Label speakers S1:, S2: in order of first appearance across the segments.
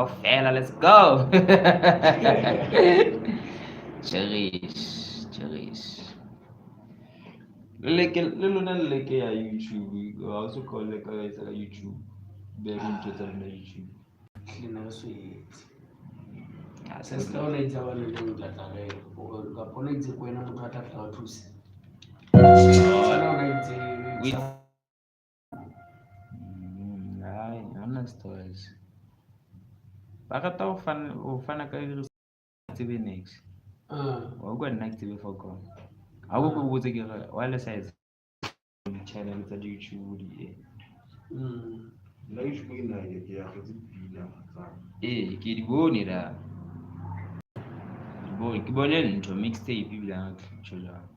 S1: fella, let's go. Cherish.
S2: Like ya YouTube. I also call like guys like YouTube. Very interested in YouTube.
S3: Cleaner sweet.
S1: Ah,
S3: Sasa kama unaiza wale ndio utataka ukapona hizo kwenda mtu atafuta watusi. Sana
S1: with
S3: unaiza
S1: hayi hona stories ba rata ho fana ka tsebe next wa kwa nna ke tsebe for con ha go go botse ke re wa le size channel tsa YouTube di
S2: Na YouTube ke na ke ya go tsebila.
S1: ke di bone da ke bone ntho mixtape ebile ha tšho jang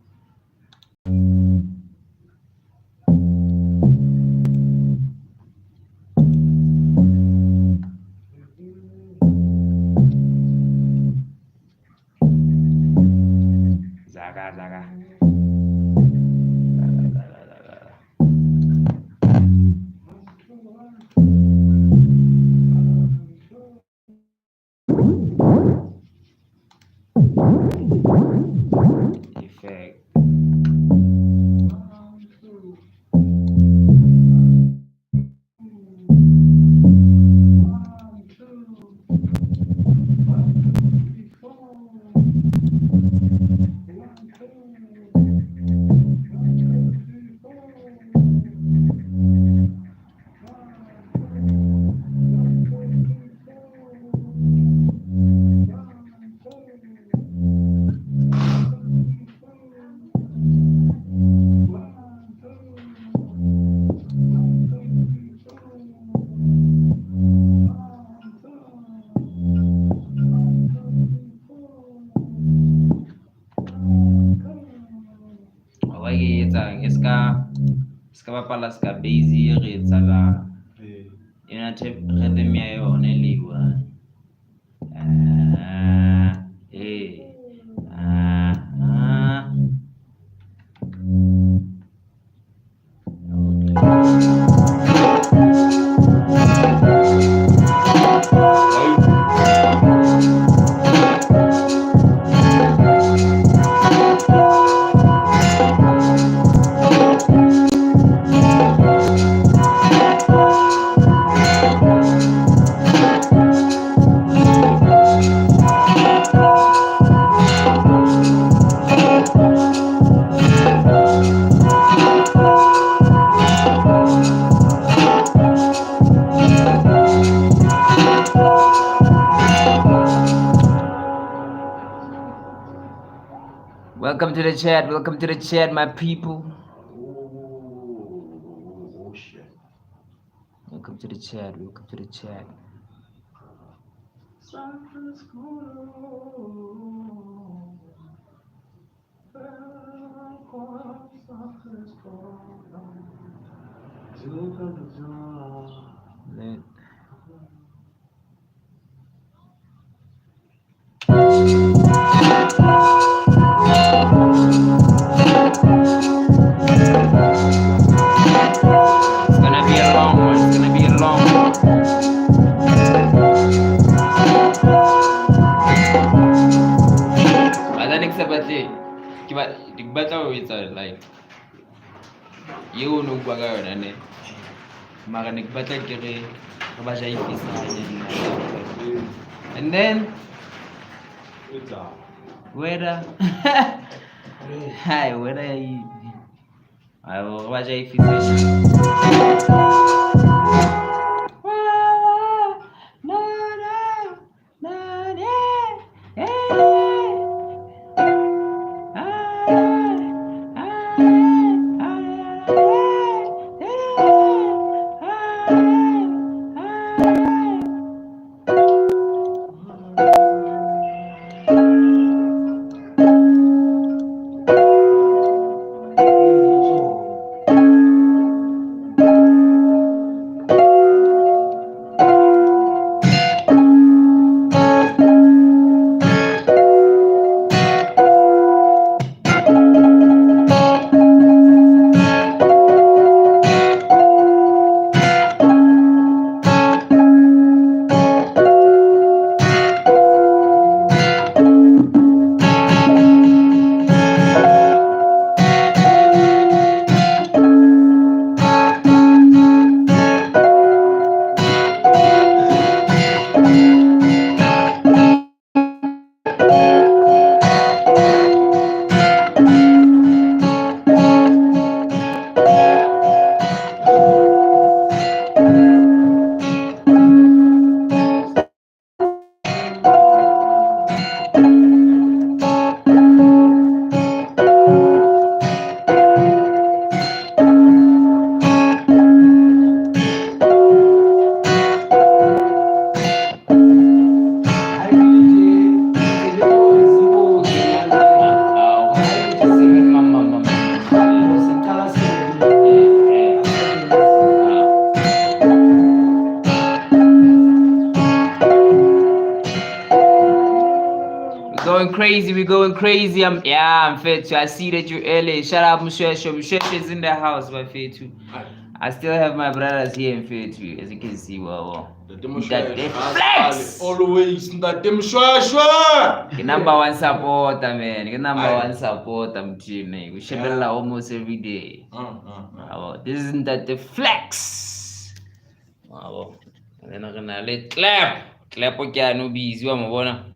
S1: zaga effect wa ke etsang e ska bapala ska base e re etsalang ena rhythm ya yone le one Welcome to the chat, my people.
S2: Oh shit.
S1: Welcome to the chat. Let It's gonna be a long one. Azanic Sabate. Di batla ho etsa like eo no bua ka yona ne. Mara ne ke batla ke re ba ja ifisa hanyane. And then whether hi whether I will ba ja ifisa. going crazy. We're going crazy. I'm fit too. I see that you're early. Shout out Mushesho. Mushesho is in the house, my fit too. I still have my brothers here in fit too, as you can see. Wow. That flex.
S2: Always that them shwa.
S1: Number one supporter, man. Number one supporter, I'm team. We should almost every day. This isn't that the flex. Wow. And then I'm gonna let clap. Clap okay, no be easy. I'm gonna.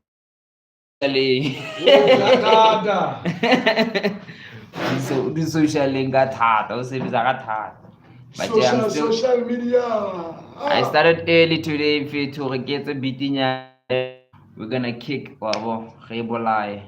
S1: This social link got hard. I was saying got hard. But
S2: Social media.
S1: I started early today to get a beating. We're gonna kick Wabo Rebolai.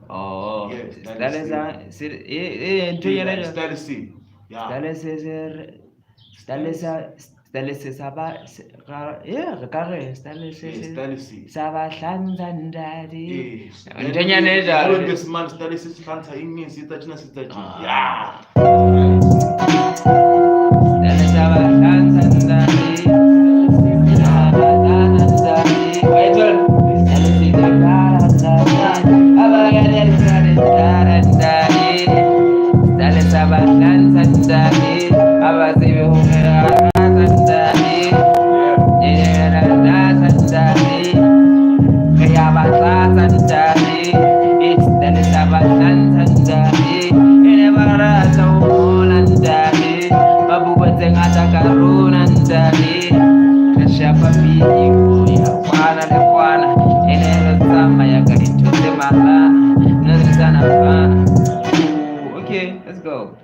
S1: Oh, yes, that is okay, let's go.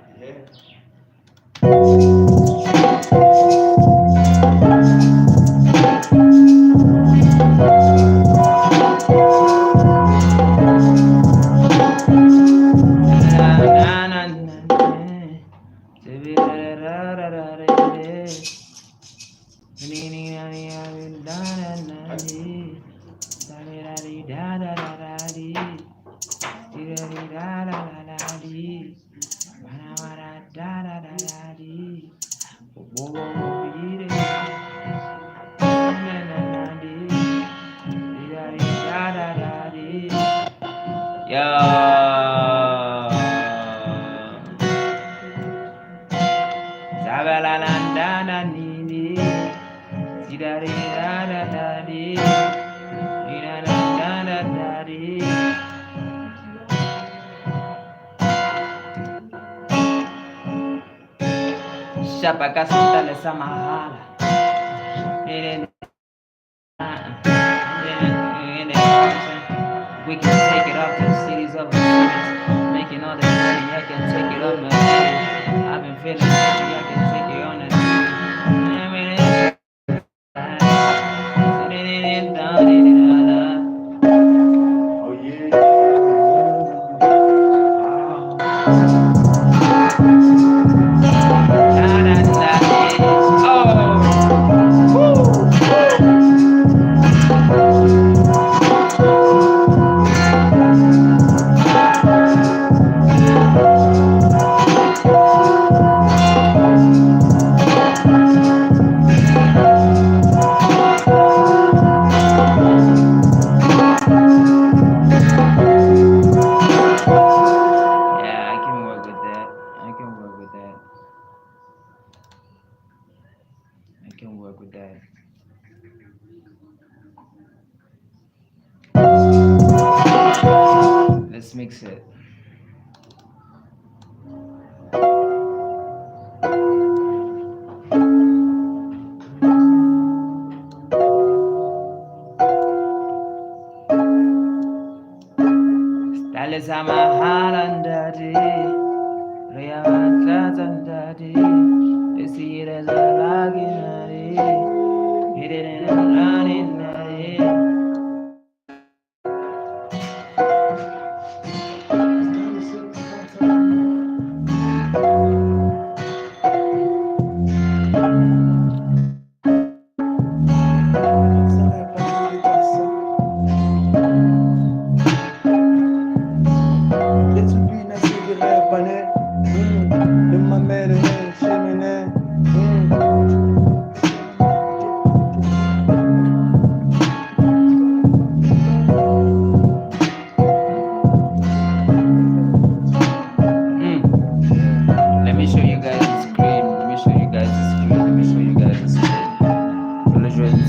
S1: We can take it up to the cities of the cities, making all the money. I can take it up, man. I've been feeling happy. I can take it on the can work with that. Let's mix it. Style is on my heart under they see it as a login, hit it and running. Let me show you guys the screen.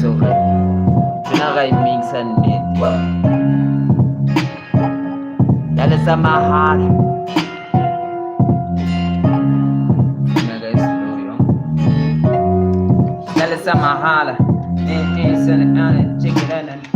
S1: So I mix and it. That is on my heart. That is on my heart. Send it down and check it out.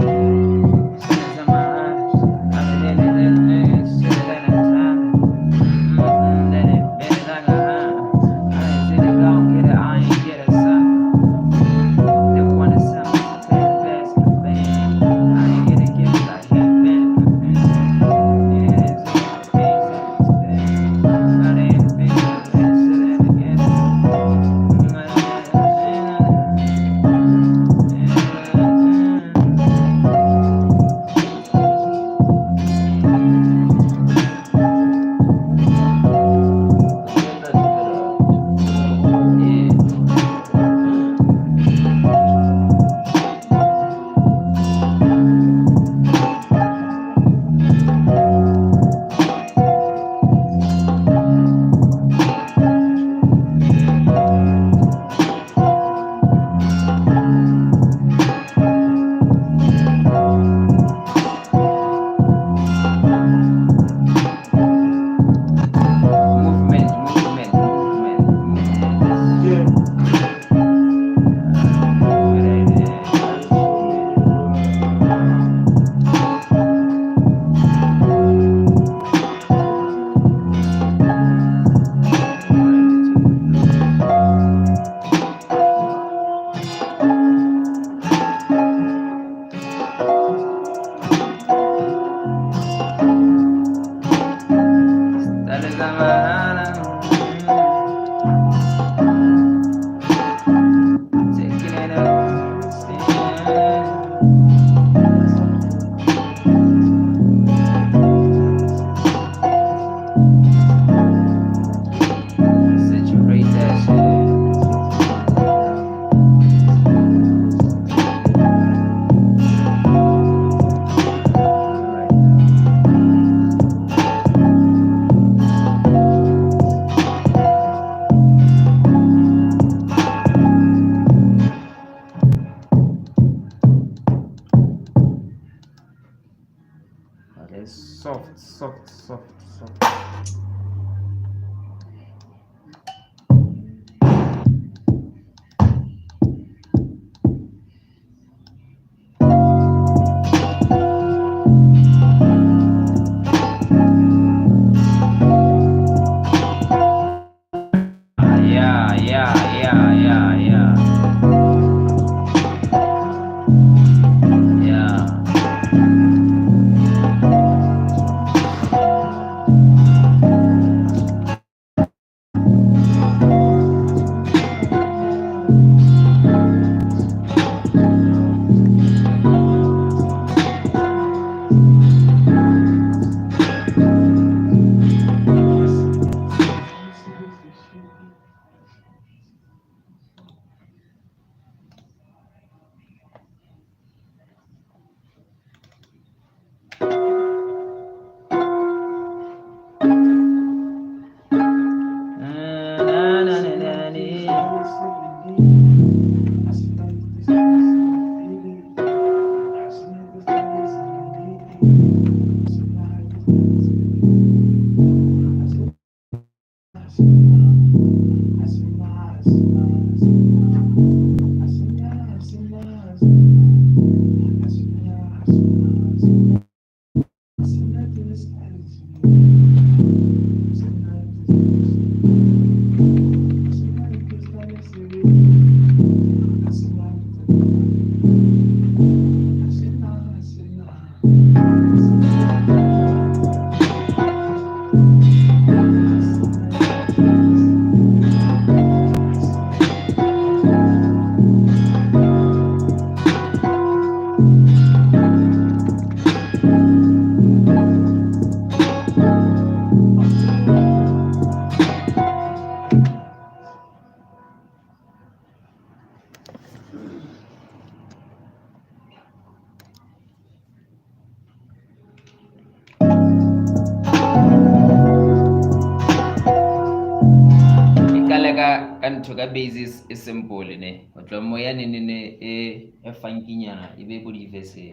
S1: kan to ka basis is simple ne o tlo mo ya ne e funkinyana e be bo di verse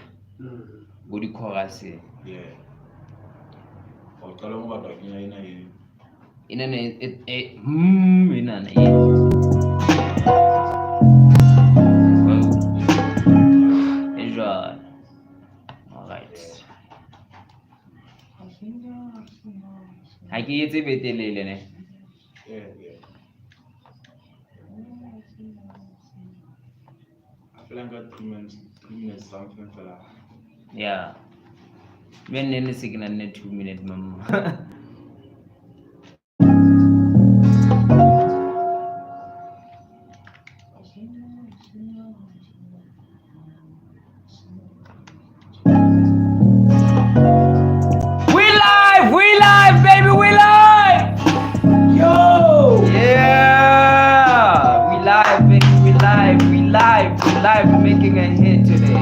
S1: bo di chorus
S2: yeah o qala mo batla ke ina
S1: inane inane enjoy all right ha ke etse betelele ne
S2: yeah I feel like got 3 minutes something for that
S1: yeah when nene signal ne 2 minutes mama we live baby we live yo yeah we live baby we live making a hit today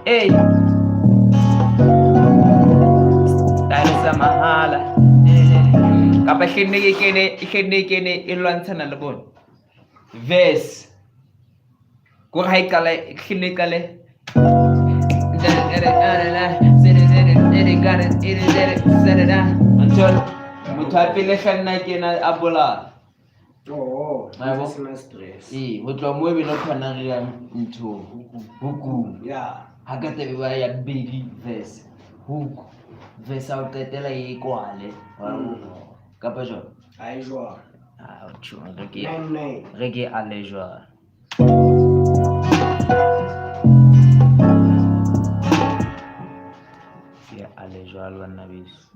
S1: hey Dalisa mahala kapa kene e lwantshana le bona verse go hai kala khine kale until mutapile khanna kena abola
S3: that's my stress
S1: ho tloa mo e bile khona re ya ntho huku
S3: yeah
S1: hakate be ba ya baby verse huku verse out qetela e kwale kapa jwa
S3: ai jwa
S1: ah o tshwa re ke ale jwa ya ale jwa lwa nabis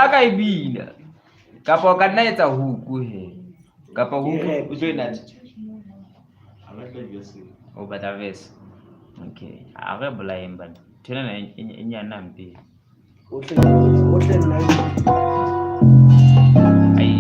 S1: la ka ibina kapa ka nna etsa huku he kapa huku o tlo ena
S2: I like that verse
S1: o batla verse okay a re bolaeng bana thena na enyana mpe
S3: otle nna
S1: ai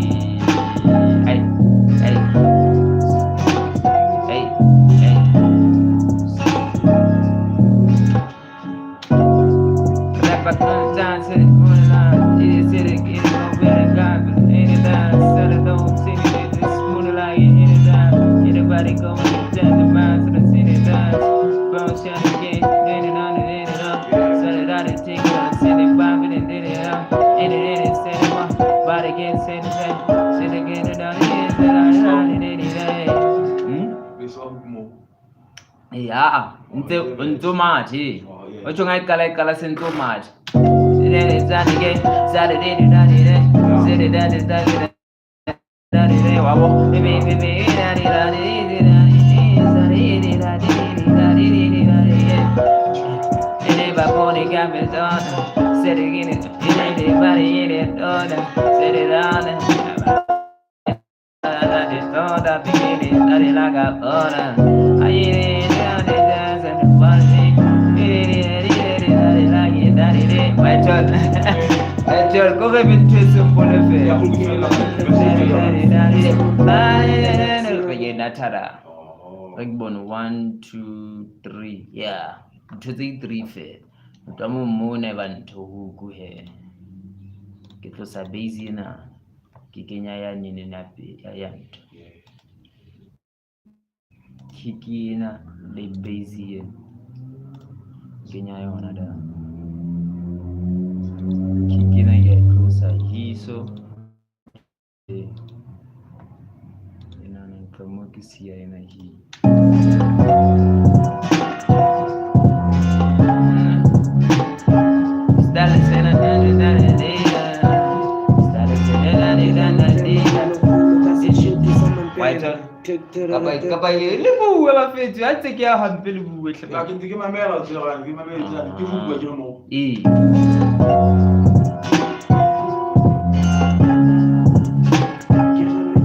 S1: ya ntse mathi o tshonga ikala sentse mathi wabo Ajol ko be bin twese mpole fe ya natara Regbon 1 2 3 yeah ntse 3 fe motamo mone ba ntho huku he ke tlosa base ena ke kenya ya nene nape ya ntho kikina le base ena kenya yona da kikina ya tlosa hiso ina nkomo kisia ina hii Kapa le bua ba fetsi a tse ke ya hampe le bua hle
S2: ba ke ntse ke mamela o tsela ke mamela ke bua ke mo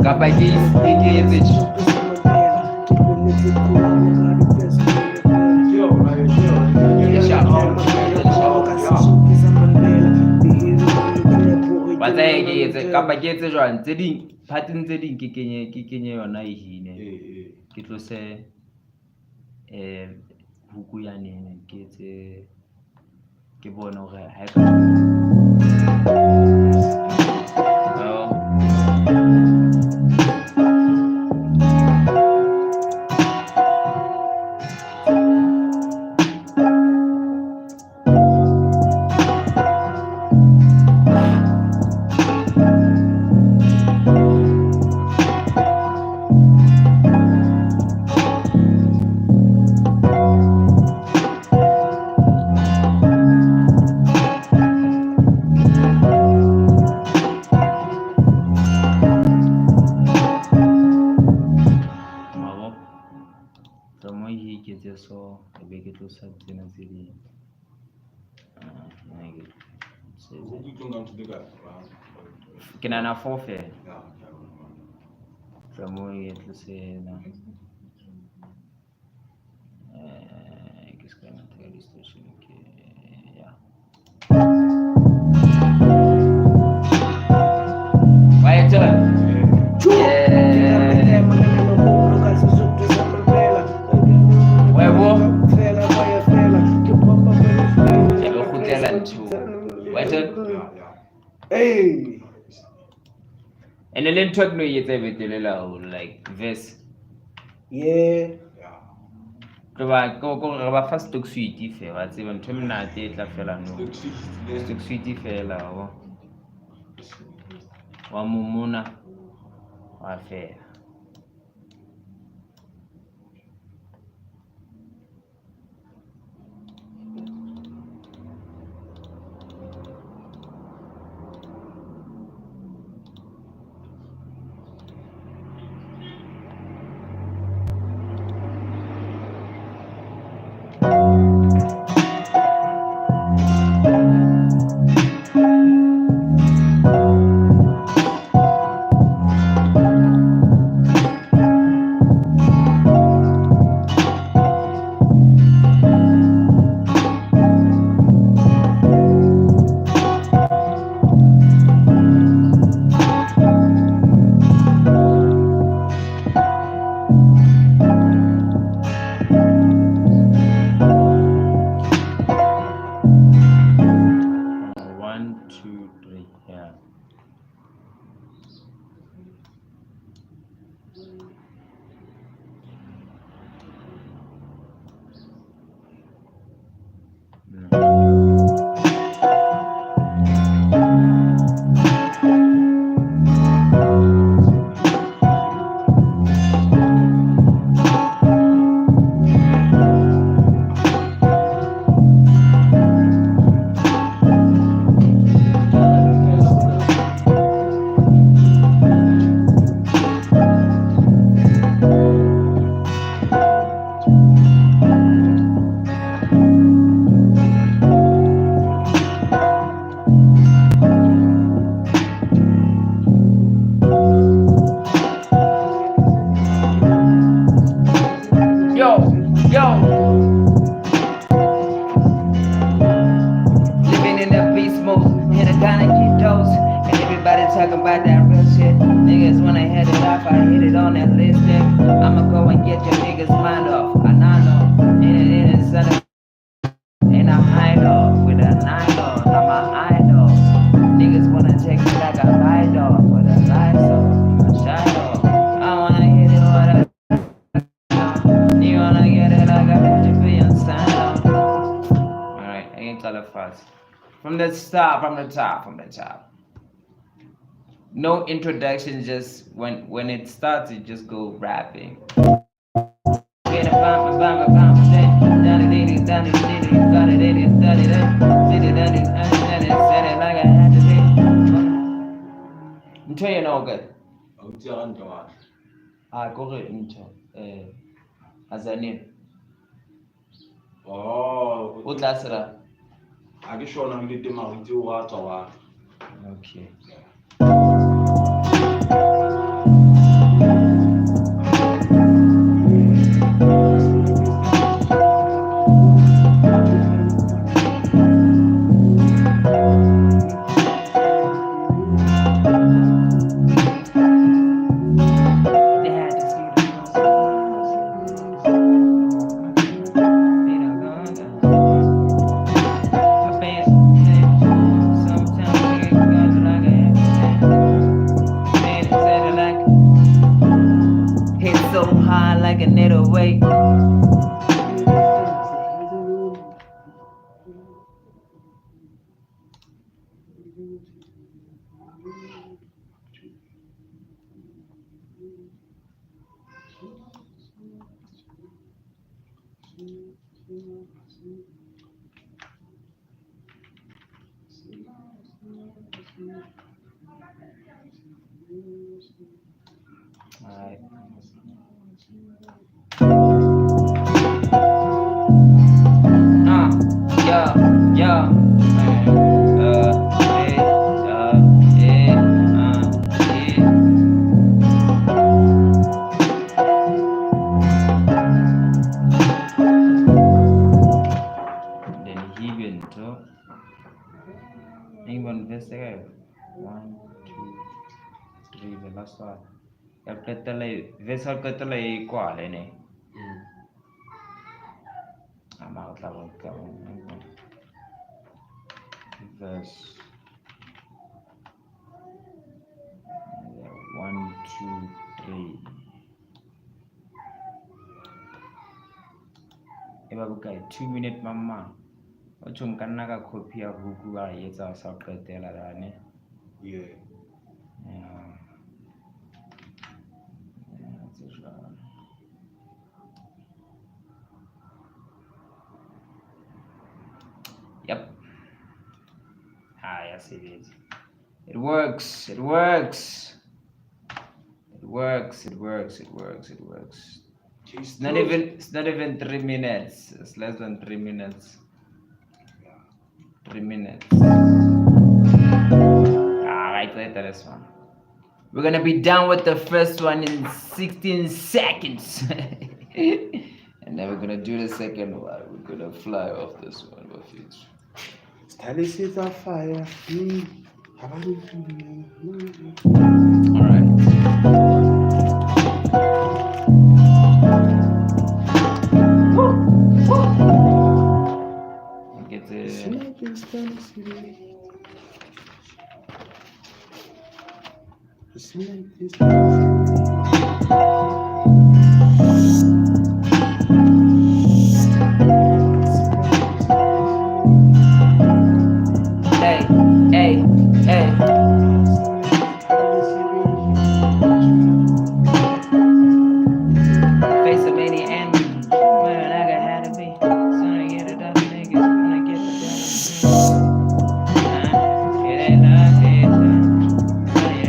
S1: kapa ke etse kapa ke etse jwang tse ding pattern tse ding ke kenye yona e hine ke tlose huku ya nene ke etse ke bone hore ha e ka so ebe ke tlosa tsena tse ding ke nana 4 fela mo e tlosena ke ska na tega distortion ke ya why turn
S3: Hey.
S1: And then talk no yet like this.
S3: Yeah.
S1: Go first talk sweet fe wa tseba ntho menate e tla fela no. Talk sweet fela wa mumuna wa fela. Talking about that real shit. Niggas when I hit it off, I hit it on that list. I'ma go and get your niggas mind off. I know, ain't a high dog with a 9 dog. I'm a high dog. Niggas wanna take me like a high dog with a light dog, a shy dog. I wanna hit it with a. You wanna get it like a 100 billion sound. Alright, I can color fast. From the top. No introduction, just when it starts, it just go rapping. Ntho yena o kae?
S2: O ntse ga ntho wa.
S1: Gore ntho Azanian.
S2: O
S1: tla sera.
S2: A ke shona le temang tse o wa tswa wa.
S1: Okay. Alright. Yeah. Then he went to England verse 1, 2, 3, the last one. Verse qual ne? I'm out of verse 1, 2, 3. Okay, 2 minutes, mama. Ochung kanaka copy of Huku yet our soccer telarane.
S3: Yeah.
S1: Yep. Yes it is. It works. It works. It's not even 3 minutes. It's less than 3 minutes. 3 minutes. Right later this one. We're gonna be done with the first one in 16 seconds. And then we're gonna do the second one. We're gonna fly off this one.
S3: Stalis is on fire.
S1: Alright. Get the Hey. Face of many and man, I got how to be. Soon I get it up, niggas. When I get it done, it ain't nothing. Like a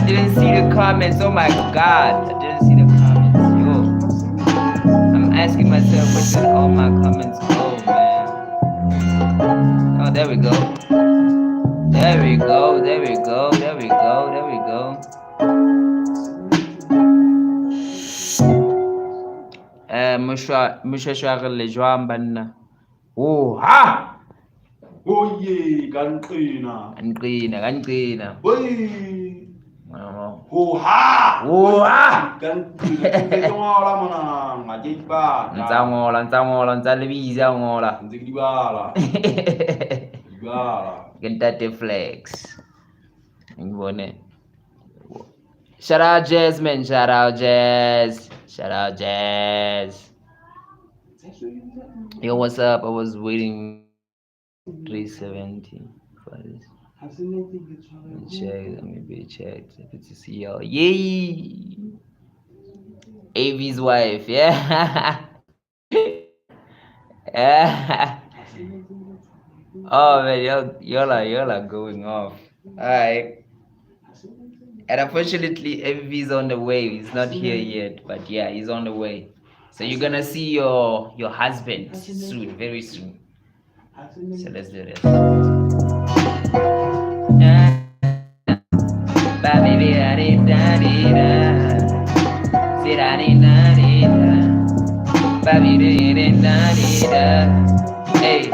S1: didn't see the comments. Oh my god, I didn't see the comments. Yo, I'm asking myself, where did all my comments go, man? Oh, there we go. There we go. There we go. There we go. There we go. Mushashwagile jwang banna. Oh ha!
S2: Oh yeah, kancina.
S1: Kancina.
S2: Oi.
S1: Oh.
S2: Oh ha!
S1: Oh ha!
S2: Kancina. Ngola mona, ngajiba.
S1: Ntsa lebiza ngola.
S2: Ntse ke dibala.
S1: Ntate flex. Ngibone. Shout out Jazz, man. Shout out Jazz. Yo, what's up? I was waiting 370 for this. Check. Let me be checked. Good to see y'all. Yay! AV's wife. Yeah. Yeah. Oh man, y'all are going off. Alright. And unfortunately, MV's on the way. He's not here yet, but yeah, he's on the way. So you're gonna see your husband soon, very soon. So let's do this. Hey,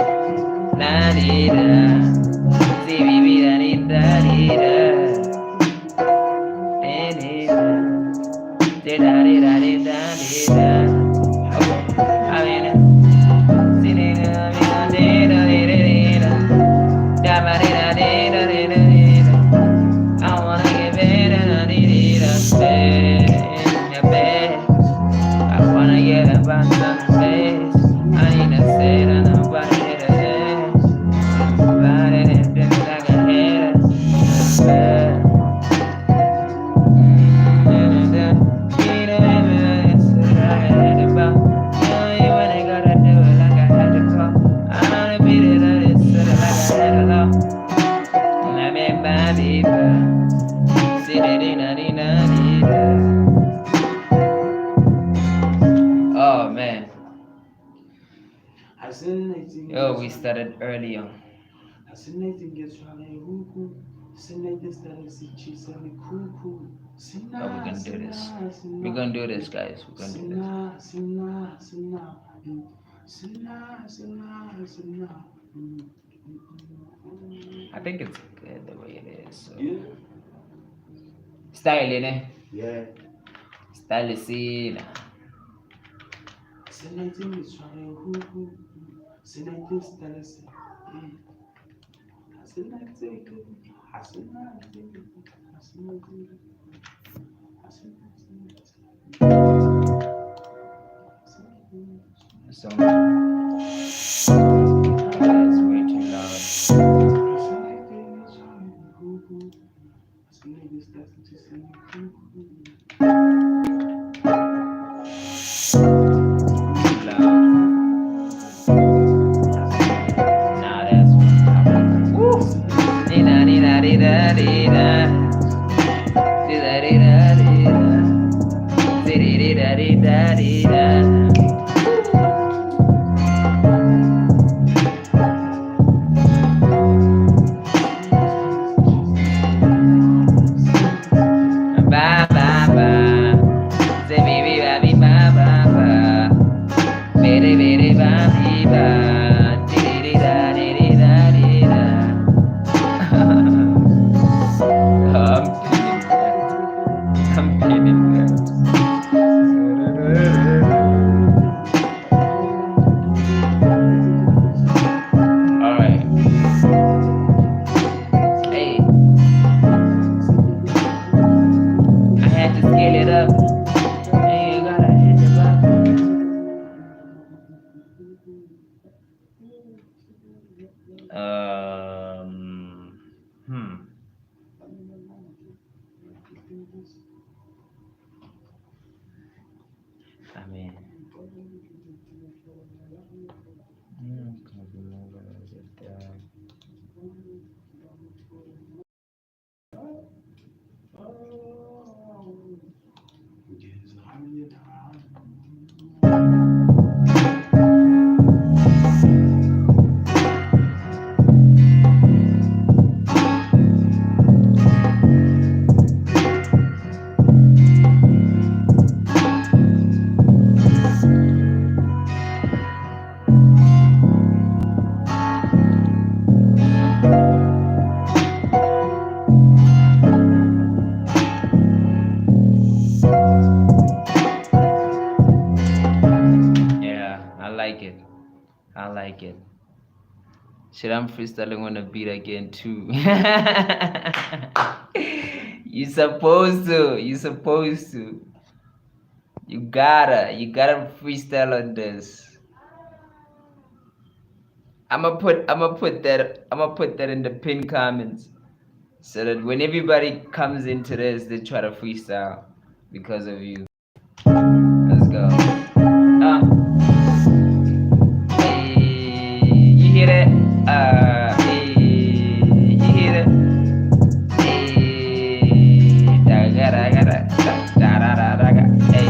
S1: Oh man. Yo, we started early on. Oh, we're gonna do this. We're gonna do this, guys. We're gonna do this. I think it's good the way it is. So.
S2: Yeah.
S1: Style, innit?
S2: Yeah.
S1: Style is seen. So that's way too loud. I mean, like it. Shit, I'm freestyling on a beat again too. You supposed to. You supposed to. You gotta freestyle on this. I'm gonna put that in the pin comments so that when everybody comes into this, they try to freestyle because of you. Let's go. Hey, you hear that? Hey, you hear that? Hey,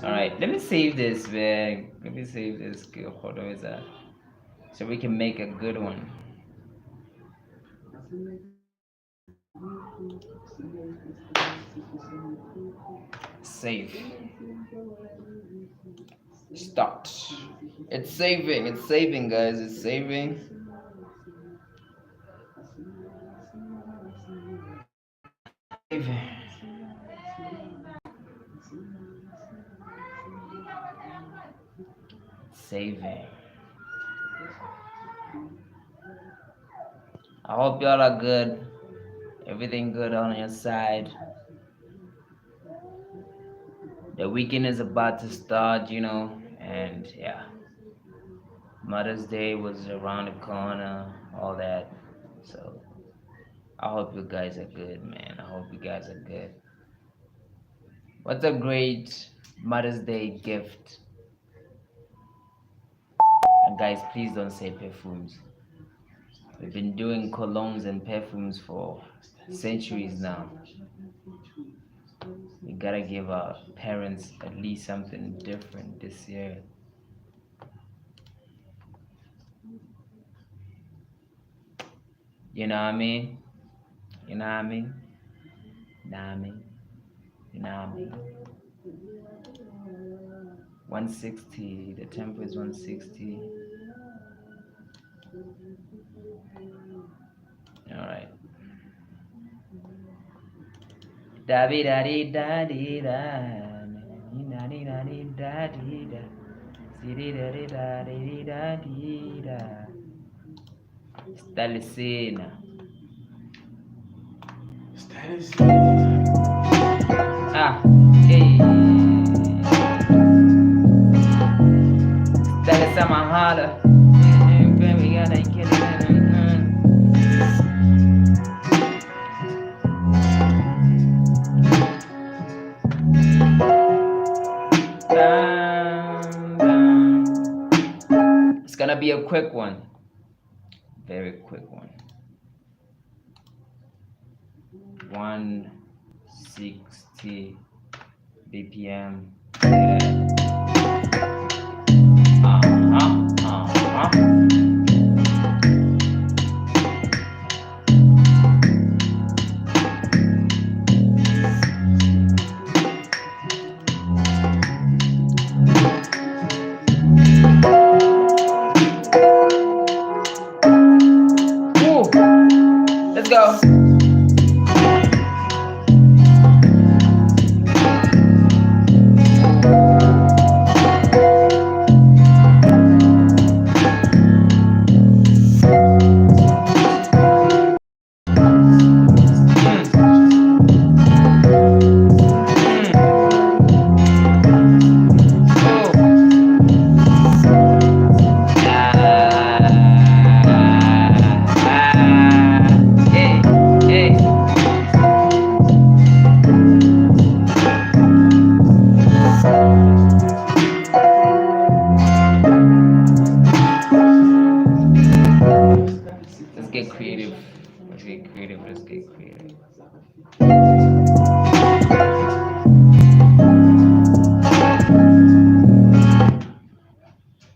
S1: all right. Let me save this, man. Let me save this. Hold on, is that? So we can make a good one. Save. Start. It's saving. It's saving, guys. It's saving. Saving. Saving. I hope y'all are good. Everything good on your side. The weekend is about to start, and yeah. Mother's Day was around the corner, all that. So I hope you guys are good, man. I hope you guys are good. What's a great Mother's Day gift? And guys, please don't say perfumes. We've been doing colognes and perfumes for centuries now. We gotta give our parents at least something different this year. You know what I mean? You know what I mean? Know what I mean? You know what I mean? 160. The tempo is 160. All right. Da bi da di da di da. Da di da di da di da. Si di da di da di da di da. Stalicina. Hey. Stalisa Mahala. We gotta get it. It's gonna be a quick one. Very quick one. 160 BPM. Let's go. Let's get creative. Let's get creative. Let's get creative.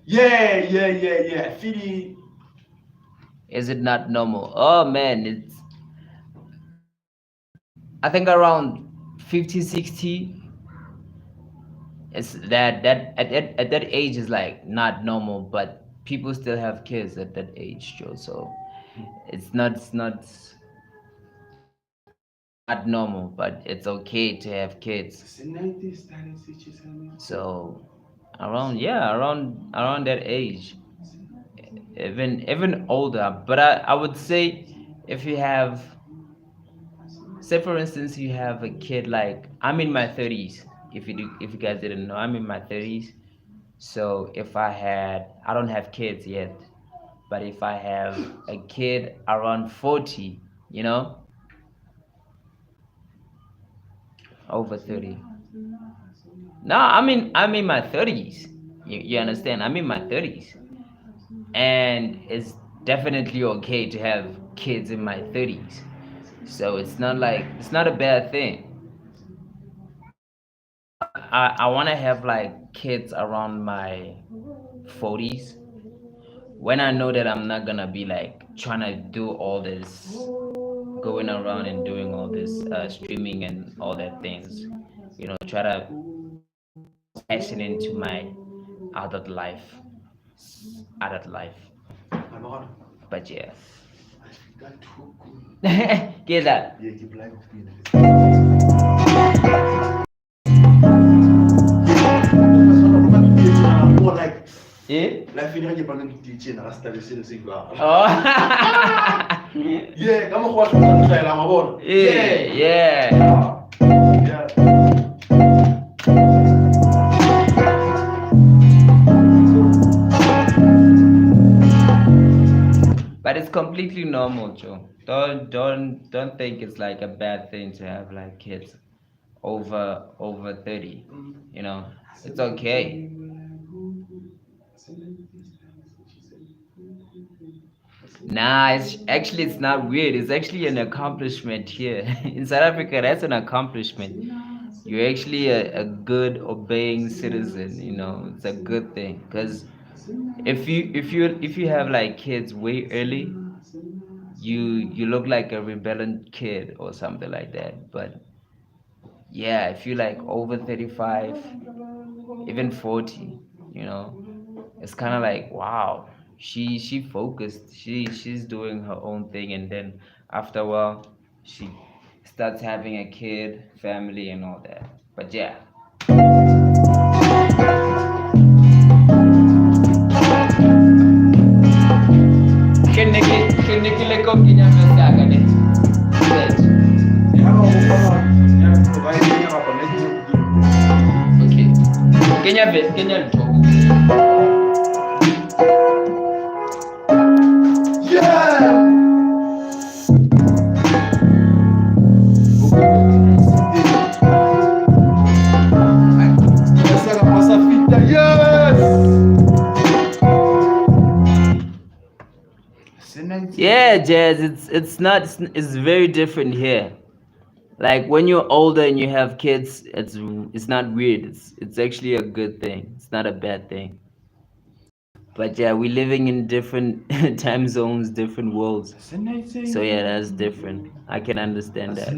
S2: Yeah. Feel it.
S1: Is it not normal? Oh man, I think around 50, 60. It's that at that age is like not normal, but people still have kids at that age, Joe. So it's not normal, but it's okay to have kids. So around that age. even older. But I would say if you have, say for instance, you have a kid like I'm in my 30s. If you guys didn't know, I'm in my 30s. So if I don't have kids yet, but if I have a kid around 40, over 30. No, I'm in my 30s. You understand? I'm in my 30s. And it's definitely okay to have kids in my 30s. So it's not a bad thing. I want to have like kids around my 40s when I know that I'm not gonna be like trying to do all this, going around and doing all this streaming and all that things. Try to passion into my adult life, adult life. But yeah, get that. Eh?
S4: La fine ga ke panga dititse na rasta le se segwa.
S1: Oh.
S4: Yeah, ka mo go tla tlhaela mabona.
S1: Yeah.
S4: Yeah.
S1: But it's completely normal, Joe. Don't think it's like a bad thing to have like kids over 30. It's okay. Nah, it's not weird. It's actually an accomplishment here in South Africa. That's an accomplishment. You're actually a good obeying citizen. It's a good thing because if you have like kids way early, you look like a rebellion kid or something like that. But yeah, if you like over 35, even 40, it's kind of like wow, she focused, she's doing her own thing, and then after a while she starts having a kid, family, and all that. But yeah. Kheleke le ko kenya messaka ne. Okay. Kenya ntho. Yeah, Jazz, it's very different here. Like when you're older and you have kids, it's not weird. It's actually a good thing. It's not a bad thing. But yeah, we're living in different time zones, different worlds. So yeah, that's different. I can understand that.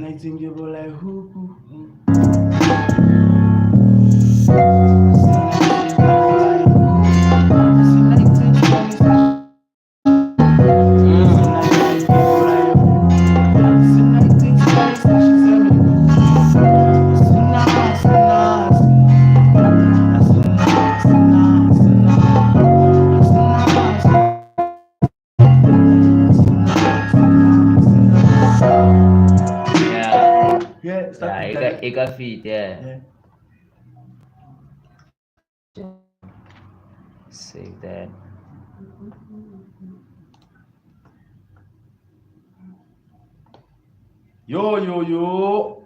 S1: Yeah, it got feet, yeah. Save that.
S4: Yo.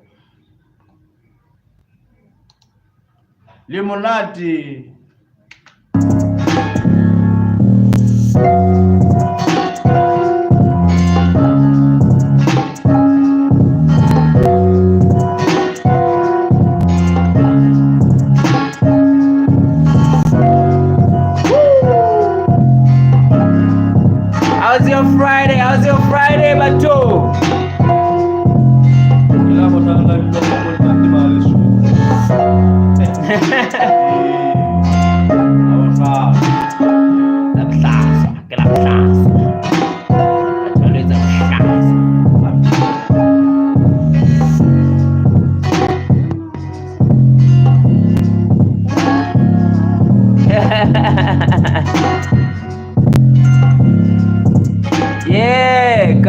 S4: Limonati.
S1: How's your Friday, Bato?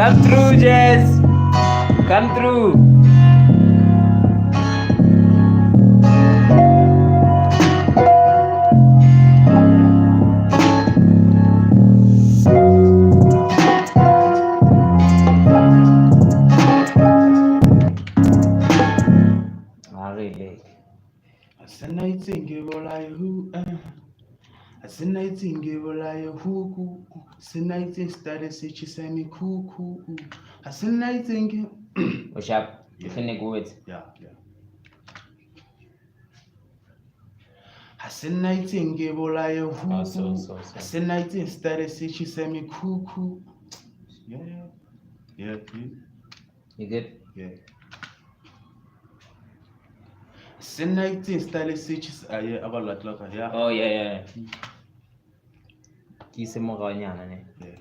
S1: Come through, Jess. Come through. What's up? You finna go with?
S4: Yeah. Yeah.
S1: You good?
S4: Yeah.
S1: Oh yeah. Kise mo kanyana ne.
S4: Yeah.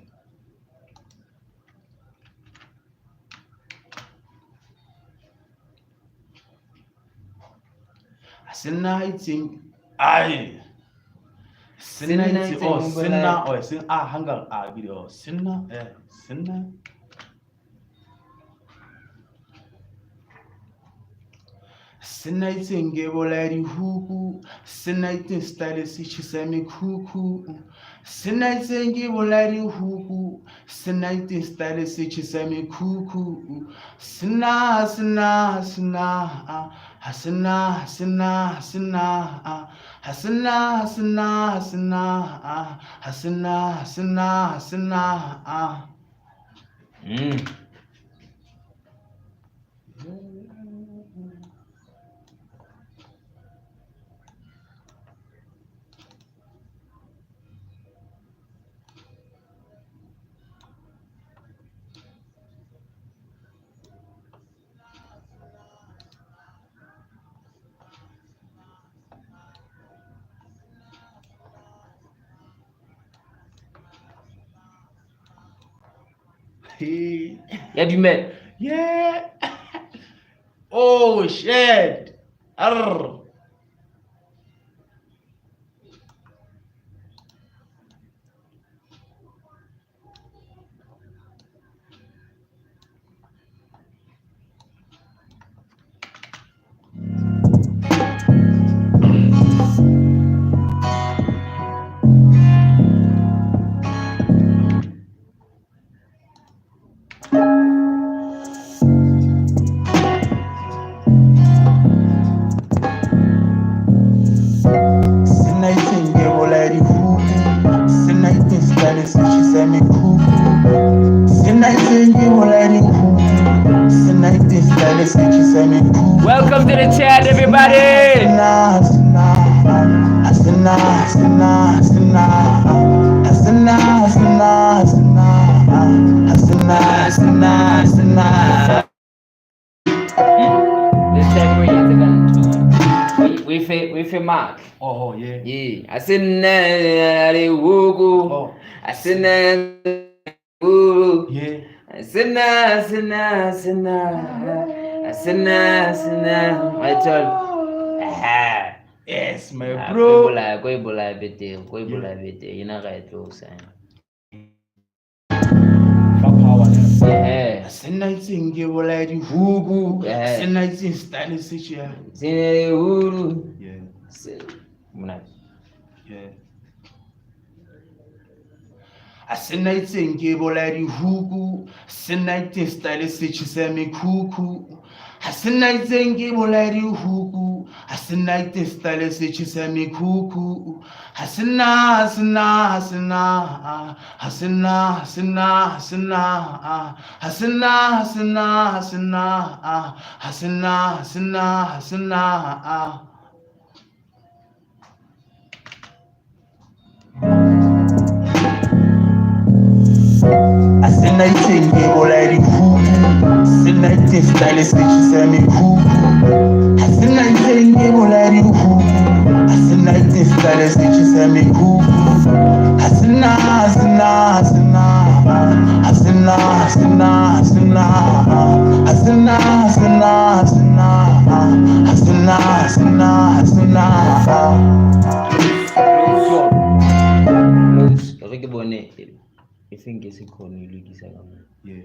S1: Yeah, you met.
S4: Yeah. Oh shit. Arr.
S1: Welcome to the chat, everybody. This time we fit Mark.
S4: Oh yeah.
S1: Yeah. I said woo.
S4: Oh.
S1: I said woo.
S4: Yeah.
S1: I said I told.
S4: Yes, my bro.
S1: Go Ebola bete. You know right close.
S4: Fuck power.
S1: Yeah.
S4: Sinaitsinge boladi hugu. Sinaitsin style sichia.
S1: Sine woo.
S4: Yeah.
S1: Muna.
S4: Yeah. Sinaitsinge boladi hugu. Sinaitsin style sichia me kuku. Sinaitsinge boladi hugu. Sinaitsin style sichia me kuku. Hasina. Sinaitsinge boladi hugu. Sinaitsin style sichia me kuku. Sinaitsinge boladi hugu. Sinaitsin style sichia me kuku. Hasina.
S1: think esikhona ilukisa kama.
S2: Yeah.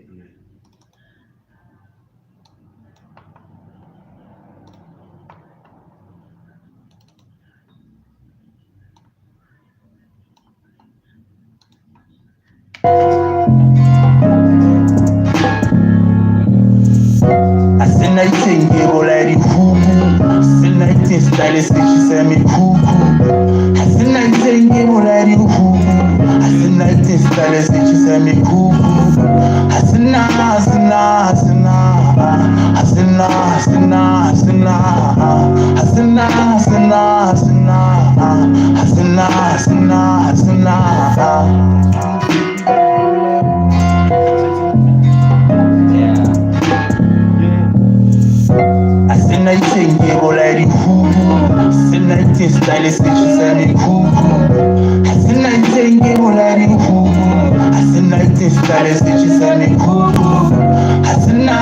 S4: Asinaitenge bolari huku, asinaite style sichisemi huku. Asinaitenge bolari huku, asinaite style sichisemi huku. Asina. Asinaitenge bolari huku, asinaite style sichisemi huku. Asinaitenge bolari huku, asinaite style sichisemi huku. Asina.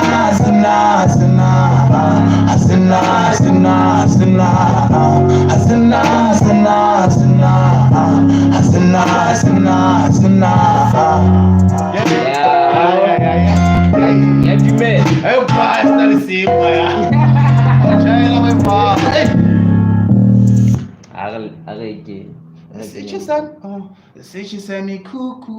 S1: Have you met?
S2: Eu gosto de cima. Já ela vai falar.
S1: Areke.
S2: Sichisemi kuku.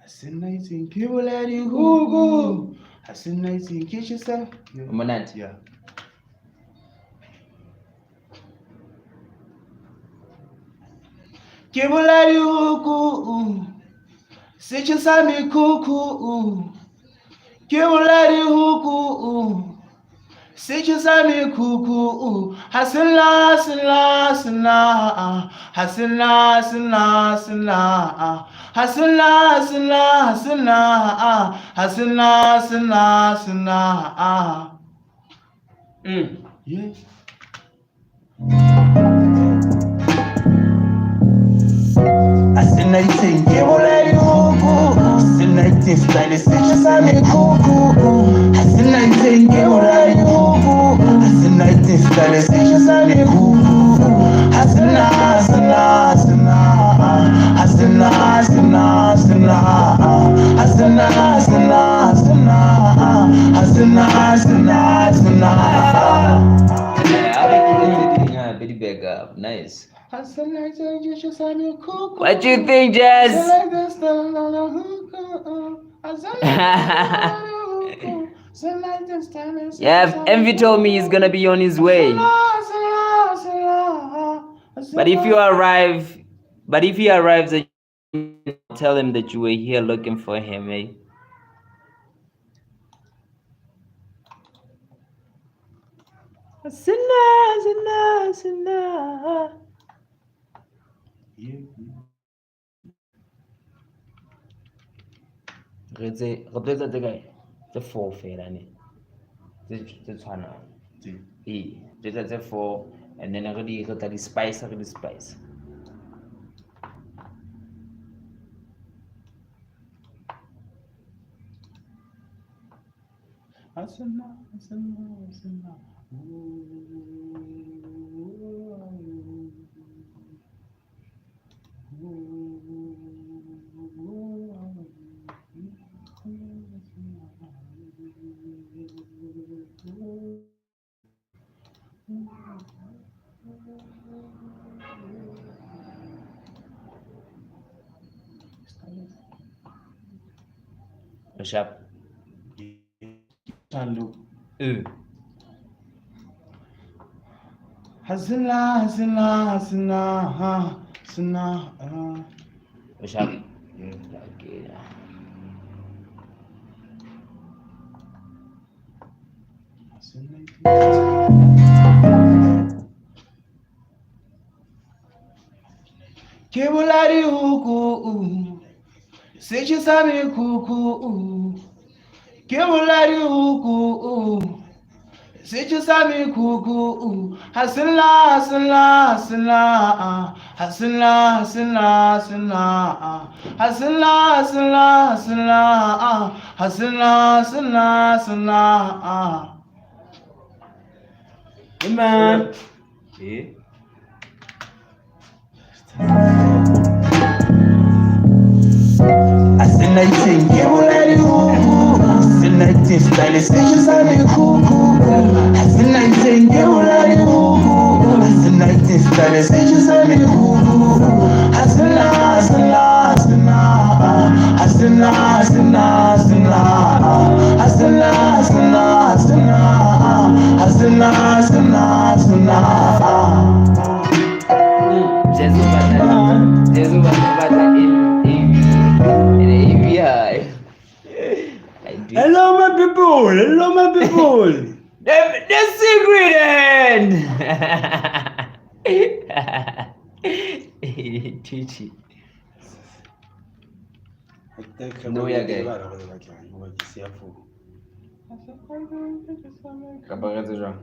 S2: Asinaitenge bolari huku, asinaitenge sichisemi.
S1: Ntate.
S2: Yeah. Kibulari huku, sichisemi kuku. Kibulari huku, sichisemi kuku. Hasina. Yeah.
S4: Asinaitenge bolari huku, asinaite style sichisemi huku. Asinaitenge bolari huku, asinaite style sichisemi huku. Asina.
S1: Very big up. Nice.
S2: Asinaitenge sichisemi kuku.
S1: What do you think, Jazz? Yeah, Envy told me he's gonna be on his way. But if he arrives, tell him that you were here looking for him, eh? Asina. Re tlo tse kae? Tse 4 fela ne. Tse tshwanang. Tse 4 and then re tla di spice.
S2: Asina.
S1: Sharp.
S2: Hasina.
S1: Sharp.
S2: Yeah.
S1: Okay.
S2: Kibulari huku, sichisemi kuku. Kibulari huku, sichisemi kuku. Hasina.
S1: Hey man.
S4: Asinating Kibulari Huku, Asinating style stations on the cuckoo. Asinating Kibulari Huku, Asinating style stations on the cuckoo. Asina, Asina, Asina, Asina, Asina, Asina, Asina, Asina, Asina, Asina, Asina, Asina.
S1: Jesus bata in AVI.
S3: Hello, my people. Hello, my people.
S1: The secret end. Teachy. No, yeah, guy. Kabarete Jean.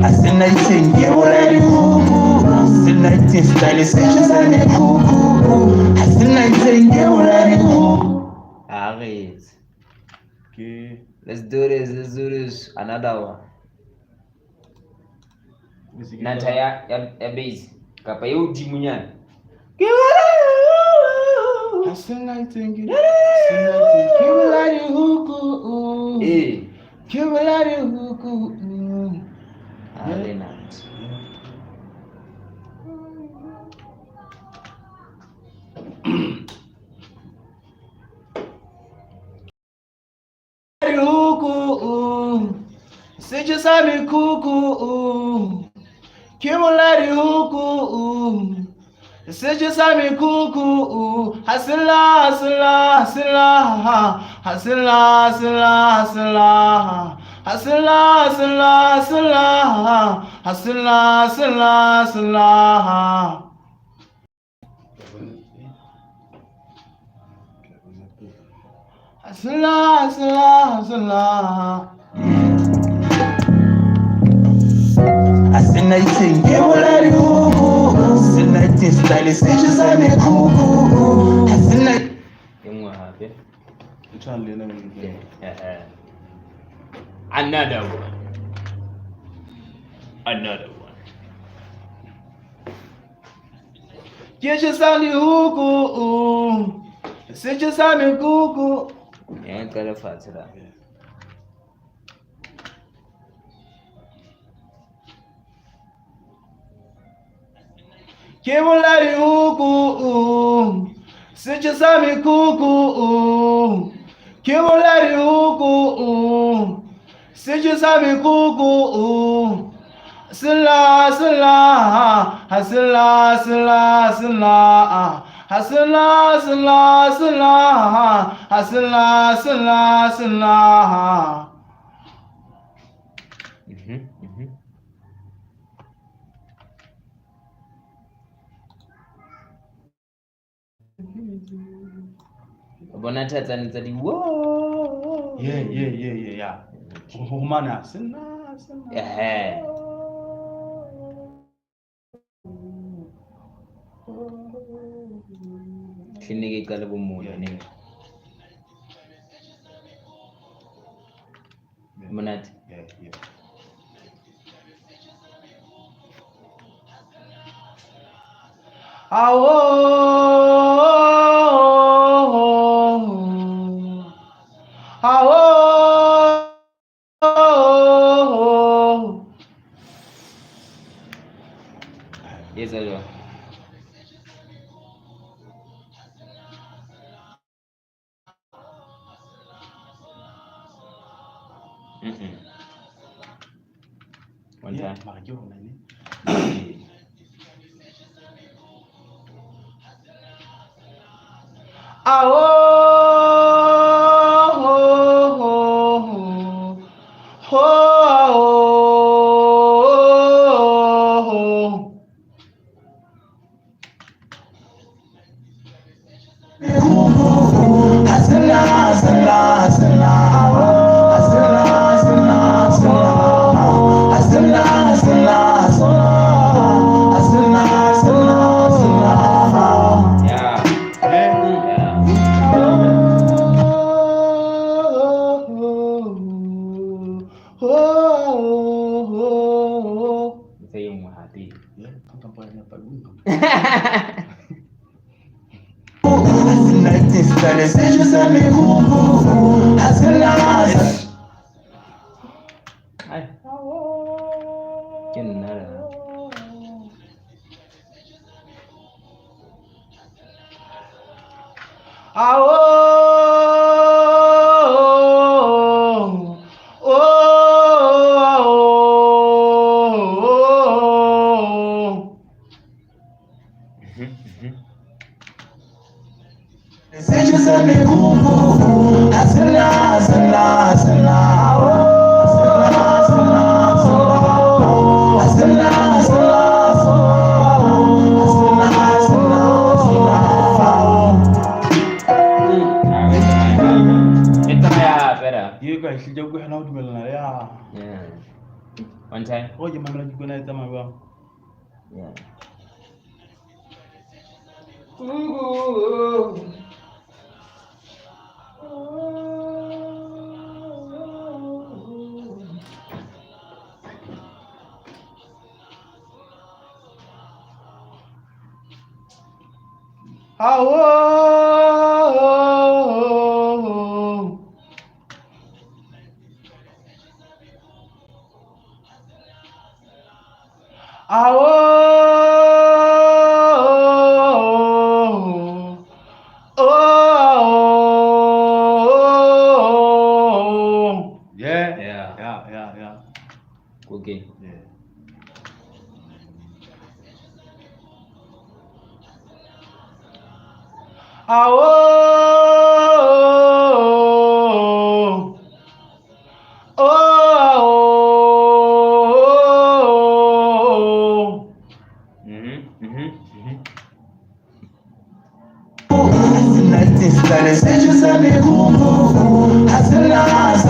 S4: Asinating Kibulari Huku, Asinating style stations on the cuckoo. Asinating Kibulari Huku.
S1: Alright.
S2: Okay.
S1: Let's do this. Another one. Ntate ya base. Kapa yo dimunya.
S3: Asinating Kibulari Huku.
S1: Eh.
S3: Kibulari Huku.
S1: Arenat.
S3: Huku, Sije Sami Kuku, Kimulari Huku, Sije Sami Kuku, Hasila, Hasila, Hasila, Hasila, Hasila, Hasila, Hasila, Hasila, Hasila, Hasila, Hasila, Hasila. Asala, asala, asala.
S4: Asinating Kibulari Huku, Asinating style stations on the cuckoo. Asinating
S1: Yamwa happy.
S2: Which one do you know?
S1: Another one.
S3: Kisha sani huku, sije sani kuku.
S1: Yeah, gotta fight it up.
S3: Kibulari huku, sije sani kuku. Kibulari huku, sije sani kuku. Sila, sila, sila, sila, sila. Hasila, sila, sila, hasila, sila, sila.
S1: Bona tata ntsadi wo.
S3: Yeah. Humana, sila, sila.
S1: Yeah. Shinige kalabu muna ne. Manat.
S3: Yeah.
S1: Yes, hello. One time. Say yung mahati.
S4: Ntate style, seja sabe como Azanas.
S1: Ay. Kinara.
S4: Seja sabe como Azanas.
S1: Ito kaya pera.
S2: Iya guys, sejauh gue hendak jual ya.
S1: Yeah. One time.
S2: Oh, jangan lagi gue naik sama bang.
S1: Yeah.
S2: Ya.
S1: Okay.
S2: Yeah.
S4: Ntate style, seja sabe como Azanas.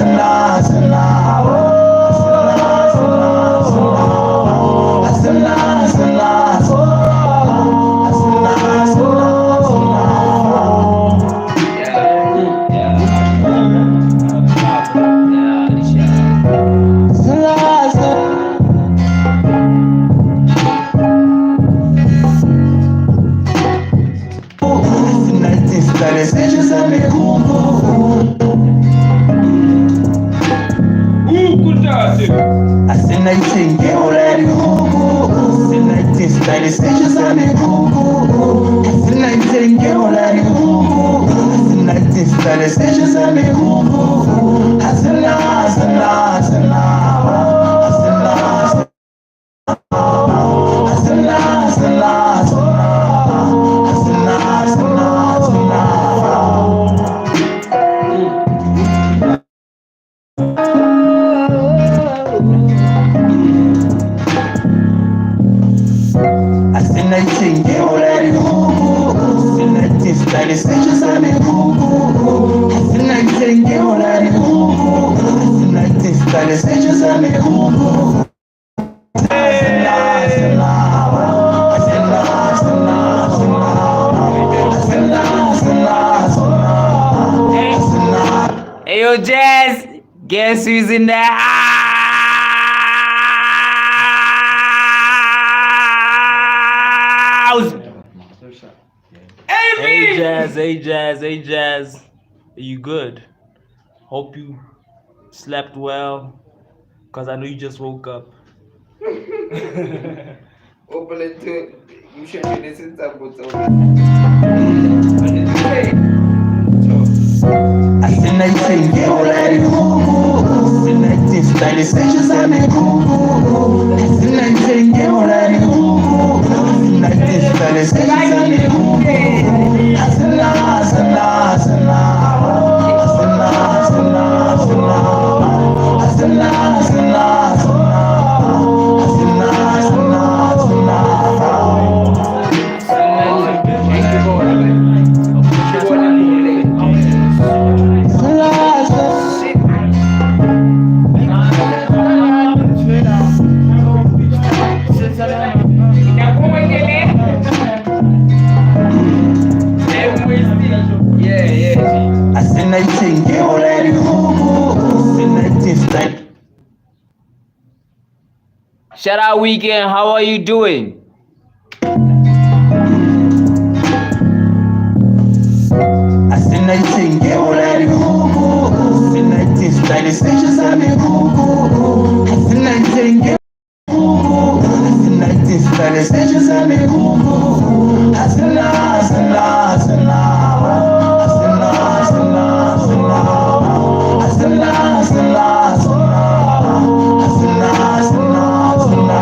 S4: Ntate style, seja sabe como Azenaitinge olari hugu Ntate style, seja sabe como Azenaitinge olari hugu Ntate style, seja sabe como Azanas. Azenaitinge olari hugu Ntate style, seja sabe como Azenaitinge olari hugu Ntate style, seja sabe como
S1: Hey yo, Jazz. Guess who's in the house? Hey Jazz. Are you good? Hope you slept well. Cause I know you just woke up.
S4: Azenaitinge olari hugu Ntate style, seja sabe como Azenaitinge olari hugu Ntate style, seja sabe como Azanas.
S1: Shout out weekend. How are you doing?
S4: Asinaitenge olari kuku, asinaiti style sessions ame kuku, asinaitenge kuku, asinaiti style sessions ame kuku, asina asina asina, asina asina asina, asina asina asina, asina asina asina.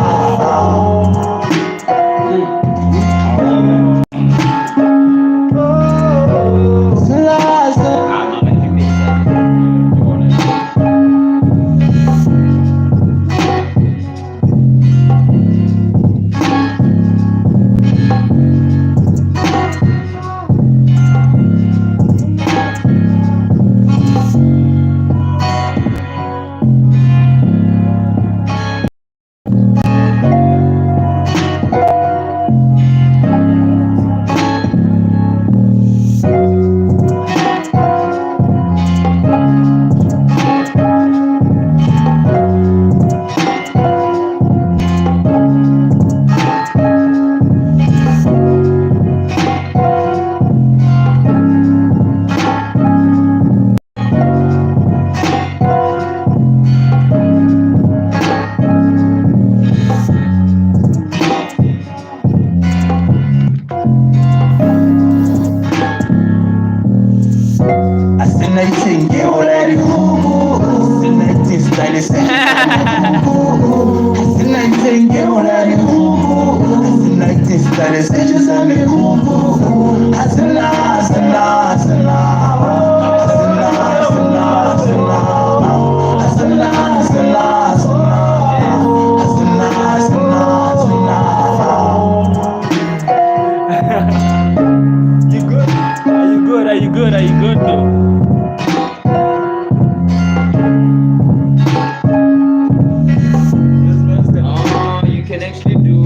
S4: Asinaitenge olari kuku, asinaiti style sessions kuku, asinaitenge olari kuku, asinaiti style sessions ame kuku, asina asina asina, asina asina asina, asina asina asina, asina asina asina.
S1: You good? Are you good? Are you good though? You can actually do.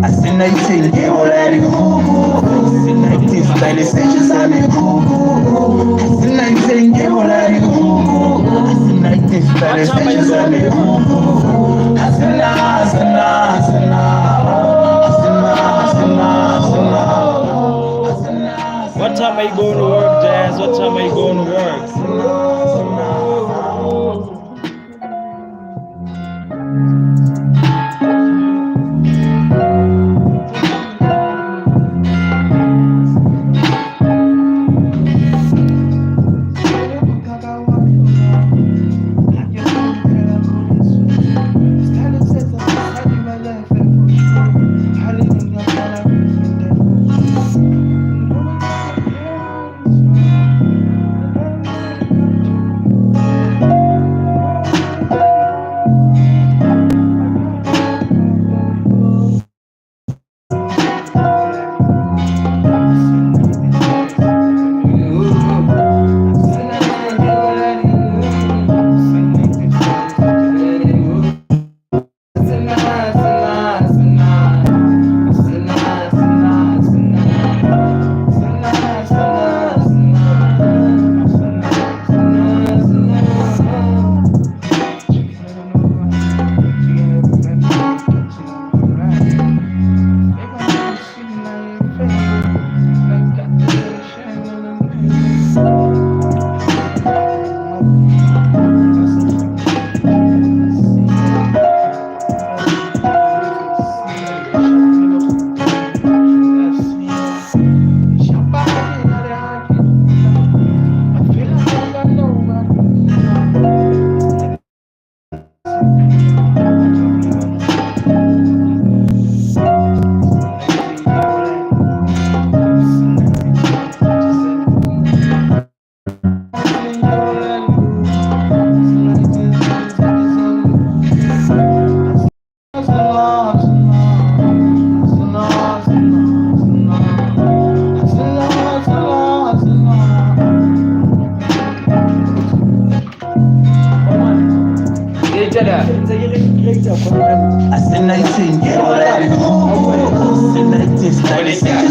S4: Asinaitenge olari kuku, asinaiti style sessions ame kuku, asinaitenge olari kuku, asinaiti style sessions ame kuku, asina asina asina, asina asina asina, asina.
S1: What time are you going to work, Jazz? What time are you going to work?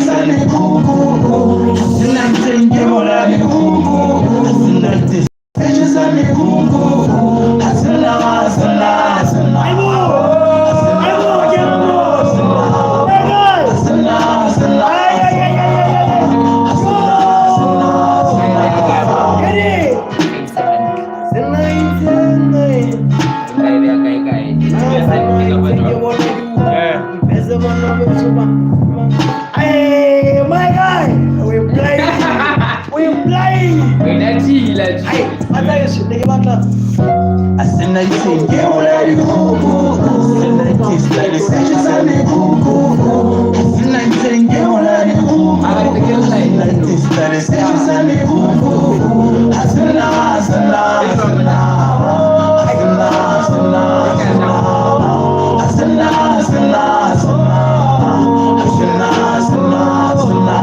S4: sami kuku. Asinaite ngebola kuku. Asinaite stage sami kuku. Asina asina asina.
S3: Hey, my guy, we're playing. We're playing. Hey, I tell you shit, nigga, my club.
S4: Asinaite ngebola kuku. Asinaite stage sami kuku. Asinaite ngebola kuku. Asinaite stage sami kuku. Asina asina asina. Asina asina asina. Asina asina asina. Asina asina asina.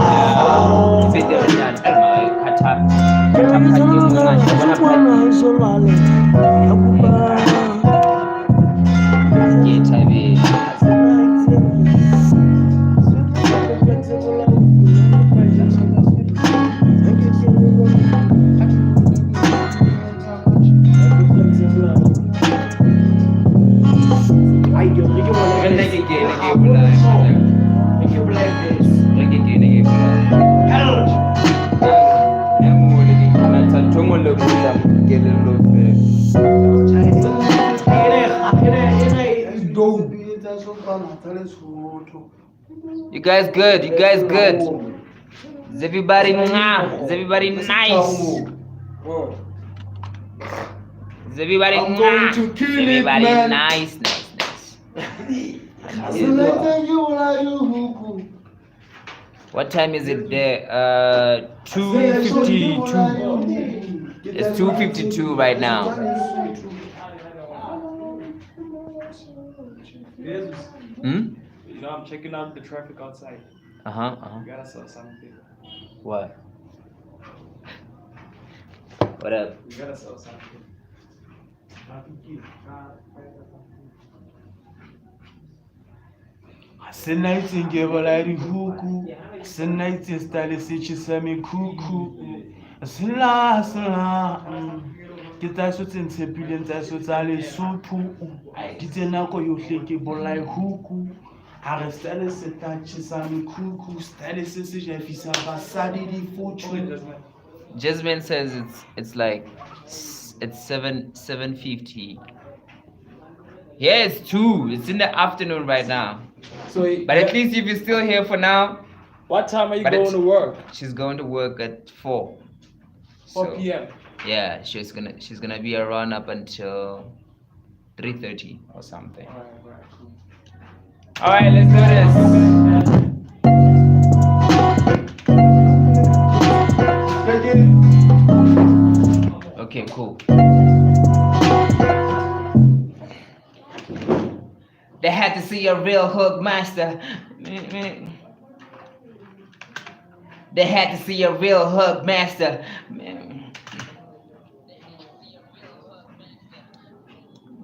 S1: You guys good? You guys good? Is everybody nah? Is everybody nice? Is everybody
S3: I'm
S1: nah?
S3: going to kill
S1: Is
S3: it,
S1: everybody
S3: man.
S1: nice? What time is it there? 2:52. It's 2:52 right now. Hmm?
S5: You know, I'm checking out the traffic outside. You gotta sell something.
S1: What? What up?
S5: You gotta sell something.
S2: Asinaite ngebola kuku. Asinaite stage sami kuku. Asina asina. Kita sotse ntshepile ntse sotsa le Sotho. Ditse nako yohle ke bola kuku. Are style se tachi sami kuku. Style se se jefisa basadi di futu.
S1: Jasmine says it's like it's 7:50. Yeah, it's 2. It's in the afternoon right now.
S5: So,
S1: But at least if you're still here for now.
S5: what time are you
S1: But
S5: going to work?
S1: She's going to work at 4.
S5: 4 p.m.
S1: Yeah, she's gonna be around up until 3:30 or something. All right, let's do this. Okay, cool. They had to see a real hook master. They had to see a real hook master.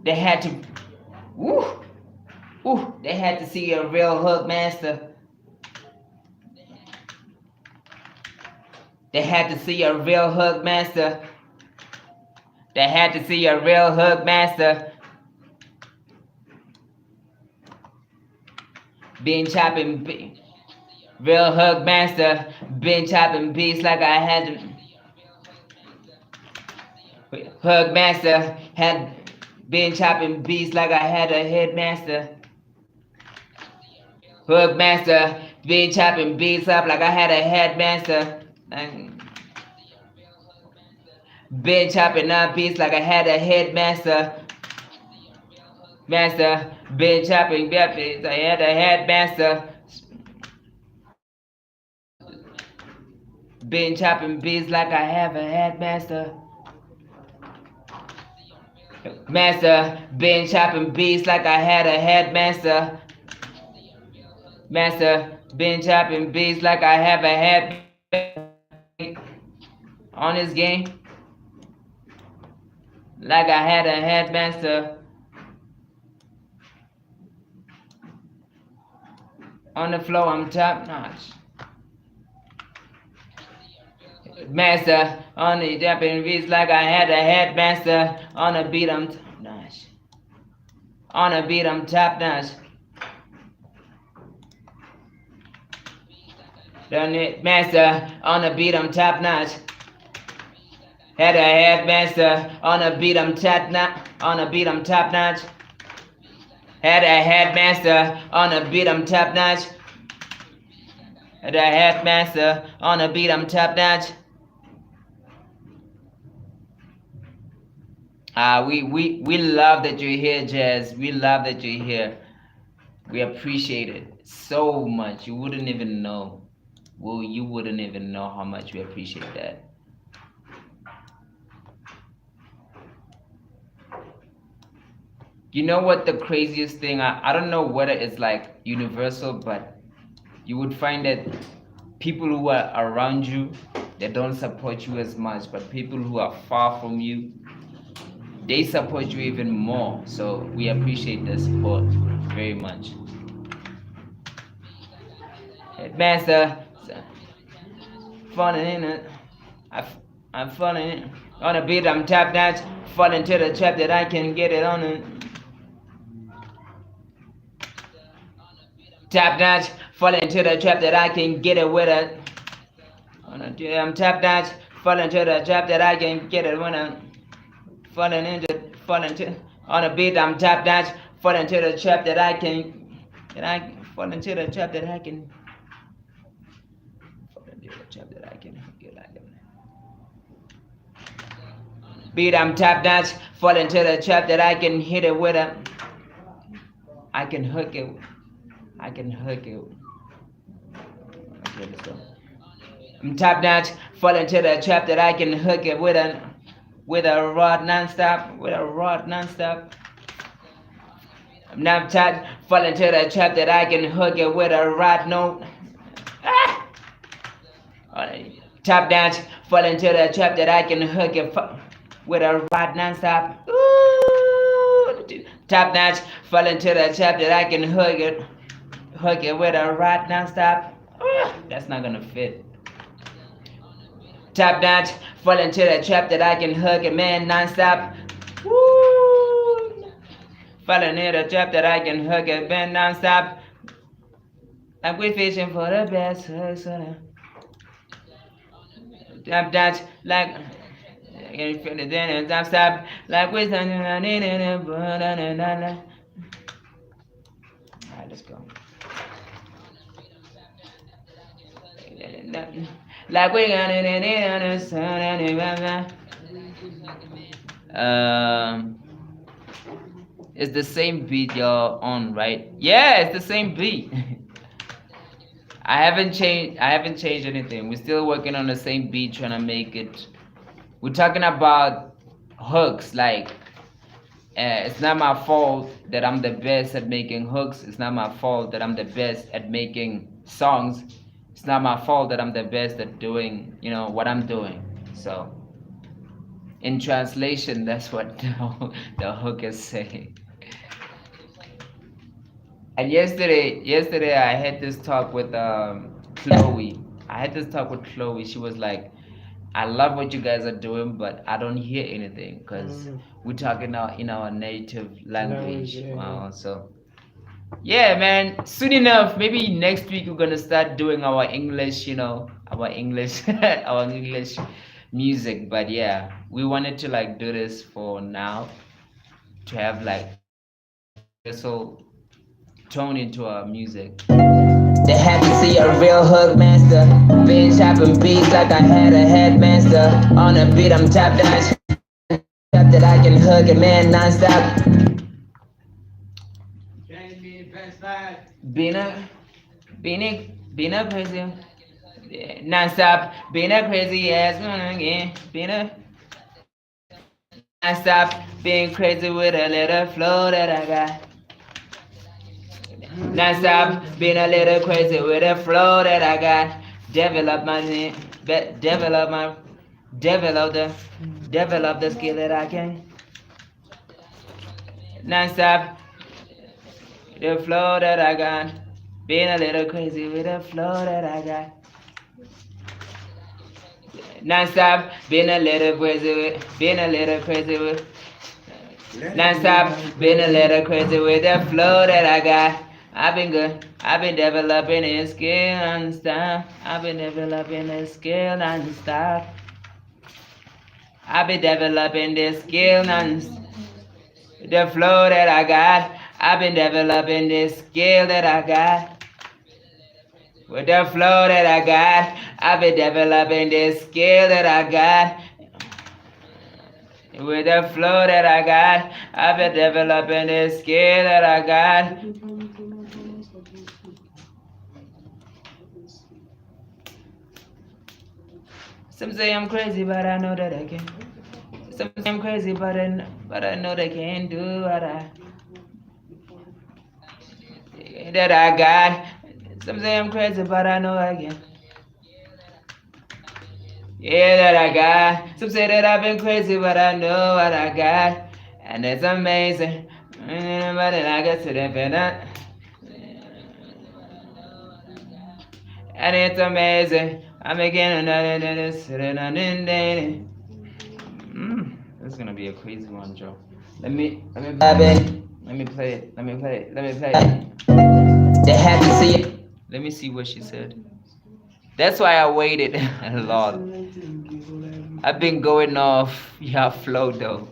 S1: They had to, they had to see a real hook master. They had to see a real hook master. They had to see a real hook master. Been chopping, real hook master. Been chopping beats like I had to. Hook master had been chopping beats like I had a headmaster. Hook master been chopping beats up like I had a headmaster. Been chopping up beats like I had a headmaster. Master, been chopping beats, I had a headmaster. Been chopping beats like I have a headmaster. Master, been chopping beats like I had a headmaster. Master, been chopping beats like I have a head on this game. Like I had a headmaster. On the floor, I'm top notch. master on the jumping beats like I had a headmaster on a beat. I'm notch. On a beat, I'm top notch. Done it, master on a beat, I'm top notch. Had a headmaster on a beat, I'm top notch. On a beat, I'm top notch. Had a headmaster on a beat, I'm top notch. Had a headmaster on a beat, I'm top notch. We love that you're here, Jazz. We love that you're here. We appreciate it so much. You wouldn't even know. Well, you wouldn't even know how much we appreciate that. You know what the craziest thing, I don't know whether it's like universal, but you would find that people who are around you, they don't support you as much, but people who are far from you, they support you even more. So we appreciate the support very much. Master, falling in it. I'm falling in. On a beat, I'm top notch. Fall into the trap that I can get it on it. Top notch. Fall into the trap that I can get it with it. I'm top notch. Fall into the trap that I can get it when I'm falling into. On a beat, I'm top notch. Fall into the trap that I can. Fall into the trap that I can. That I can get like them. Beat, I'm top notch. Fall into the trap that I can hit it with a. I can hook it. I can hook it. Okay, let's go. I'm top notch. Fall into the trap that I can hook it with a rod nonstop. With a rod nonstop. I'm not top. Fall into the trap that I can hook it with a rod note. Top notch, fall into the trap that I can hook it with a rod nonstop. Ooh. Top notch, fall into the trap that I can hook it with a rod nonstop. Ooh. That's not gonna fit. Top notch, fall into the trap that I can hook it, man, nonstop. Woo. Fall into the trap that I can hook it, man, nonstop. Like we're fishing for the best hooks. Top notch, like stop, like we're standing on it and alright, let's go. Like we're gonna on the sun and it's the same beat you're on, right? Yeah, it's the same beat. I haven't changed anything. We're still working on the same beat, trying to make it. We're talking about hooks, like it's not my fault that I'm the best at making hooks. It's not my fault that I'm the best at making songs. It's not my fault that I'm the best at doing, what I'm doing. So in translation, that's what the hook is saying. And yesterday I had this talk with Chloe. She was like, I love what you guys are doing, but I don't hear anything because we're talking in our native language. Wow. So yeah, man, soon enough, maybe next week we're gonna start doing our English, our English our English music. But yeah, we wanted to like do this for now, to have like so tone into our music. They had to see a real hook master. Bitch chopping beats like I had a headmaster. On a beat, I'm top notch. That I can hook it, man, nonstop. Being a crazy, nonstop. Being a crazy ass one again. Being a nonstop. Being crazy with a little flow that I got. Non-stop, being a little crazy with the flow that I got. Develop the skill that I can. Non-stop, the flow that I got. Being a little crazy with the flow that I got. Non-stop, been a little crazy with, been a little crazy with. Non-stop, been a little crazy with the flow that I got. I've been good, I've been developing this skill non-stop. I've been developing this skill non-stop. I've been developing this skill non-stop. The flow that I got, I've been developing this skill that I got. With the flow that I got, I've been developing this skill that I got. With the flow that I got, I've been developing this skill that I got. Some say I'm crazy, but I know that I can. Some say I'm crazy, but I know they can't do what I got. Some say I'm crazy, but I know I can. Yeah, that I got. Some say that I've been crazy, but I know what I got. And it's amazing. But I get to the infinite. And it's amazing. I'm making another than this, sitting on in dating. This is gonna be a crazy one, Joe. Let me play it. They had to see it. Let me see what she said. That's why I waited a lot. I've been going off your flow though.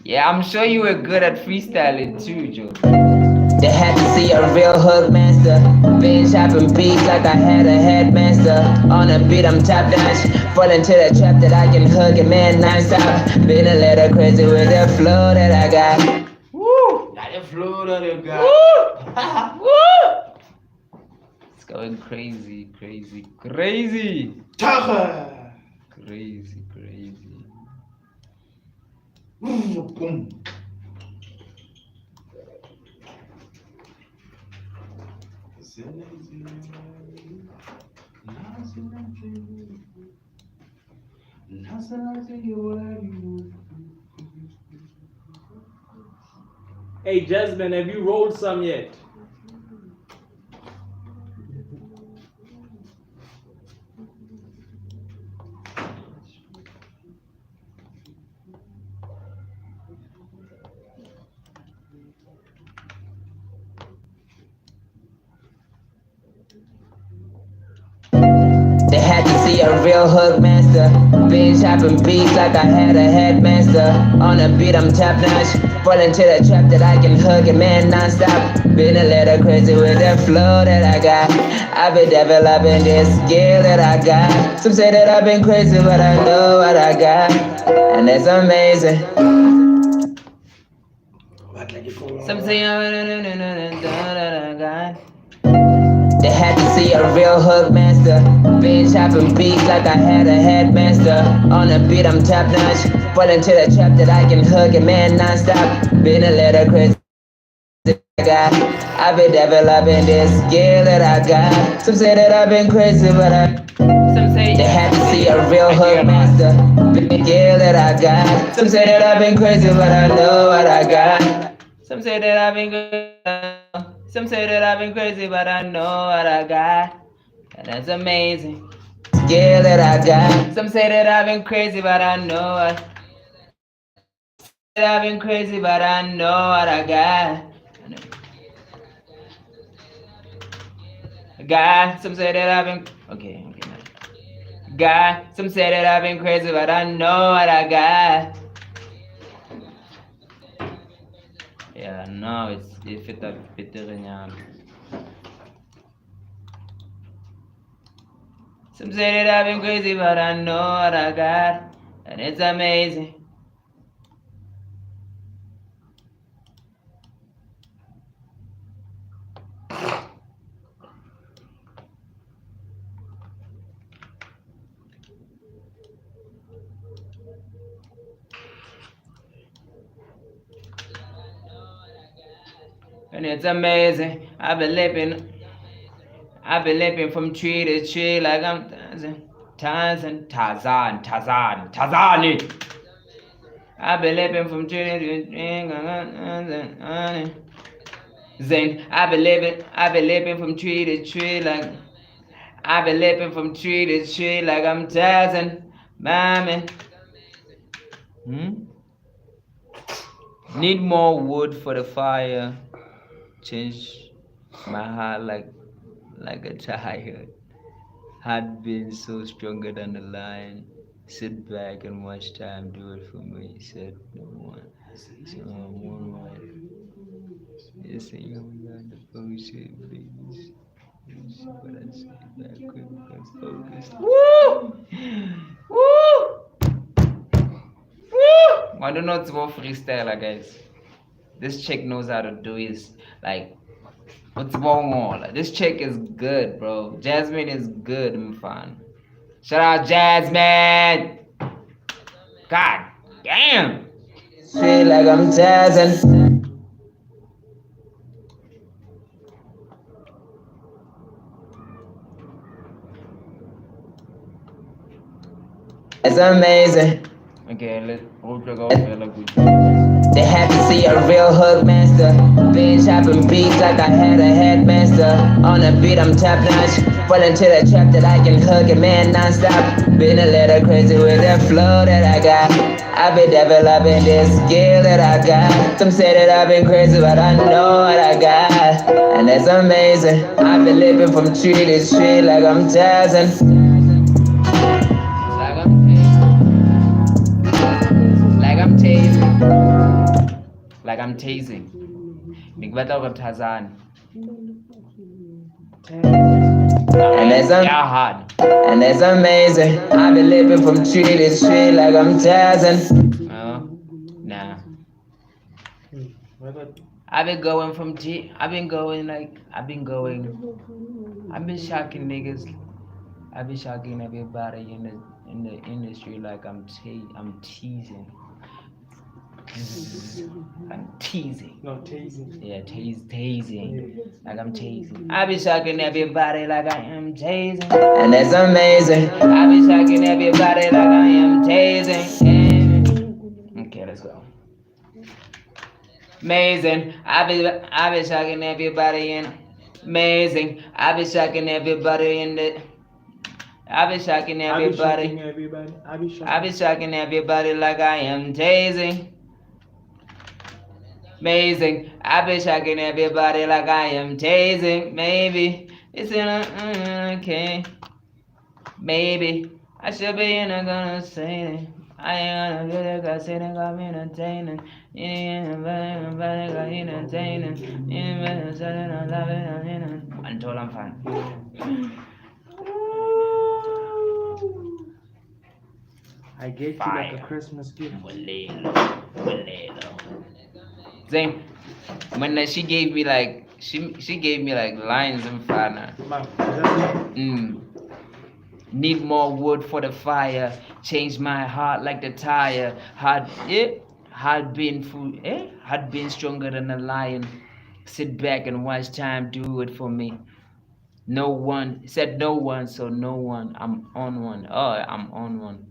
S1: Yeah, I'm sure you were good at freestyling too, Joe. They had to see a real hook master. Been chopping beats like I had a headmaster. On a beat I'm top notch. Fall into the trap that I can hook it, man, non-stop. Been a little crazy with the flow that I got.
S2: Woo! Got the flow that you got.
S1: Woo! Woo! It's going crazy.
S2: Tagha!
S1: Crazy.
S2: Boom.
S5: Hey Jasmine, have you rolled some yet?
S1: They had to see a real hook master. Been chopping beats like I had a headmaster. On a beat I'm top notch. Fall into the trap that I can hook it, man, non-stop. Been a little crazy with the flow that I got. I've been developing this skill that I got. Some say that I've been crazy, but I know what I got. And it's amazing. Some say I got. They had to see a real hook master. Been chopping beats like I had a headmaster. On a beat I'm top notch. Fall into the trap that I can hook it, man, non-stop. Been a little crazy. I've been developing this skill that I got. Some say that I've been crazy, but some say they had to see a real hook master. Big skill that I got. Some say that I've been crazy, but I know what I got. Some say that I've been good. Some say that I've been crazy, but I know what I got. And that's amazing. Skill that I got. Some say that I've been crazy, but I know what. I've been crazy, but I know what I got. God, some say that I've been okay. God, some say that I've been crazy, but I know what I got. Yeah, no, it's fit up better. Some say that I've been crazy, but I know what I got, and it's amazing. And it's amazing. I've been leaping from tree to tree like I'm Tarzan. I've been leaping from tree to tree. I've been leaping from tree to tree like I've been leaping from tree to tree like I'm Tarzan, mommy. Need more wood for the fire. Change my heart like a tiger. Heart being so stronger than the lion. Sit back and watch time do it for me. Said no one. So I'm one wife. Yes, and you got the bullshit, babies. But I say back quick because focus. Woo! Woo! Woo! I don't know it's about freestyler, guys. This chick knows how to do is like what's wrong on? This chick is good, bro. Jasmine is good, I'm fine. Shout out Jasmine! God damn!
S4: Feel like I'm Tarzan. It's amazing.
S1: Okay, we'll check out Kheleke.
S4: They had to see a real hook master. Been chopping beats like I had a headmaster. On the beat, I'm top notch. Fall into the trap that I can hook it, man, non-stop. Been a little crazy with the flow that I got. I've been developing this skill that I got. Some say that I've been crazy, but I know what I got. And it's amazing. I've been living from tree to tree like I'm Tarzan.
S1: Like I'm tasing. Nigbatla over Tarzan.
S4: And it's amazing. I've been living from tree to tree like I'm Tarzan.
S1: Nah. I've been going from T. I've been shocking niggas. I've been shocking everybody in the industry like I'm teasing. I'm teasing.
S5: No, tasing.
S1: Yeah, tasing. Like I'm tasing. I be shocking everybody like I am tasing.
S4: And it's amazing.
S1: I be shocking everybody like I am tasing. Okay, let's go. Amazing. I be shocking everybody in. Amazing. I be shocking everybody in the. I be shocking everybody. I be shocking everybody like I am tasing. Amazing. I be shocking everybody like I am tasing. Maybe it's in a okay. Maybe I should be in a gonna say it. I ain't gonna do it cause it ain't got me entertaining. Anybody got entertaining. Anybody selling I love it. Until I'm fine.
S5: I gave you like a Christmas gift.
S1: Zane, when she gave me like she gave me like lines in fire. Need more wood for the fire. Change my heart like the tire. Heart being stronger than a lion. Sit back and watch time do it for me. No one said no one, so no one. I'm on one. Oh, I'm on one.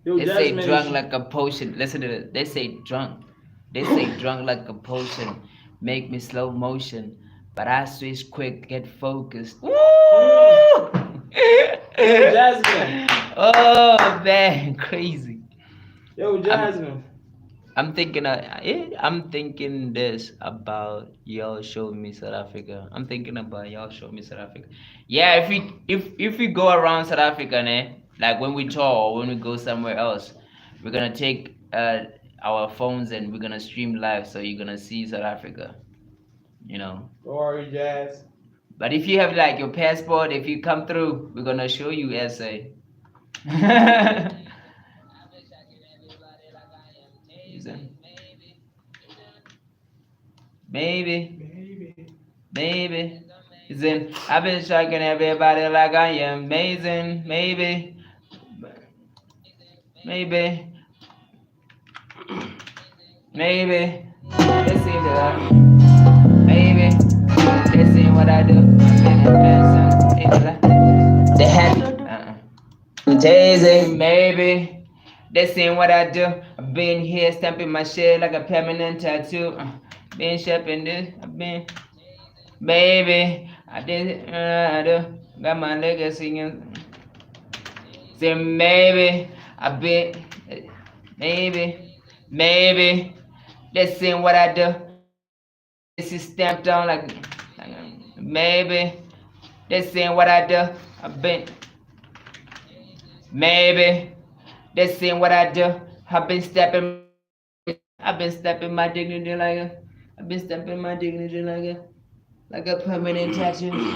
S5: Yo,
S1: They say drunk like a potion. Listen to this. They say drunk like a potion. Make me slow motion. But I switch quick, get focused. Woo!
S5: Jasmine.
S1: Oh man, crazy.
S5: Yo, Jasmine.
S1: I'm thinking this about y'all showing me South Africa. I'm thinking about y'all showing me South Africa. Yeah, if we go around South Africa, like when we tour or when we go somewhere else, we're gonna take our phones and we're gonna stream live, so you're gonna see South Africa. You know.
S5: Don't worry, Jazz.
S1: But if you have like your passport, if you come through, we're gonna show you SA. Maybe. Then I've been shocking everybody like I am amazing. Maybe. Let's see that. Maybe. Let's see what I do.
S4: They had tasing.
S1: Maybe. They seen what I do. I've been here stamping my shit like a permanent tattoo. Been shipping this. Maybe. I did got my legacy singing. Say maybe I been maybe let's see what I do. This is stamped on like maybe let's see what I do. Maybe let's see what I do. I've been stepping my dignity like a permanent tattoo.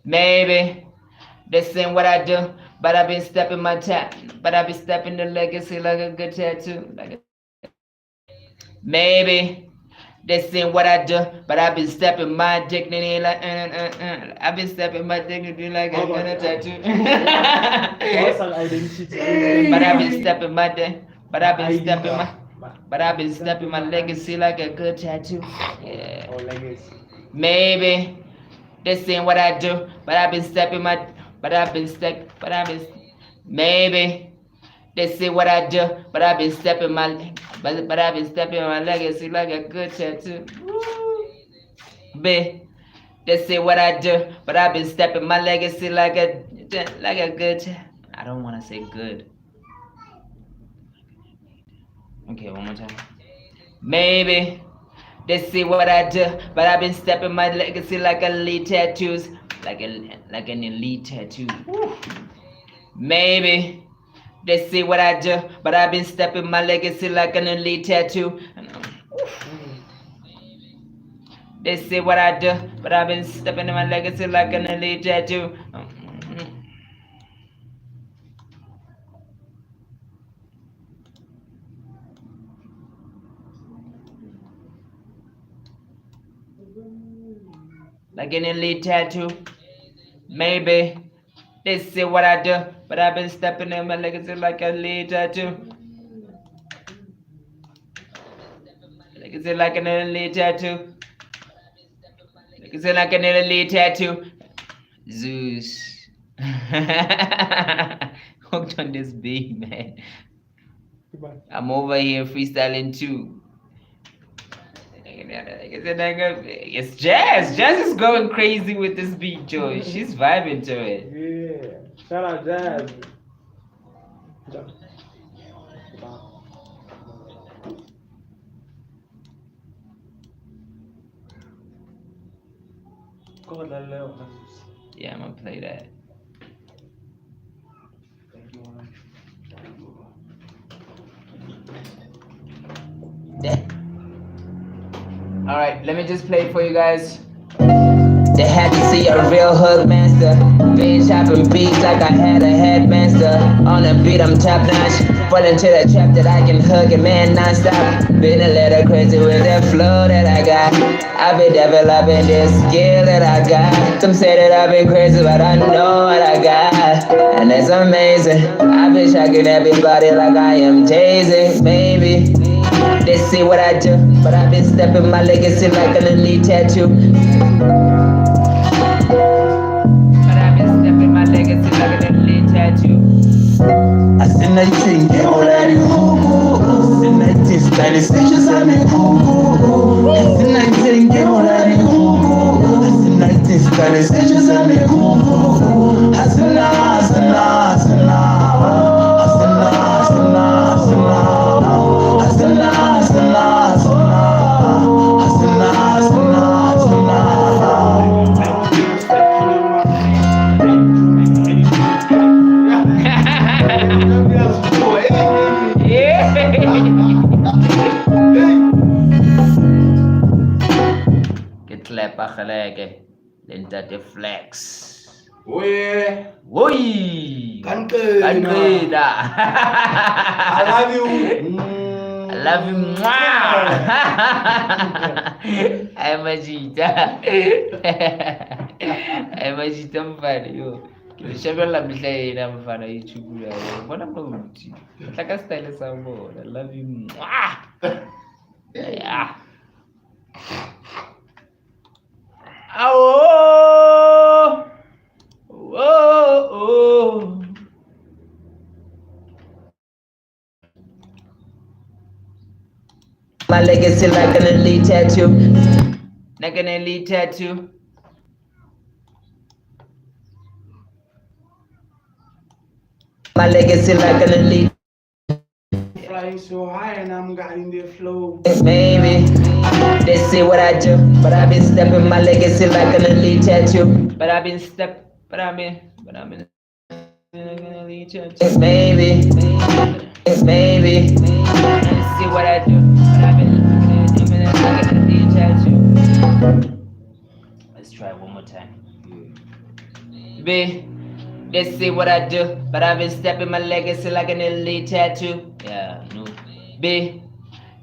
S1: Maybe this ain't what I do, but I've been stepping the legacy like a good tattoo. Maybe this ain't what I do, but I've been stepping my dignity like I've been stepping my dignity like a good tattoo. But I've been stepping my legacy like a good tattoo. Yeah. Maybe this ain't what I do, but I've been maybe this ain't what I do, but I've been stepping my legacy like a good tattoo. This ain't what I do, but I've been stepping my legacy like a good I don't want to say good. Okay, one more time. Maybe this is what I do, but I've been stepping my legacy like elite tattoos, like an elite tattoo. Maybe this is what I do, but I've been stepping my legacy like an elite tattoo. This is what I do, but I've been stepping in my legacy like an elite tattoo. Like an elite tattoo. Maybe this is what I do, but I've been stepping in my legacy like an elite tattoo. Legacy like an elite tattoo. Legacy like an elite tattoo. Zeus. Hooked on this beat, man. I'm over here freestyling too. It's Jazz. Jazz is going crazy with this beat, Joy. She's vibing to it.
S5: Yeah. Shout out Jazz.
S1: Yeah, I'm gonna play that. Alright, let me just play it for you guys.
S4: They had to see a real hook master. Been chopping beats like I had a headmaster. On the beat I'm top notch. Fall into the trap that I can hook it, man, non-stop. Been a little crazy with the flow that I got. I've been developing this skill that I got. Some say that I've been crazy, but I know what I got. And it's amazing. I've been shocking everybody like I am tasing, baby. They see what I do, but I've been stepping my legacy like an elite tattoo.
S1: But I've been stepping my legacy like an elite tattoo.
S2: AzanianKaffir, Ntate style stitches on me cuckoo. AzanianKaffir, Ntate style stitches on me cuckoo.
S1: Clap Kheleke, Ntate flex.
S3: Woi. Kanqeda.
S2: I love you.
S1: I love you. I'm a Jita mfana yo. Shabela mhlay mfana YouTube ya. Bona mawuthi. Hlaka style sambona. I love you. Yeah. Oh, oh.
S4: My legacy like an elite tattoo. like an elite tattoo. My legacy like an elite.
S2: Flying so high and I'm guiding the flow.
S4: Maybe they see what I do, but I've been stepping my legacy like an elite tattoo. But I've been like an elite tattoo. Maybe they see what I do, but I've been like an elite tattoo. Let's try it one more time. B, they see what I do, but I've been stepping my legacy like an elite tattoo. Yeah, no. B,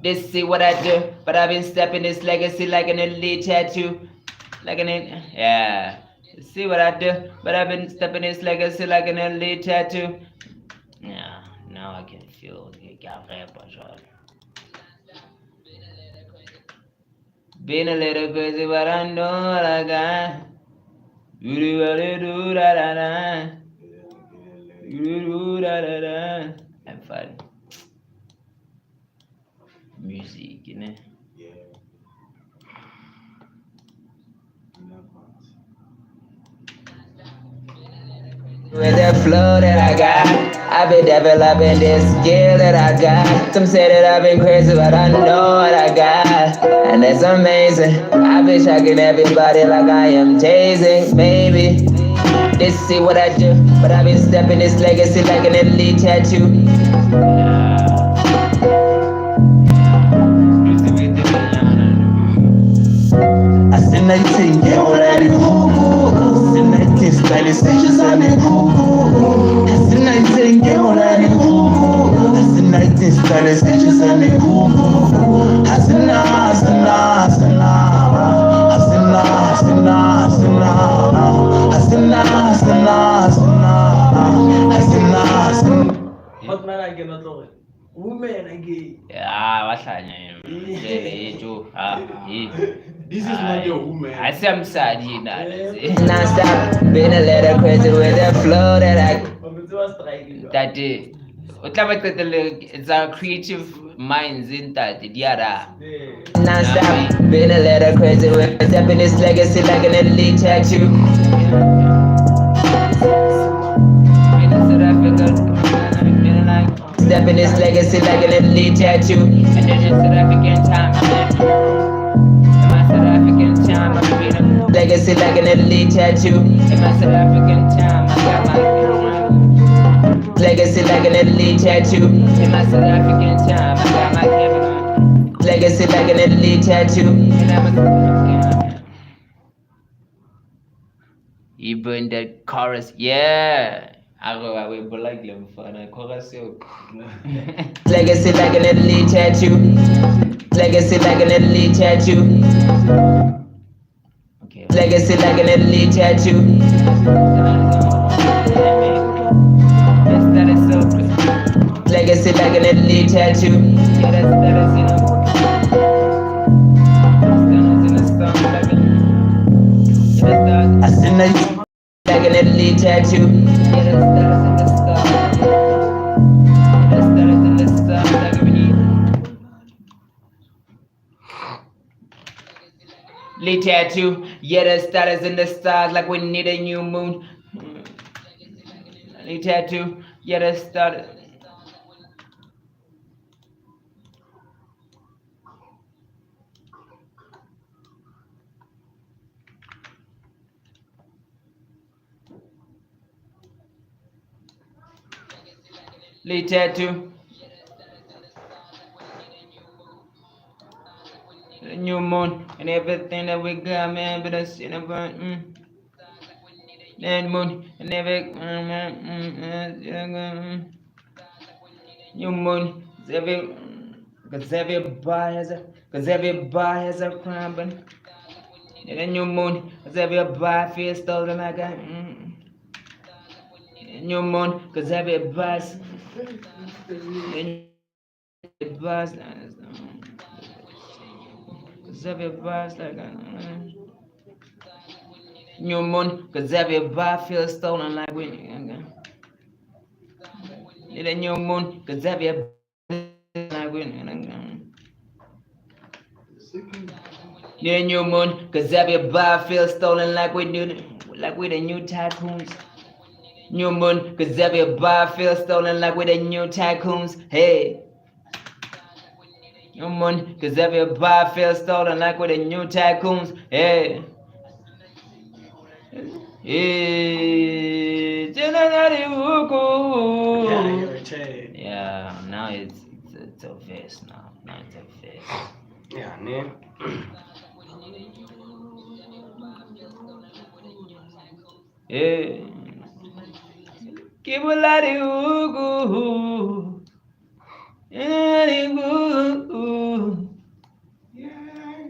S4: they see what I do, but I've been stepping this legacy like an elite tattoo. Yeah. See what I do, but I've been stepping this legacy like an elite tattoo. Yeah, now I can feel the Been a little crazy, but I know what I got. Do da da da. Do da da da. I'm fun. Music, you know. With the flow that I got, I've been developing this skill that I got. Some say that I've been crazy, but I know what I got, and it's amazing. I've been shocking everybody like I am tasing. Maybe they see what I do, but I've been stepping this legacy like an elite tattoo. I said 19, get all that in I said 19, style is just on it. I said 19, get all that in I said 19, style is just on it. I said nah, I said nah, I said nah. I said nah, I said nah, I said nah. I said nah, I said nah, I said nah. I said nah, I said nah.
S3: What man I get not know it. Women I get.
S4: Yeah, what's that name?
S2: This is not your woman.
S4: I say I'm sad, you know. Non-stop, been a little crazy with the flow that I. That it's our creative minds in that, yeah. Non-stop, been a little crazy with stepping this legacy like an elite tattoo. Stepping this legacy like an elite tattoo. And then just South African time. In my South African time, I'm reading legacy like an elite tattoo. In my South African time, I got my legacy like an elite tattoo. In my South African time, I got my legacy like an elite tattoo. And I'm you burned that chorus, yeah. I will be like them for a chorus. Legacy like an elite tattoo. Legacy like an elite tattoo. Okay. Legacy like an elite tattoo. That is so good. Legacy like an elite tattoo. Yeah, that is I said nice. Like an elite tattoo. Yeah, that's in the stuff. That's in the stuff. Like we need. Elite tattoo. Yeah, the status in the stars. Like we need a new moon. Elite tattoo. Yeah, the status. Elite tattoo. The new moon and everything that we got, man, but us in a burn. That moon and every new moon. Cause everybody has a crime, but the new moon. Cause everybody feels stolen like a new moon. Cause everybody's cause everybody's like a new moon. Cause everybody feels stolen like we need a new moon. Cause everybody like we Near new moon, cause everybody feels stolen like we the new tycoons. New moon, cause everybody feels stolen like we the new tycoons. Hey. New moon, cause everybody feels stolen like we the new tycoons. Hey. Hey. Yeah, now it's a verse now. Now it's a verse.
S3: Yeah, man.
S4: Yeah. Kibulari ugu.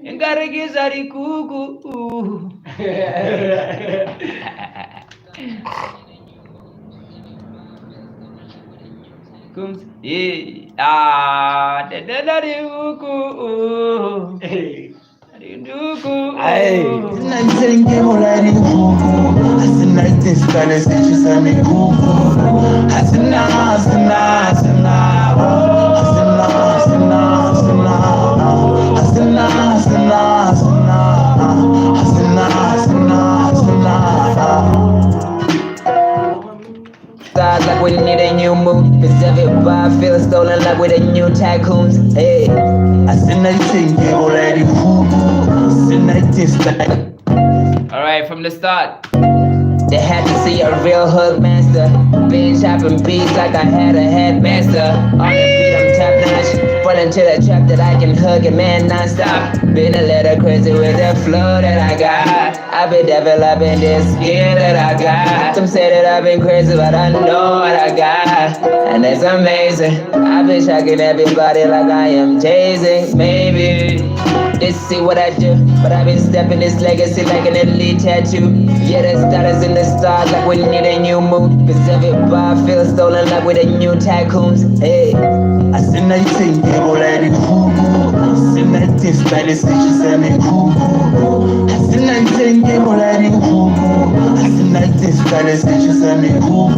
S4: Engarigizari kuku. Comes, yeah, dadari uku.
S3: Hey.
S4: Duku.
S3: Hey.
S2: Nantenge mulari huku Asina tiskale sichisame huku Asina, asina, asina Asina, asina, asina Asina, asina, asina Asina, asina, asina
S4: Stars like we need a new moon. Cause everybody feels stolen like we the new tycoons. Hey.
S2: Asina tenge mulari huku Asina tiskale
S4: Alright, from the start. They had to see a real hook master. Been chopping beats like I had a headmaster. On the beat, I'm top notch. Fall into the trap that I can hook it, man, non-stop. Been a little crazy with the flow that I got. I've been developing this skill that I got. Some say that I've been crazy, but I know what I got. And it's amazing. I've been shocking everybody like I am chasing. Maybe they see what I do, but I've been stepping this legacy like an elite tattoo. Yeah, the status in the stars like we need a new moon. Cause everybody feels stolen like we the new tycoons. Hey.
S2: Asina tenge mulari huku Asina tiskale sichisame huku Asina tenge mulari huku Asina tiskale sichisame huku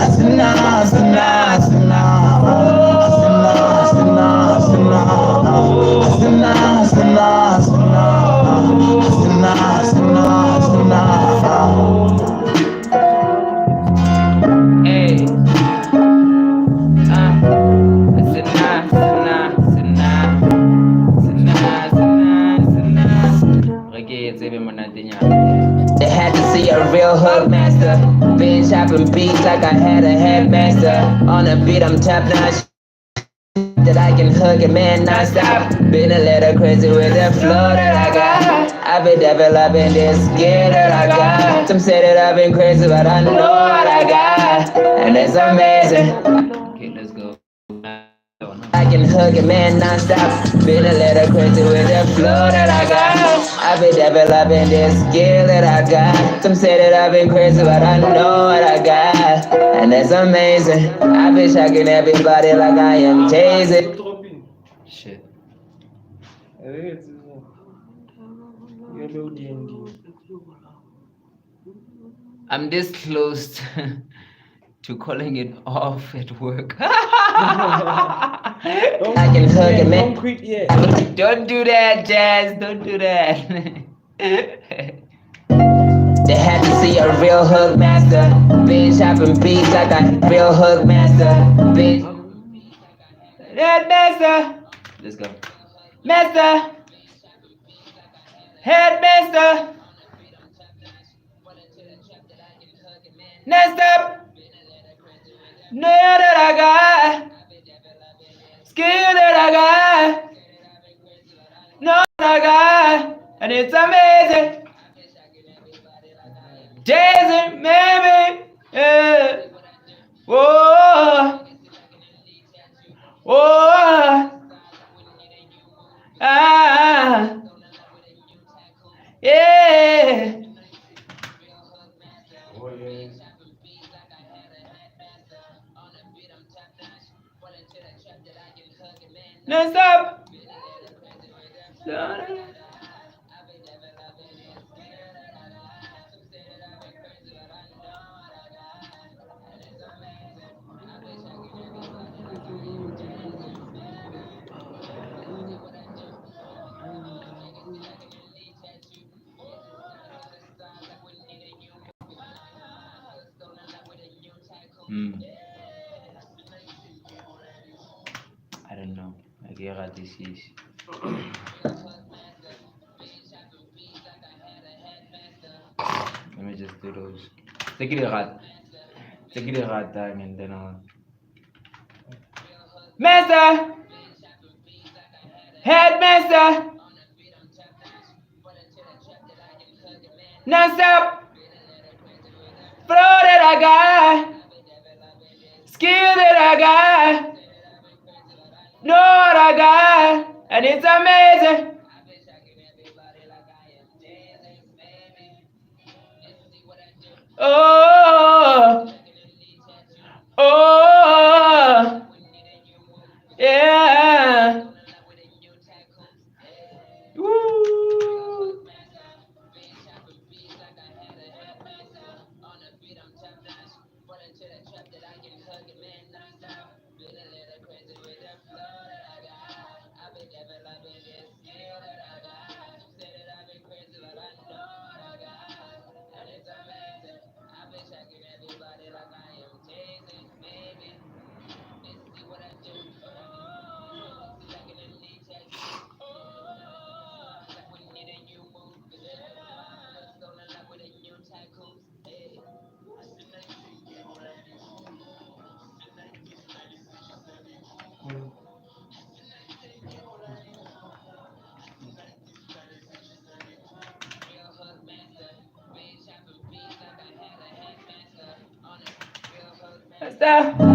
S2: Asina, asina, asina Asina, asina, asina Asina, asina, asina Asina, asina, asina
S4: Hey. They had to see a real hook master. Been chopping beats like I had a headmaster. On the beat, I'm top notch. That I can hook it, man, non-stop. Been a little crazy with the flow that I got. I've been developing this skill that I got. Some say that I've been crazy, but I know what I got. And it's amazing. Okay, let's go. I can hug it, man, non-stop. Been a little crazy with the flow that I got. I've been developing this skill that I got. Some say that I've been crazy, but I know what I got. And it's amazing. I've been shocking everybody like I am chasing. Shit. I'm this close to calling it off at work. I can hug it, man.
S5: Don't quit yet.
S4: Don't do that, Jazz. Don't do that. They had to see a real hook master. Been chopping beats like a real hook master. Been head master. Let's go. Master. Head master. Next up. Know that I got. Skill that I got. Know that I got. And it's amazing. Jason, maybe. Yeah. Whoa. Whoa. Ah. Yeah. No stop.
S1: I don't know. I get this is. Let me just do those. Take it a time and then I'll. Master! Headmaster! Non-stop! Flow that I got! Skill that I got! Know what I got! And it's amazing! Oh! Oh! Yeah! Woo!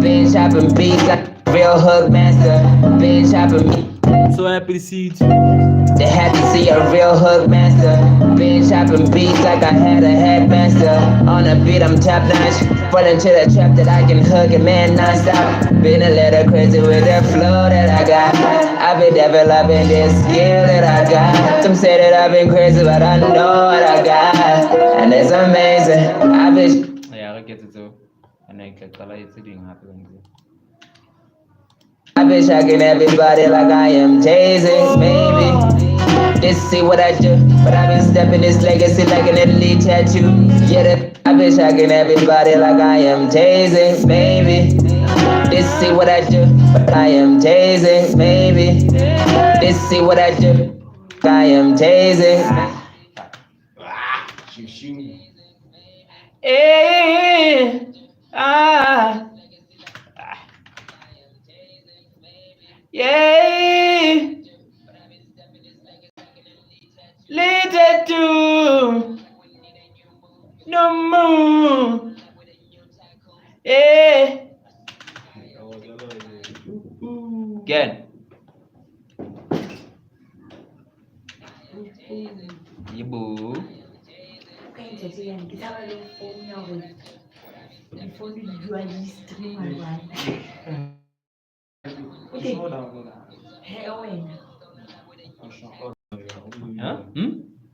S1: Been chopping beats like a real hook master. Been chopping beats.
S2: So happy to see you too.
S4: They had to see a real hook master. Been chopping beats like I had a headmaster. On a beat I'm top notch. Fall into the trap that I can hook it, man, non-stop. Been a little crazy with the flow that I got. I've been developing this skill that I got. Some say that I've been crazy, but I know what I got. And it's amazing. I've been...
S1: Yeah, I get it too. And I can color it doing happy.
S4: I've been shocking everybody like I am tasing, baby. This see what I do, but I've been stepping this legacy like an elite tattoo. Yeah, I've been shocking everybody like I am tasing, baby. This see what I do, but I am tasing, baby. This see what I do, I am tasing.
S1: Eh, ah. Yeah, later too. No more. Yeah. Again. Yibu.
S3: Okay, Ntate, kita ba le phone ya hore di-phone di dua di streama jwang. Okay. He wena.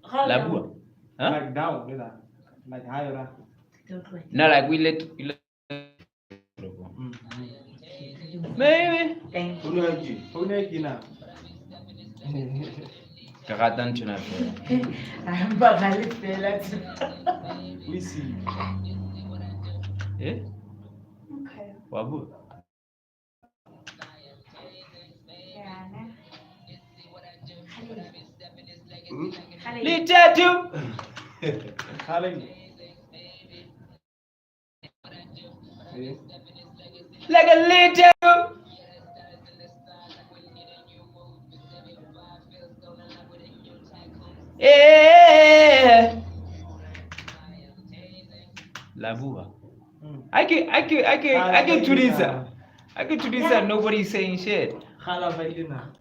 S1: Huh? Labua. Huh?
S5: Like down, like higher.
S1: No, like we let maybe.
S3: Thank you.
S1: Kakatan tuna.
S3: I'm bakal fela.
S5: We see.
S1: Eh?
S3: Okay.
S1: Wabu. Litatu. Like a little. Yeah. Labua. I can do this. I can do this and nobody's saying shit. Khalenya.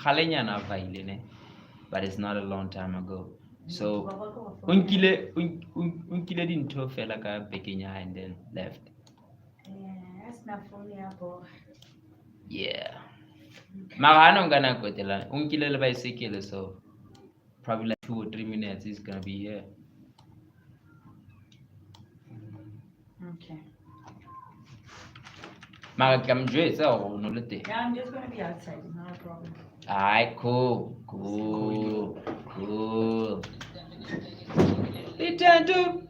S1: Khalenya vailene. But it's not a long time ago. So unkile didn't fella ka pekenya and then left.
S3: That's not funny about.
S1: Yeah. Magano gonna go tell unkile le bicycle, so probably like 2 or 3 minutes he's gonna be here.
S3: Okay.
S1: Yeah, I'm
S3: just gonna be outside, not a problem.
S1: Alright, cool. Little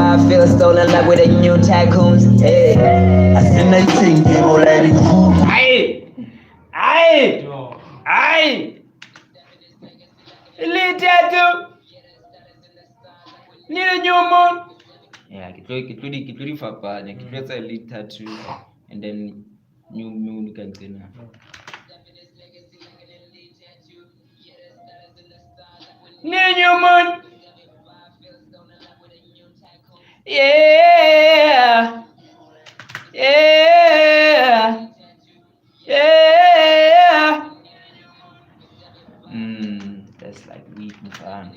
S4: why I feel stolen in love with the new tycoons. Hey.
S3: I said nothing, they go like the hoop.
S1: Aye! Ntate! Need a new moon. Yeah, get ready for partner. Get ready to lead tattoo, and then new moon can dinner. Need a new moon. Yeah, yeah, yeah. That's like weak and fun.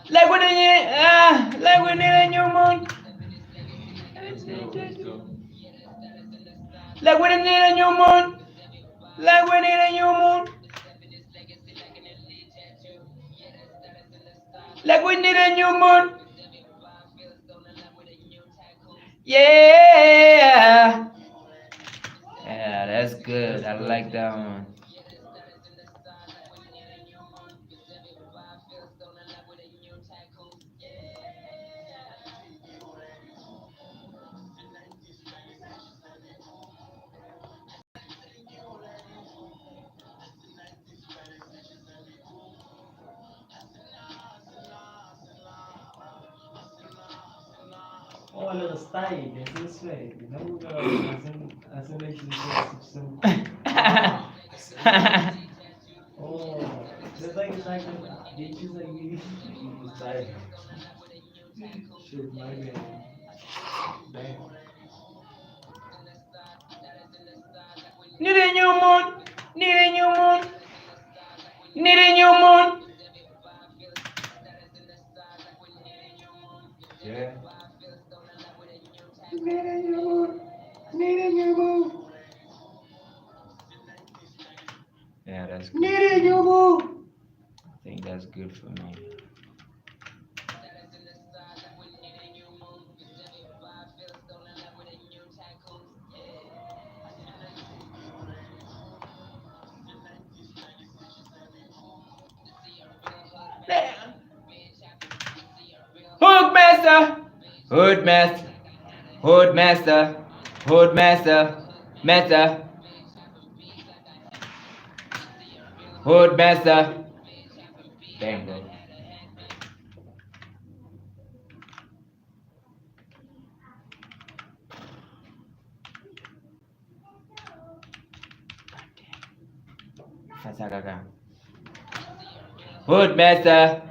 S1: Like when we need a new moon. Like we need a new moon. Like we need a new moon. Like we need a new moon. Yeah. Yeah, that's good. I like that one.
S5: Oh, a little style, that's this way. You know, as an actually oh, just like it's like they just like you style. Shit, my bad. Damn.
S1: Need a new moon. Need a new moon. Need a new moon.
S2: Yeah.
S1: Yeah, that's good. I think that's good for me. Hoodmaster, Hoodmaster, Hoodmaster, Hoodmaster, Master, Hoodmaster. Damn, bro. Fasagaga. Hoodmaster,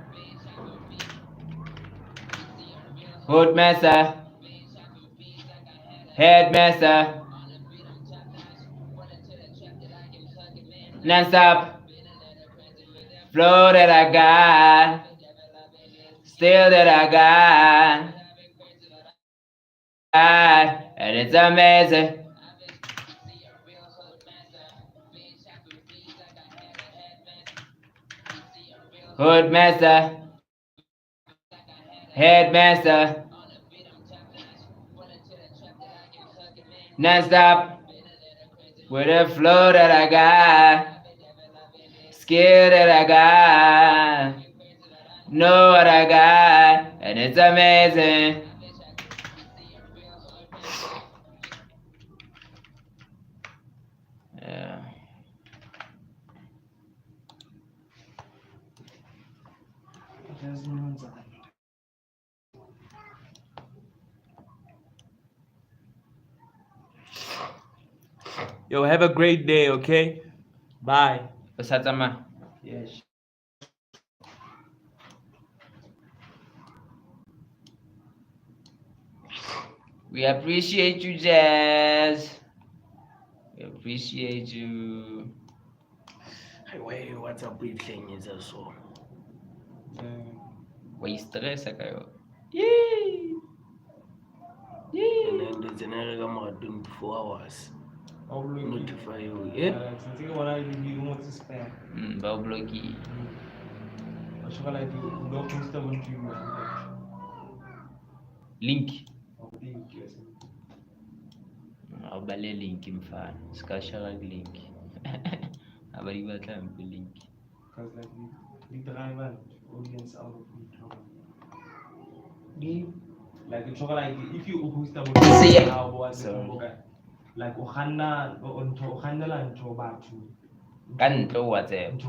S1: Hoodmaster, Headmaster, non-stop, flow that I got, still that I got, and it's amazing. Hoodmaster, Headmaster, non-stop, with the flow that I got, skill that I got, know what I got, and it's amazing. Yeah.
S2: Yo, have a great day, okay? Bye.
S1: Usatama.
S5: Yes.
S1: We appreciate you, Jazz. We appreciate you.
S3: Hey, what's up with things so?
S1: Why stress kayo? Yay! Yay!
S3: And then the generic amount 24 hours. Notify you. Yeah?
S5: I think what I do, you want to spam.
S1: Bao blocky.
S5: What should I do? Don't post them on you.
S1: Link.
S5: Link, yes.
S1: Awubale link mfana. Sikashara link. Abari batla mpe link.
S5: Because like we drive an audience out of it. Deep. Like it's like if you host a
S4: See ya.
S5: like Ohana or Ohanala and Tobatu.
S1: Kanto WhatsApp.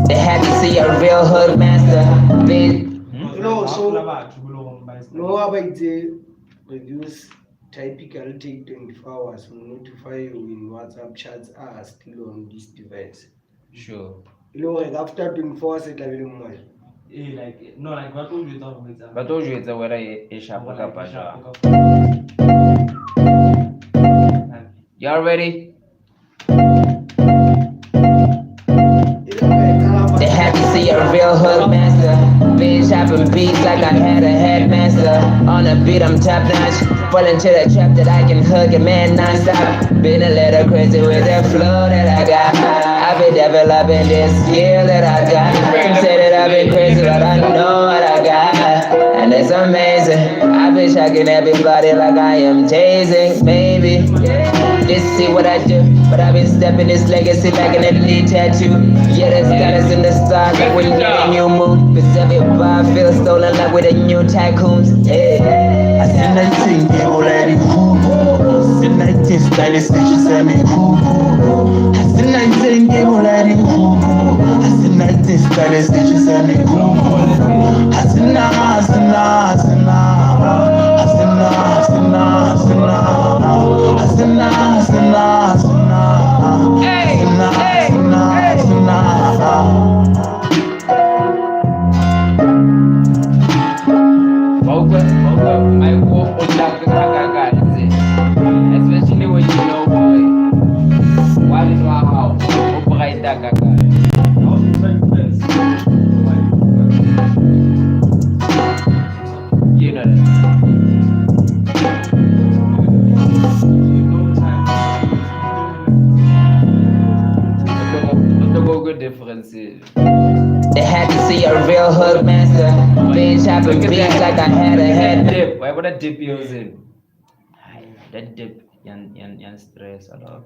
S4: They had to see a real hood master. Bitch.
S3: You know, so no about the reduce typical take 24 hours will notify you when WhatsApp chats are still on this device.
S1: Sure.
S3: You know, like after 24 hours, it's like more.
S5: Like no, like what told you
S1: But those you whether a sharp kapasha. Y'all ready?
S4: They had to see a real hood master. Bitch chopping beats like I had a headmaster. On a beat I'm top notch. Fall into the trap that I can hug a man non-stop. Been a little crazy with the flow that I got. I've been developing this skill that I got. Some say that I've been crazy, but I know what I got. And it's amazing. I've been shocking everybody like I am tasing. Maybe just see what I do. But I've been stepping this legacy like an elite tattoo. Yeah, the status in the stars like when you get a new moon. But everybody feels stolen like with a new tycoons. Hey.
S2: I see 19 get already cool. See 19 stylish bitches and me cool. I see 19 get already cool. I see 19 stylish bitches and me cool. I see nah, I see nah, I see nah. I see nah, I see nah, I see nah. I see nah, I see nah, I see nah. I see nah, I see nah, I see nah.
S1: My walk on that especially when you know why. Why is my house? Operate that gaga. You know that. What the difference is?
S4: They had to see a real hood master. Been chopping beats like I had a head.
S1: Dip. Why would I dip yours in? That dip, yan stress a lot.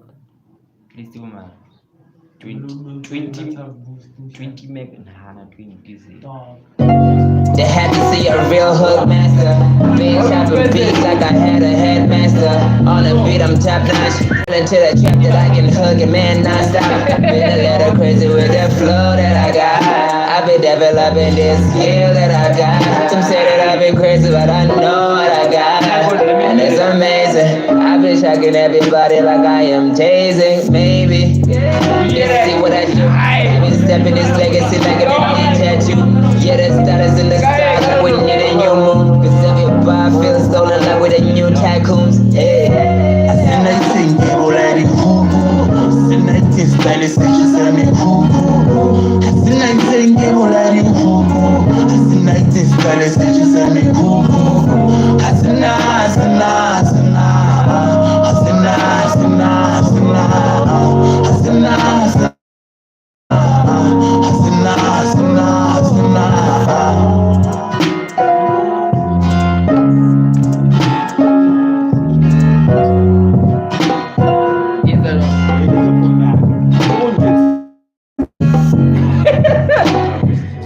S1: Please do man. 20 meg, nah, 20 is it.
S4: They had to see a real hood master. Been chopping beats like I had a headmaster. On a beat I'm top notch. Into the trap that I can hug a man non-stop. Been a little crazy with the flow that I got. I've been developing this skill that I got. Some say that I've been crazy, but I know what I got. And it's amazing. I've been shocking everybody like I am tasing. Maybe just see what I do. I've been stepping this legacy like an elite tattoo. Yeah, the status in the stars like when you're in your moon. Cause everybody feels stolen like with a new tycoons. Hey.
S2: I see 19 get already cool. See 19 stylish bitches and me cool. I see 19 get already cool. I see 19 stylish bitches and me cool. I see nah, I see nah, I see nah. I see nah, I see nah, I see nah. I see nah, I see nah. I see nah, I see nah, I see nah.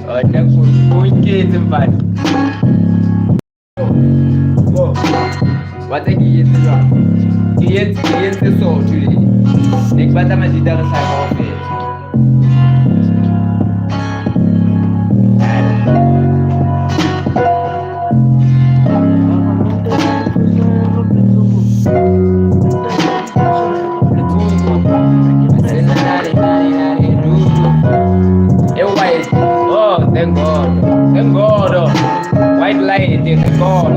S1: Oh, that's what kids in fact. What a kid is wrong. He is the soul today. Nick Batama did that side of it. Thank God. Thank God. White light, thank God.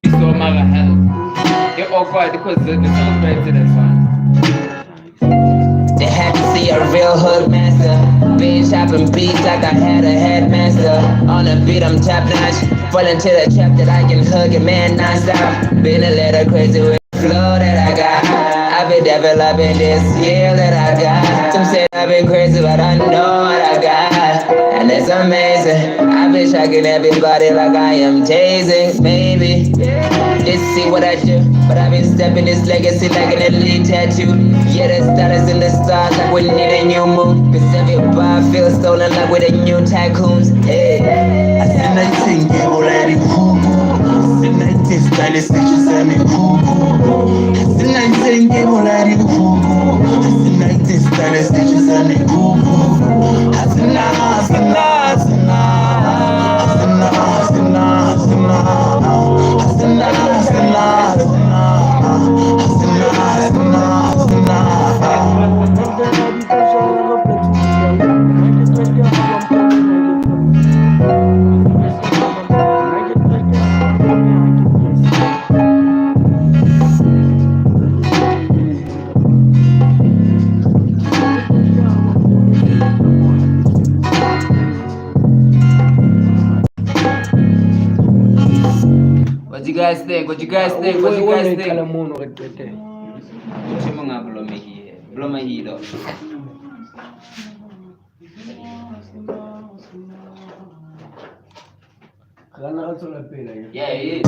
S1: It's so mega hell. Get awkward because the song's right to the song.
S4: They had to see a real hood master. Been chopping beats like I had a headmaster. On a beat I'm top notch. Fall into the trap that I can hug a man non-stop. Been a little crazy with the flow that I got. I've been developing this skill that I got. Some say I've been crazy, but I know what I got. And and it's amazing. I wish I could everybody like I am tasing. Maybe just see what I do, but I've been stepping this legacy like an elite tattoo. Yeah, the status in the stars like we need a new moon. Cause every bar feels stolen like with a new tycoons. Hey.
S2: Asinayithenge olari kuku Asinayithe style sichisami kuku Asinayithenge olari kuku Asinayithe style sichisami kuku Asina asina asina Asina asina asina Asina asina asina Asina
S4: What you guys think? What you guys think? What you guys think? Blow my heat up. Yeah, yeah.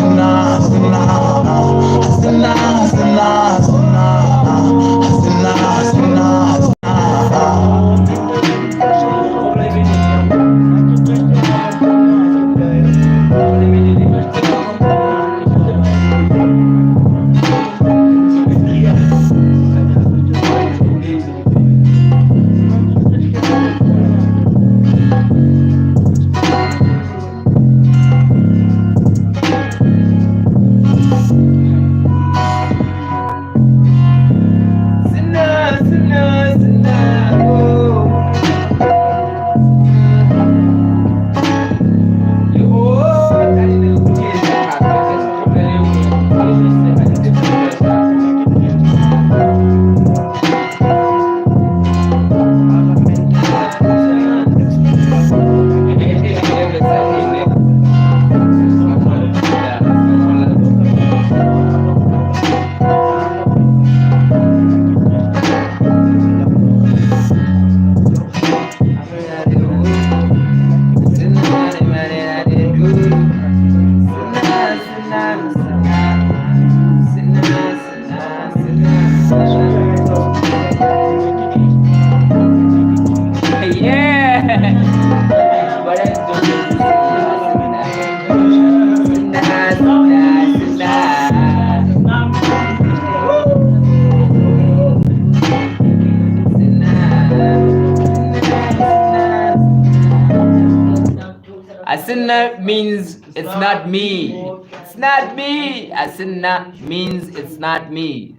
S4: Asinna means it's not me. It's not me. Asinna means it's not me.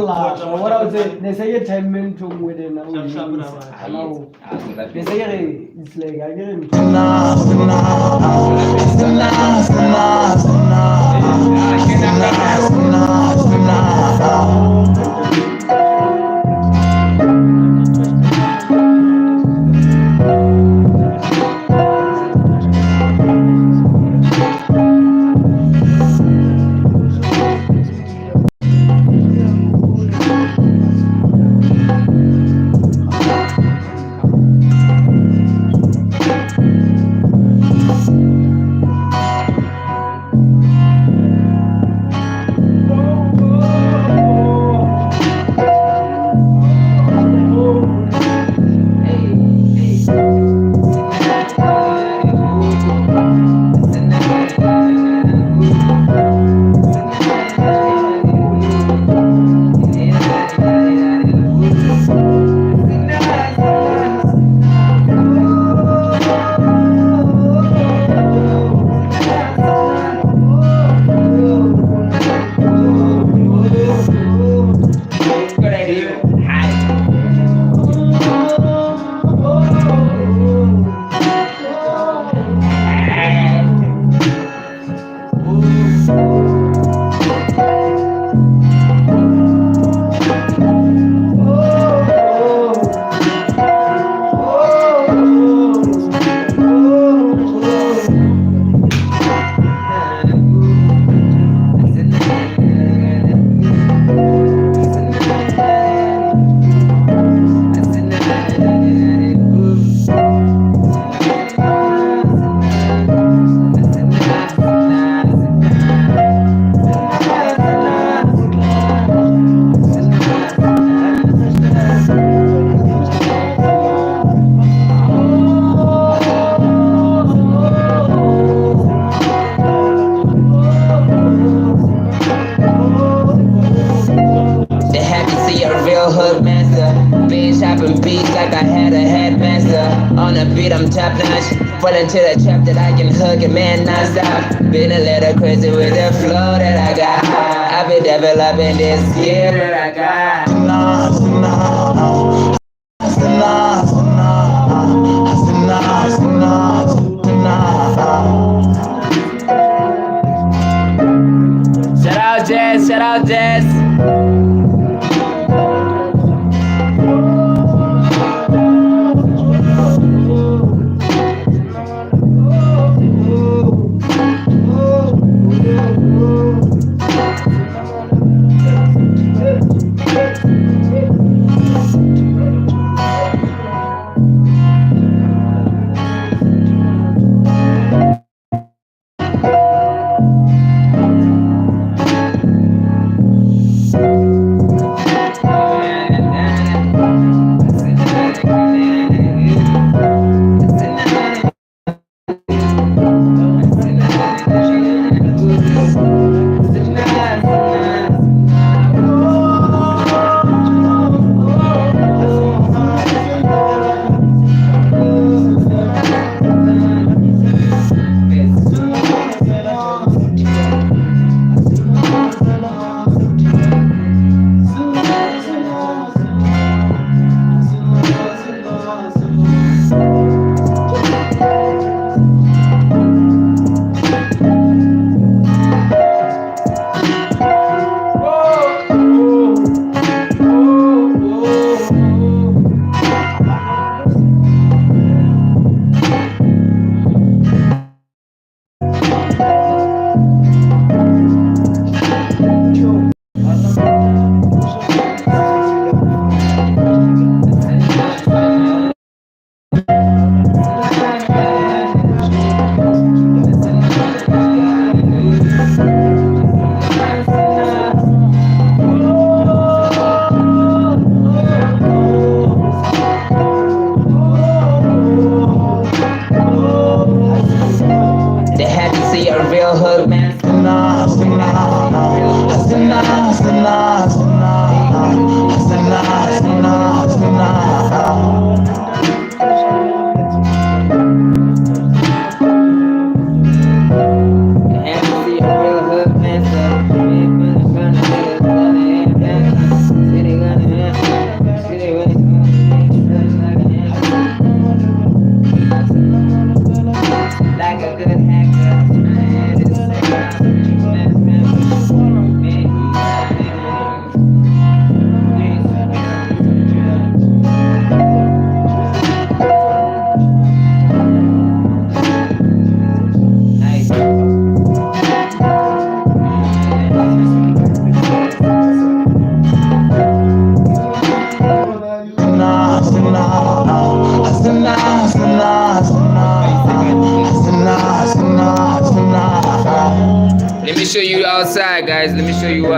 S3: what I would say, they say a 10-minute talk with it now. They say it's like I get it.
S4: I'm top notch. Fall into the trap that I can hug a man non-stop. Been a little crazy with the flow that I got. I've been developing this skill that I got. Shout out Jazz, shout out Jazz.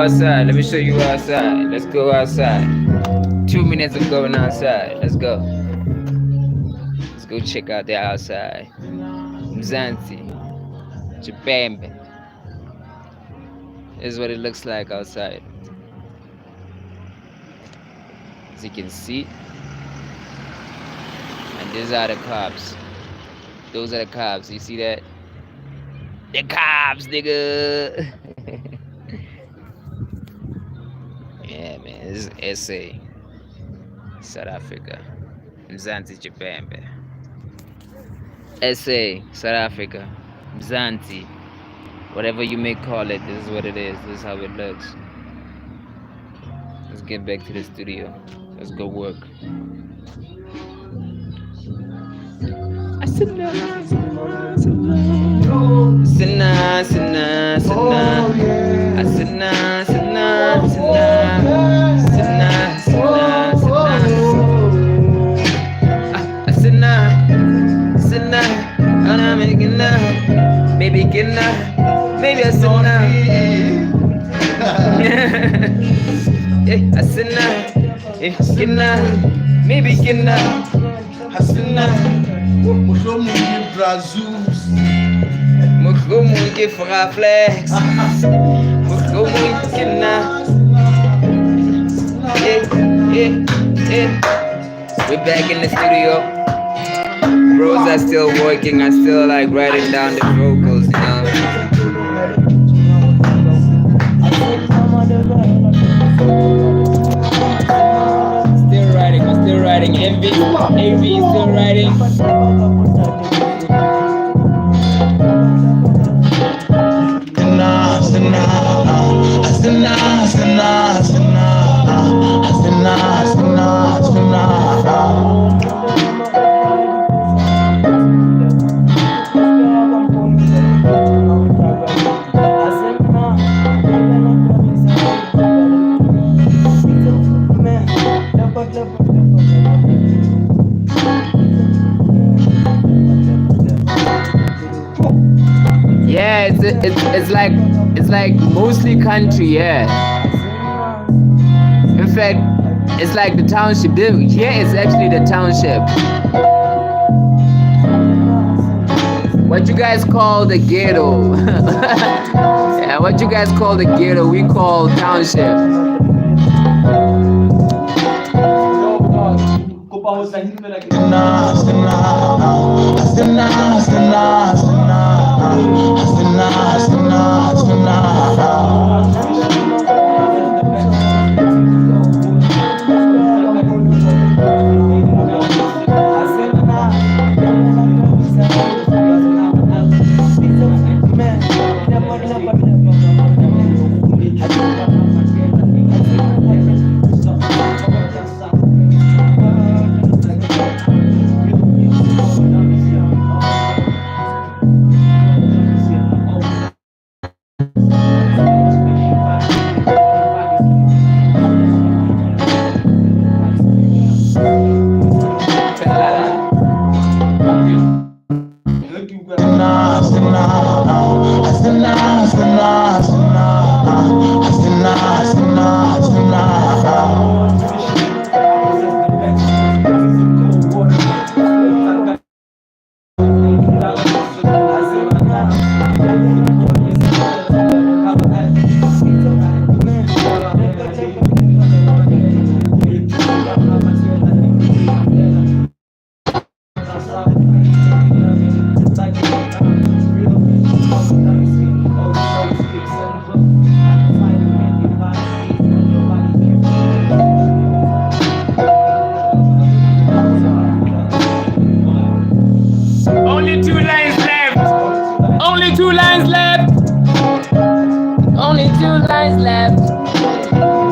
S4: outside. Let me show you outside. Let's go outside. 2 minutes of going outside. Let's go. Let's go check out the outside. Mzansi. Chipembe. This is what it looks like outside. As you can see. And these are the cops. Those are the cops. You see that? The cops, nigga. Yeah, man. This is SA. South Africa. Mzansi Chipembe. SA, South Africa. Mzansi. Whatever you may call it, this is what it is. This is how it looks. Let's get back to the studio. Let's go work. Maybe get now, maybe I said now. I said now, get now, maybe get now. I said now, Mugomungi Fraflex, Mugomungi now. We're back in the studio. Bros are still working, I still like writing down the vocals, you know. I'm still writing. AV is still writing. Yeah, it's like mostly country, yeah. In fact, it's like the township. Here it's actually the township. What you guys call the ghetto? Yeah, what you guys call the ghetto, we call township.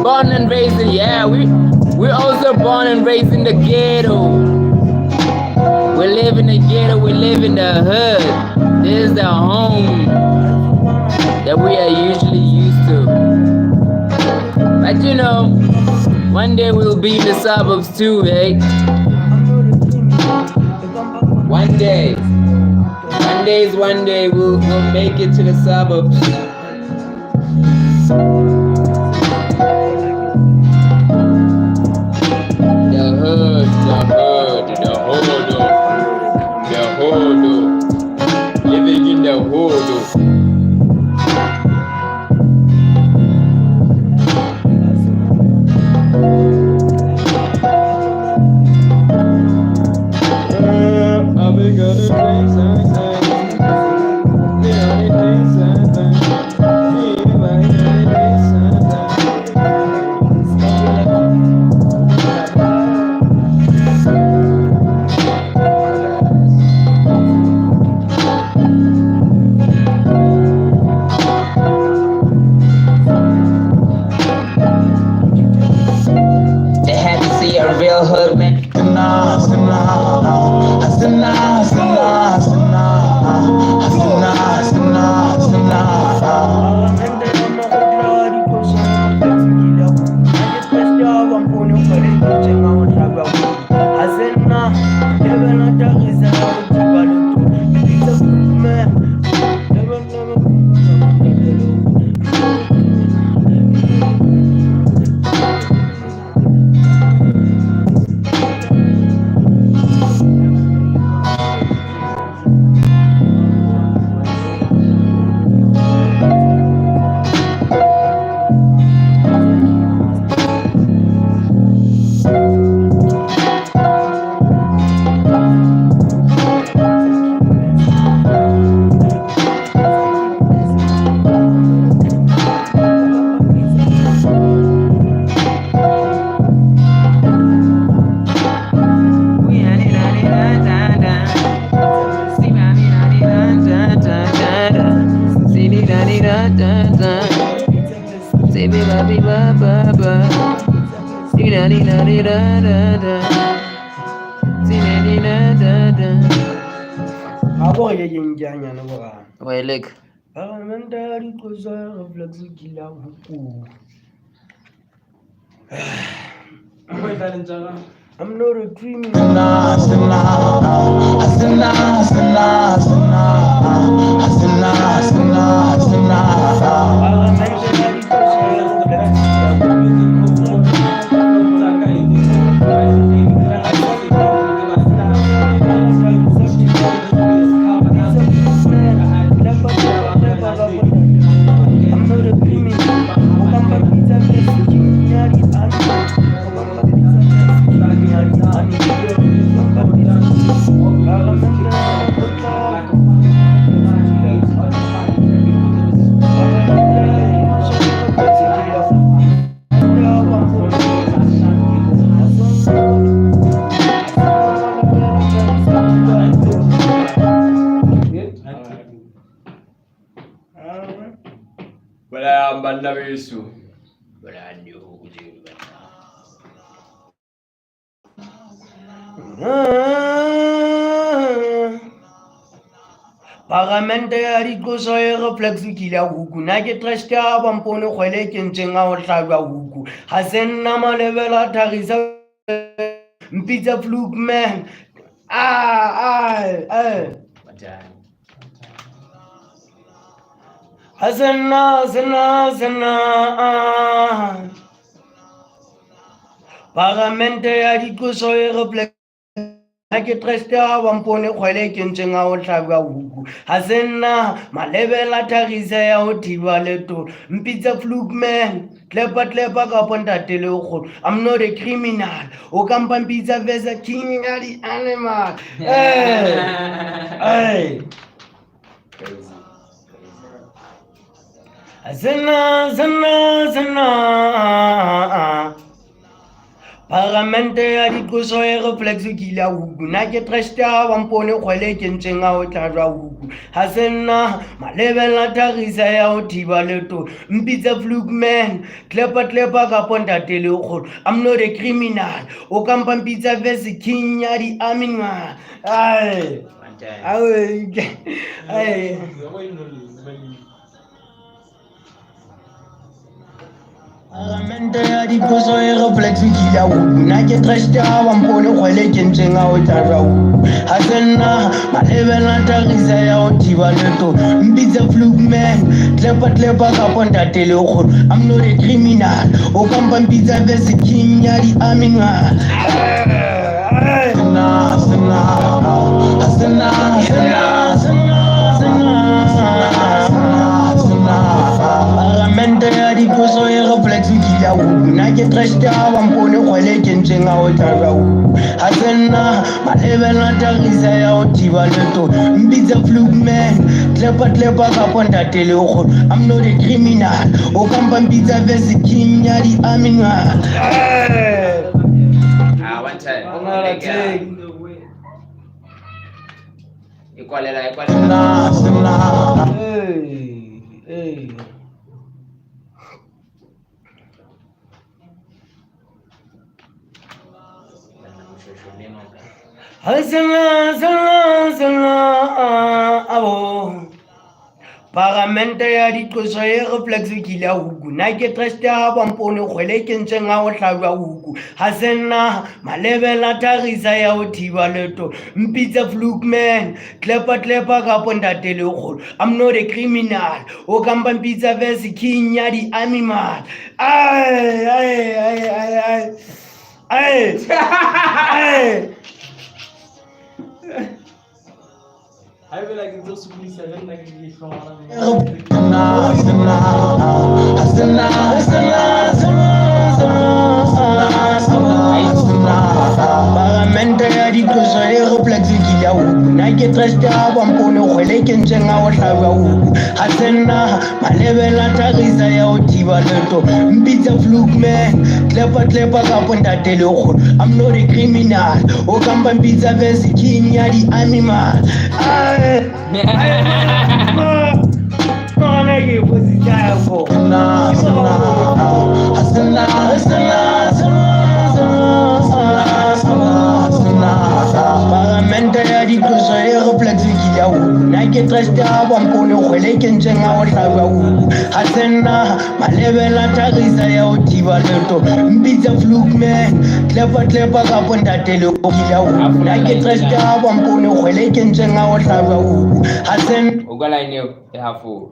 S4: Born and raised in, yeah, we're also born and raised in the ghetto. We live in the ghetto, we live in the hood. This is the home that we are usually used to. But you know, one day we'll be in the suburbs too, eh? One day we'll make it to the suburbs. a real hood man. Kheleke.
S3: I'm not a criminal.
S2: Balahamba besu.
S3: Pagamente ya dikoso e reflexe ke la huku na ke trust ya bampone Kheleke ntseng a o hlajwa huku ha se nna malebela thagisa mpitsa fluke man ha se nna pagamente ya dikoso e reflexe na ke trust ya bampone Kheleke ntseng a o hlajwa huku ha se nna malebela thagisa ya ho thiba letolo mpitsa fluke man klepa kapo ntate le kgolo I'm not a criminal o kampa mpitsa vesa king ya di animal Pagamente ya dikoso e reflexe ke la huku na ke trust ya bampone Kheleke ntseng a o hlajwa huku ha se nna malebela thagisa ya ho thiba letolo mpitsa fluke man klepa kapo ntate le kgolo I'm not a criminal o kampa mpitsa vese king ya di animal Pagamente ya dikoso e reflexe ke la huku na ke trust ya bampone Kheleke ntseng a o hlajwa huku ha se nna malebela thagisa ya ho thiba letolo mpitsa fluke man klepa kapo ntate le kgolo I'm not a criminal o kampa mpitsa vese king ya di animal Pagamente ya dikoso e reflexe ke la huku na ke trust ya bampone Kheleke ntseng a o hlajwa huku ha se nna malebela thagisa ya ho thiba letolo mpitsa fluke man klepa kapo ntate le kgolo I'm not a criminal o kampa mpitsa vese king ya di animal
S1: one time.
S3: Paramente ya diqoso e reflexe ke la huku na ke trust ya bampone Kheleke ntseng a o hlajwa huku ha senna malebela tarisa ya o thiba leto mpitsa flukman klepa kapo ntate le kgolo I'm not a criminal o kamba mpitsa verse king ya di animal ai
S5: I feel like it's also police. I don't like it from
S3: Paramente ya diqoso e reflexe ke la huku na ke trust ya bampone Kheleke ntseng a o hlajwa huku ha senna malebela tarisa ya o thiba leto mpitsa flukman klepa kapo ntate le kgolo I'm not a criminal o kamba mpitsa verse king ya di animal Paramente ya diqoso e reflexe ke la huku na ke trust ya bampone Kheleke ntseng a o hlajwa huku ha senna malebela tarisa ya o thiba leto mpitsa flukman klepa kapo ntate le kgolo na ke trust ya bampone Kheleke ntseng a o hlajwa huku ha senna
S6: o kwala ene e hafo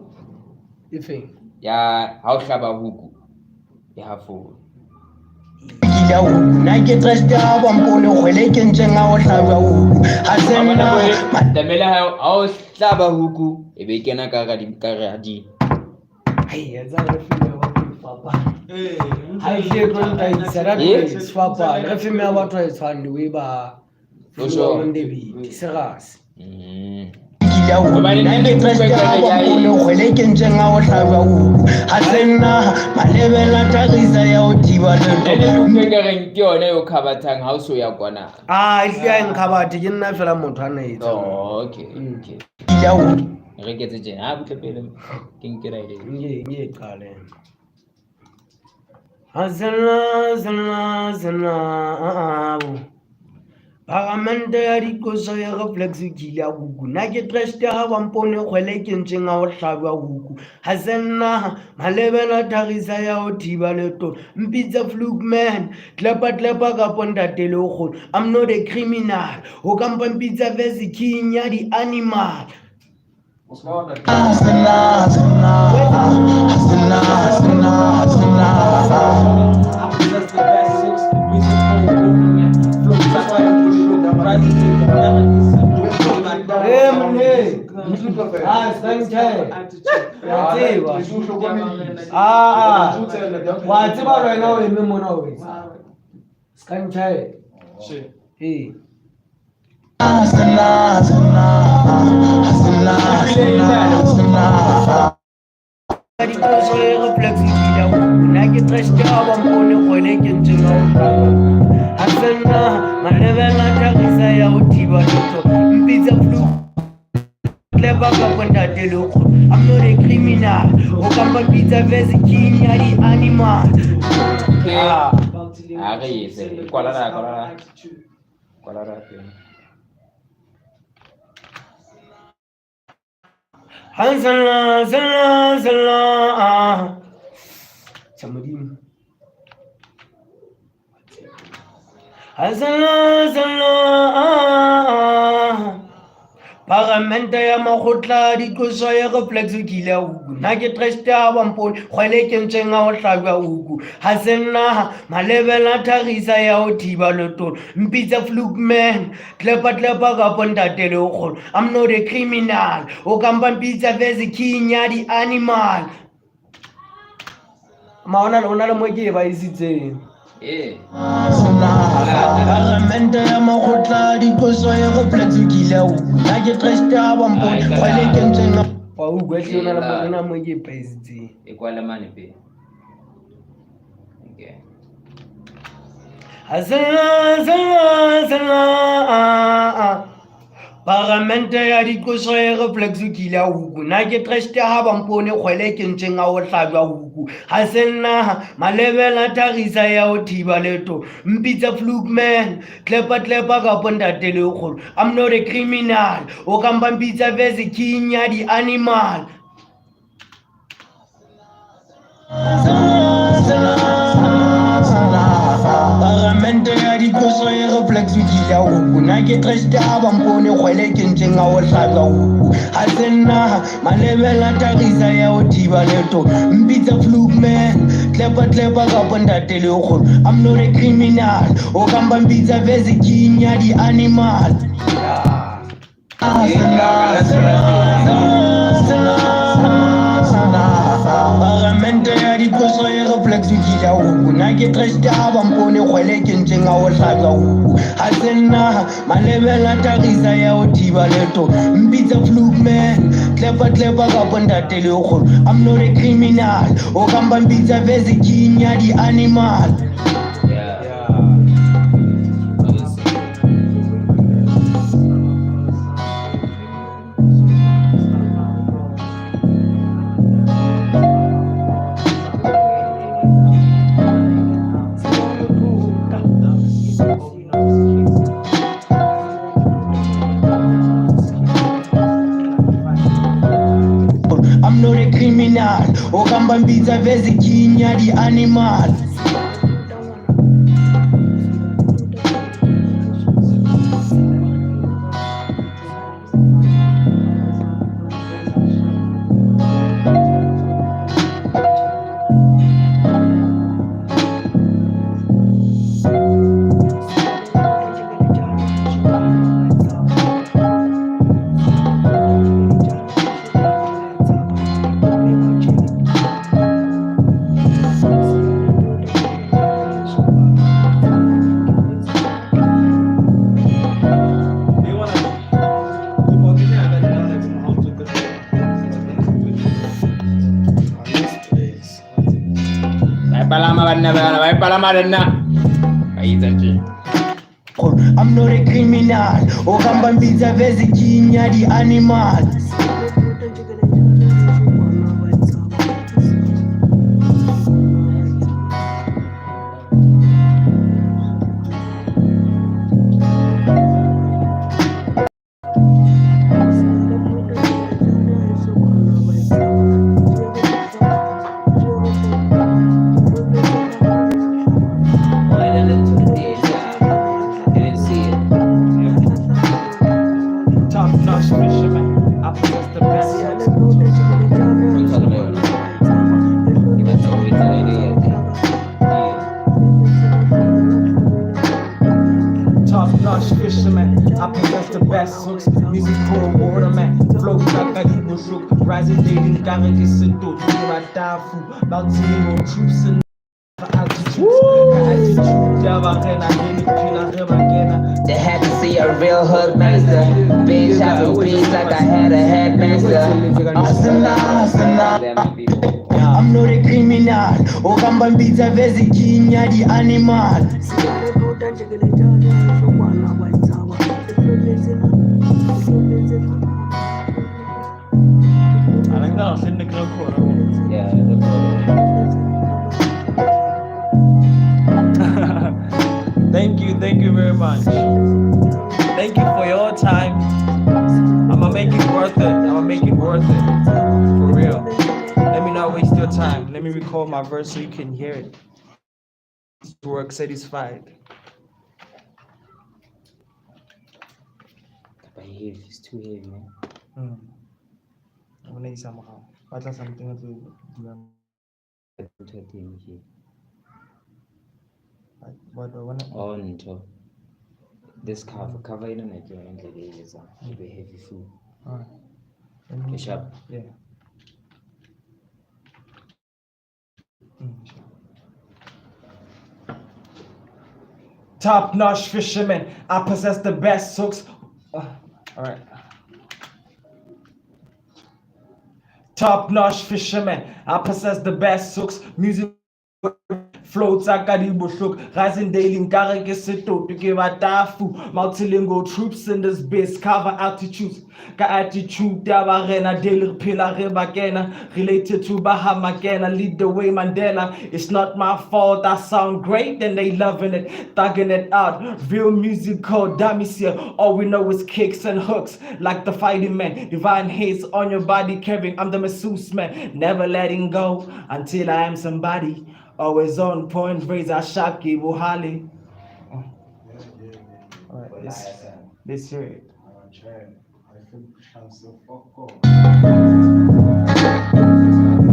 S3: efeng
S6: ya ha o hlaba huku e hafo
S3: kila huku na ke trust ya bampone Kheleke ntseng a o hlajwa huku ha senna
S6: tamela ha o hlaba huku e be kena ka ga di
S3: ai ya za re file wa papa ai je ko nta isara ke swapa re fime ya batho e tshwandi we ba
S6: Osho.
S3: David seras
S6: Hobane
S3: na ke trust ya bampone Kheleke ntseng a o hlajwa huku ha senna malebela tarisa ya o thiba leto
S6: ke reng ke yona yo khabathang ha o so ya kwana
S3: ya nkhabati ke nna fela motho a naetsa
S6: okay
S3: kila huku
S6: re ke tse jena ha butle pele ke nkira ile
S3: nge qale Azana Paramente ya diqoso ya reflexe ke la huku na ke trust ya bampone Kheleke ntseng a o hlajwa huku ha senna malebela tarisa ya o thiba leto mpitsa flukman klepa kapo ntate le kgolo I'm not a criminal o kamba mpitsa verse king ya di animal
S5: That's the best six music flow. That's why I'm pushing the
S3: wa tseba wena o eme mona o skanchae na ke trust ya bampone Kheleke ntseng a o hlajwa ha senna malebela tarisa ya o thiba leto mpitsa klepa kapo ntate le kgolo I'm not a criminal o kamba mpitsa verse king ya di animal
S6: a re ise kwala
S3: Paramente ya makgotla diqoso e reflexe ke la huku na ke trust ya bampone Kheleke ntseng a o hlajwa huku ha senna malebela tarisa ya o thiba leto mpitsa flukman klepa kapo ntate le kgolo I'm not a criminal o kamba mpitsa verse king ya di animal maona le mo ke ba isitseng Paramente ya makgotla diqoso e reflexe ke la huku na ke trust ya bampone Kheleke ntseng wa huku a tlona le mona mo ke ba isitseng
S6: e kwala mane pe okay
S3: Paramente ya diqoso e reflex kile huku na ke treste ha ba mpone Kheleke ntjeng a o hlajwa huku ha se nna malebela tagisa ya o thiba leto mpitsa flugman klepa ka Ntate le kgolo I'm not a criminal o ka mpitsa vese king ya di animal Paramente ya diqoso e reflex kile huku na ke treste ha ba mpone Kheleke ntjeng a o hlajwa huku ha se nna malebela tagisa ya o thiba leto mpitsa flugman klepa ka Ntate le kgolo I'm not a criminal o ka mpitsa vese king ya di animal Paramente ya diqoso e reflex kile huku na ke treste ha ba mpone Kheleke ntjeng a o hlajwa huku ha se nna malebela tagisa ya o thiba leto mpitsa flugman klepa ka Ntate le kgolo I'm not a criminal o ka mpitsa vese king ya di animal I'm not a criminal o ka mpitsa vese king ya di animal I'm not a criminal o ka mpitsa vese king ya di animal
S5: I possess the best hooks, music cold water man, flow like a evil shook, rising dating, carrying this and do, I die for, about zero troops and
S4: They had to see a real hood master. Bitch having beats like I had a headmaster.
S3: I'm not a criminal o ka mpitsa vese king ya di animal
S5: Thank you very much. Thank you for your time. I'ma make it worth it. For real. Let me not waste your time. Let me record my verse so you can hear it. Work satisfied.
S1: It's too heavy, man.
S5: I'm gonna need somehow. What's something to do? What do I wanna?
S1: On top. This cover in it, you're in the days, be heavy food.
S5: Alright.
S1: Sharp.
S5: Yeah. Top-notch fisherman, I possess the best hooks. Alright. Top-notch fisherman, I possess the best hooks. Music Flow tsaka di bohlok, rising daily nkare ke setoto ke batafu. Multilingual troops in this biz, cover altitudes. Ka attitude ya barena daily phela re bakena, related to Bahamakena, lead the way Mandela. It's not my fault, I sound great and they loving it, thugging it out. Real music called dummies here, all we know is kicks and hooks, like the fighting man. Divine haze on your body carrying, I'm the masseuse man, never letting go until I am somebody. Always on point, razor sharp, keep Holly. Alright, let's hear it.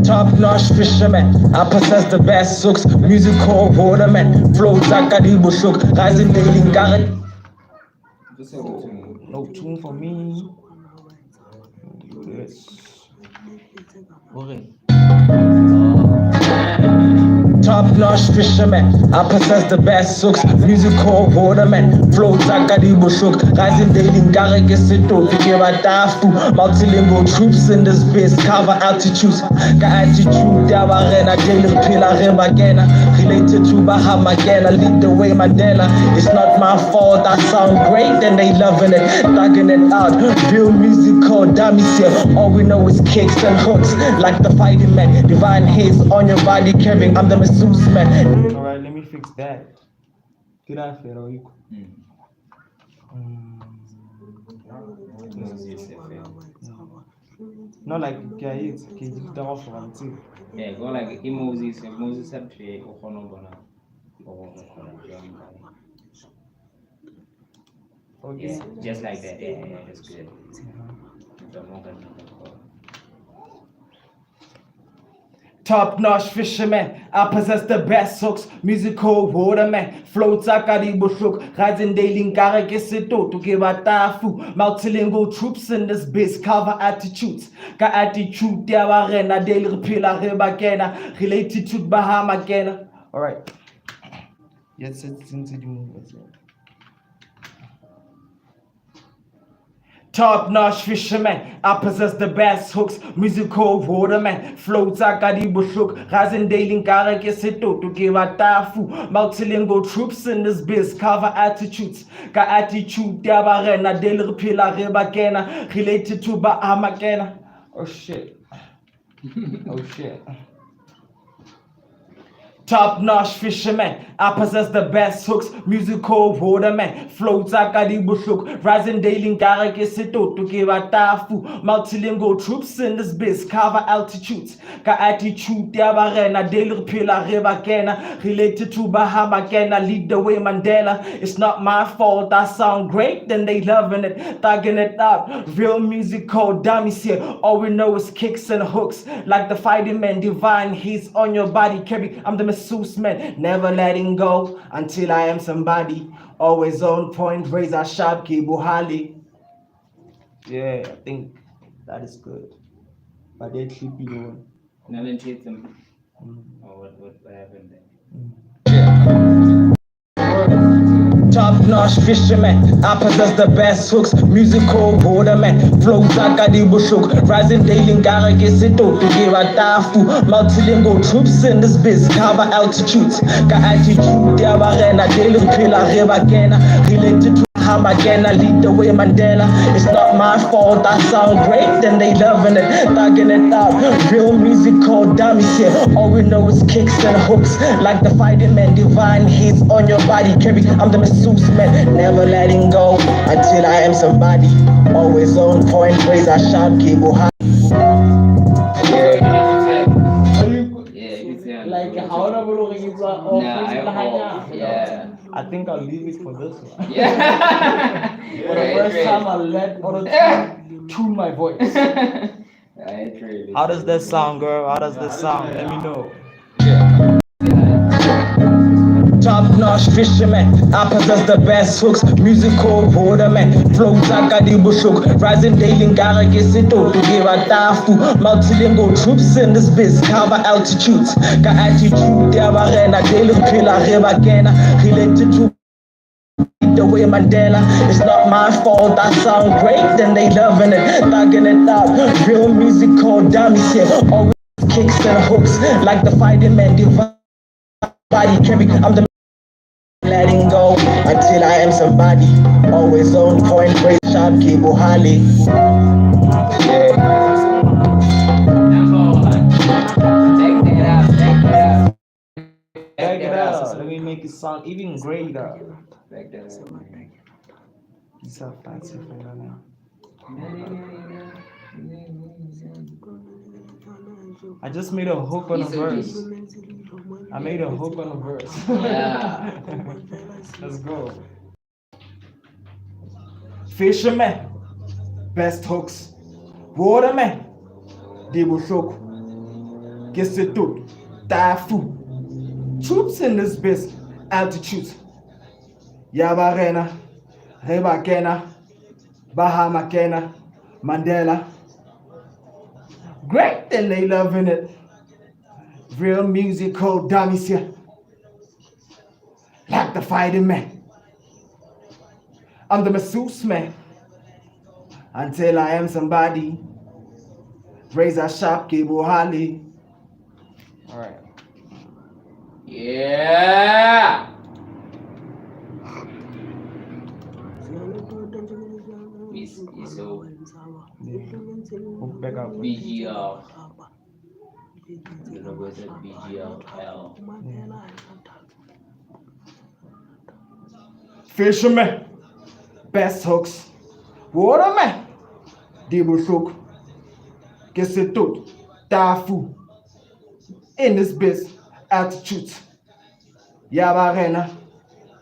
S3: Top-notch fisherman, I possess the best hooks. Musical waterman, flow zakadi bushuk, rising daily garret.
S5: No tune for me. Yes. Okay.
S3: Top-notch fisherman, I possess the best hooks. Musical waterman, flow zakadi bushuk, rising daily garret. Gesito, Fikira Dafu, multilingual troops in this biz, cover altitudes. Ka attitude, Dabarena, daily pillar, rebagena, related to Bahamagena, lead the way Mandela. It's not my fault, I sound great and they loving it, thugging it out. Real music called dummies here, all we know is kicks and hooks, like the fighting man. Divine haze on your body carrying, I'm the masseuse man.
S5: Alright, let me fix that. Did I feel equal? Not like guys, kids off one too.
S1: Yeah, go like emojis have to
S5: Okay.
S1: yeah, just like that. Yeah, that's good.
S5: Top-notch fisherman, I possess the best hooks. Musical waterman, flow tsakadi bushuk, rising daily nkare ke setoto ke batafu. Multilingual troops in this biz, cover attitudes. Ka attitude ya barena daily re phela re bakena, related to Bahamakena. Alright. Yes, it's into the movie. Top-notch fisherman, I possess the best hooks. Musical waterman, flow tsakadi bushuk, rising daily nkare ke setoto ke batafu. Multilingual troops in this biz, cover attitudes. Ka attitude ya barena daily re phela re bakena, related to Bahamakena. Oh shit. Oh shit. Top-notch fisherman, I possess the best hooks. Musical waterman, flow tsakadi bushuk, rising daily nkare ke setoto ke batafu. Multilingual troops in this biz, cover altitudes. Ka attitude ya barena daily re phela re bakena, related to Bahamakena, lead the way Mandela. It's not my fault, I sound great and they loving it, thugging it out. Real music called dummies here, all we know is kicks and hooks, like the fighting man. Divine haze on your body carry, I'm the masseuse man, never letting go until I am somebody. Always on point, razor sharp, keep Holly. Yeah, I think that is good. But they should be doing.
S1: Now then hit them. Oh, what happened there?
S3: Top-notch fisherman, I possess the best hooks. Musical waterman, flow zakadi bushuk, rising daily nkare ke setoto ke batafu. Multilingual troops in this biz, cover altitudes. Ka attitude ya barena daily re phela re bakena, related to Bahamakena, lead the way Mandela. It's not my fault, I sound great and they loving it, thugging it out. Real music called dummies here, all we know is kicks and hooks, like the fighting man. Divine haze on your body carry, I'm the masseuse man, never letting go until I am somebody. Always on point, razor sharp, keep Holly.
S5: Like how
S1: Nah,
S5: I think I'll leave it for this one.
S1: yeah.
S5: For the first time I'll let auto tune my voice. How does that sound, girl? How does that sound? Let me know.
S3: Top-notch fisherman, I possess the best hooks. Musical waterman, flow zakadi bushuk, rising daily nkare ke setoto ke batafu. Multilingual troops in this biz, cover altitudes. Ka attitude ya barena daily re phela re bakena, related to the way Mandela. It's not my fault, I sound great and they loving it, thugging it out. Real music called dummies here, always kicks and hooks, like the fighting man. Divine body carry. I'm the letting go until I am somebody. Always on point, praise sharp, cable Harley. Yeah.
S5: Back it up. Let me make it sound even greater. It's so fancy for now. I just made a hook on a verse. I made a hook on a verse.
S6: Yeah.
S5: Let's go. Fisherman, best hooks. Waterman, Debo Shok. Guess it took. Tafu. Troops in this bitch. Altitude. Yabarena. Reba Kena. Bahama Kena. Mandela. Great and they loving it. Real musical dummies here. Like the fighting man. I'm the masseuse man. Until I am somebody. Razor sharp, cable Harley. Alright.
S6: Yeah. So
S5: Hook back up.
S6: BGR. You know what's a BGR?
S5: Fisherman, best hooks. Waterman, Debo Shok. Guess it took. Tafu. In this bitch, altitude. Yabarena,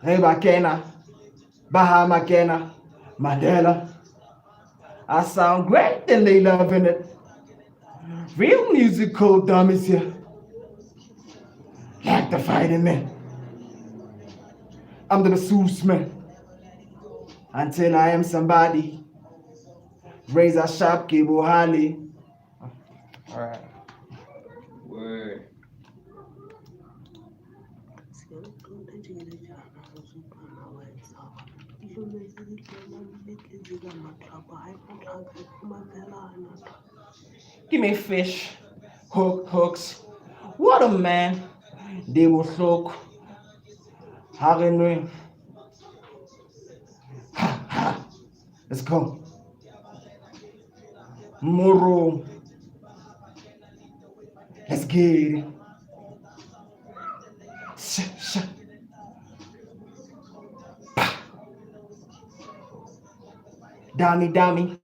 S5: Reba Kena, Bahama Kena, Mandela. I sound great and they loving it. Real musical dummies here. Like the fighting man. I'm the masseuse man. Until I am somebody. Razor sharp, cable Harley. Alright.
S6: Word.
S5: Give me fish, hooks. What a man. They will soak. Harinui. Let's go. Moro. Let's get it. Sh. Dummy.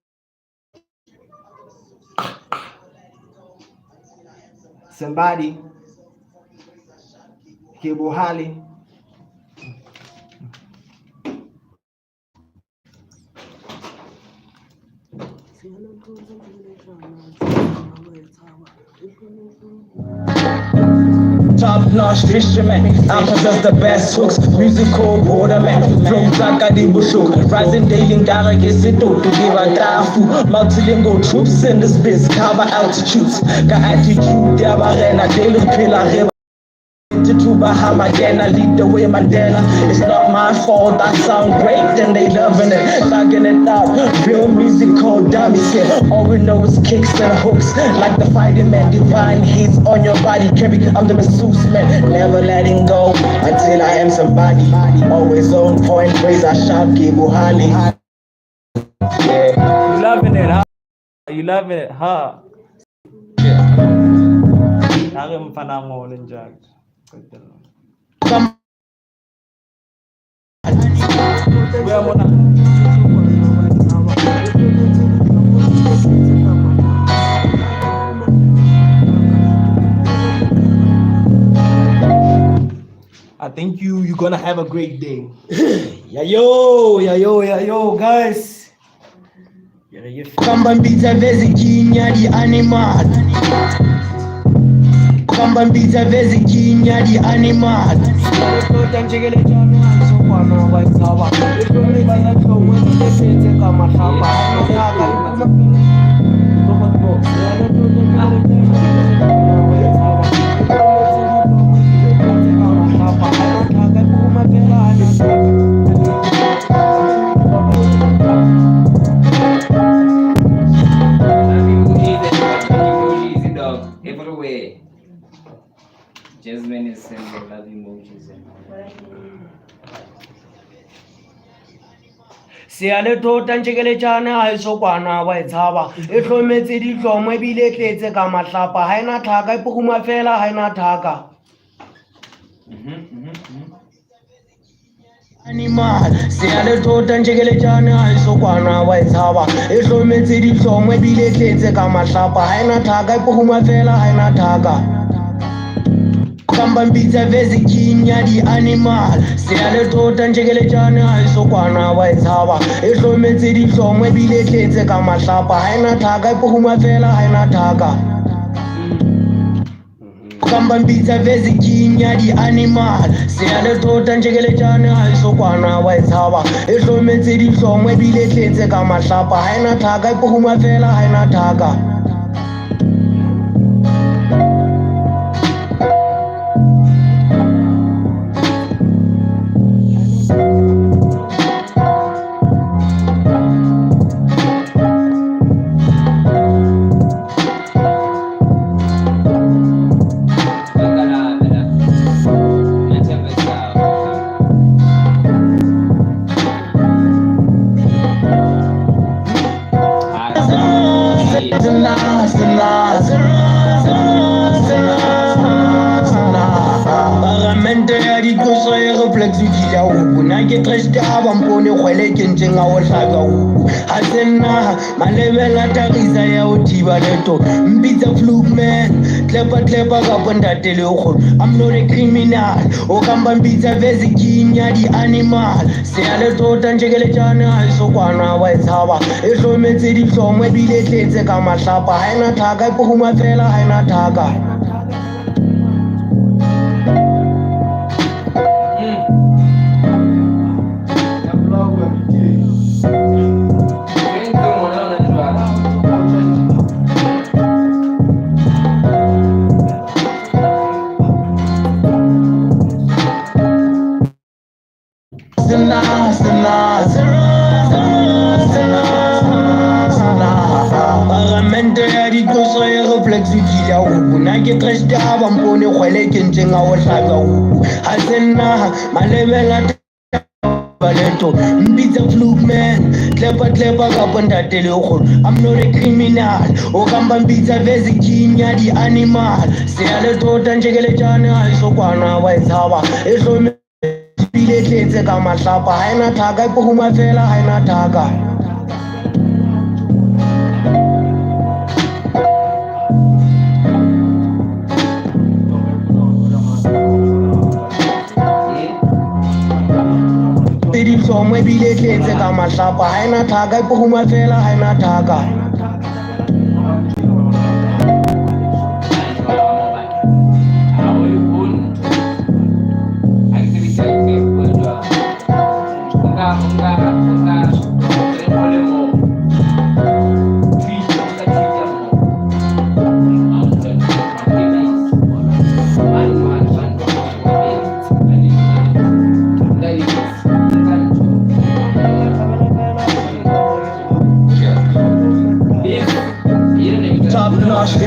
S5: Somebody. Cable Harley.
S3: Top notch fisherman, I possess the best hooks. Musical borderman, from Zaka de Bushuk. Rising daily in Gara Gesito to give a Dafu. Multilingual troops in this biz, cover altitudes. Got attitude, Yabarena, daily pillar. To Bahama, I lead the way, Mandela. It's not my fault, I sound great, and they loving it, knocking it out. Real musical dummies here. All we know is kicks and hooks, like the fighting man. Divine hits on your body, carry. I'm the masseuse man, never letting go until I am somebody. Always on point, razor sharp, cable Harley. Yeah.
S5: You loving it, huh? You loving it, huh? Narim panamo ninja. I think you're gonna have a great day. yo, guys.
S3: Kambambita vezikinya di animal. Kambambita vezikinya di animal.
S6: Everywhere. Jasmine is sending love emoji.
S3: sea le tota ntšhekeletsane ga e sokwana wa e tshaba e tlhometse ditlomo ebile e tletse ka matlapa ga ena tlhaka e poguma fela ga ena tlhaka animal sea le tota ntšhekeletsane ga e sokwana wa e tshaba e tlhometse ditlomo ebile e tletse ka matlapa ga ena tlhaka e poguma fela ga ena tlhaka kambambitsa vesi king ya di-animal sea le tota ntšhekeletsane ga e sokwana wa e tshaba e tlhometse ditlomo ebile e tletse ka matlapa ga ena tlhaka e poguma fela ga ena tlhaka kambambitsa vesi king ya di-animal sea le tota ntšhekeletsane ga e sokwana wa e tshaba e tlhometse ditlomo ebile e tletse ka matlapa ga ena tlhaka e poguma fela ga ena tlhaka ke tresta ba mpone Kheleke ntseng a o hlaka o ha tsena malebela tagisa ya o thiba leto mbitsa fluke man klepa ka Ntate le go I'm not a criminal o kamba mbitsa vesi king ya di-animal sea le tota ntšhekeletsane ga e sokwana wa e tshaba e tlhometse ditlomo ebile e tletse ka matlapa ga ena tlhaka e poguma fela ga ena tlhaka ke tresta ba mpone Kheleke ntseng a o hlaka o ha tsena malebela baleto mbitsa fluke man klepa ka Ntate le go I'm not a criminal o kamba mbitsa vesi king ya di-animal sea le tota ntšhekeletsane ga e sokwana wa e tshaba e tlhome ebile e tletse ka matlapa ga ena tlhaka e poguma fela ga ena tlhaka ditlomo ebile e tletse ka matlapa ga ena tlhaka e poguma fela ga ena tlhaka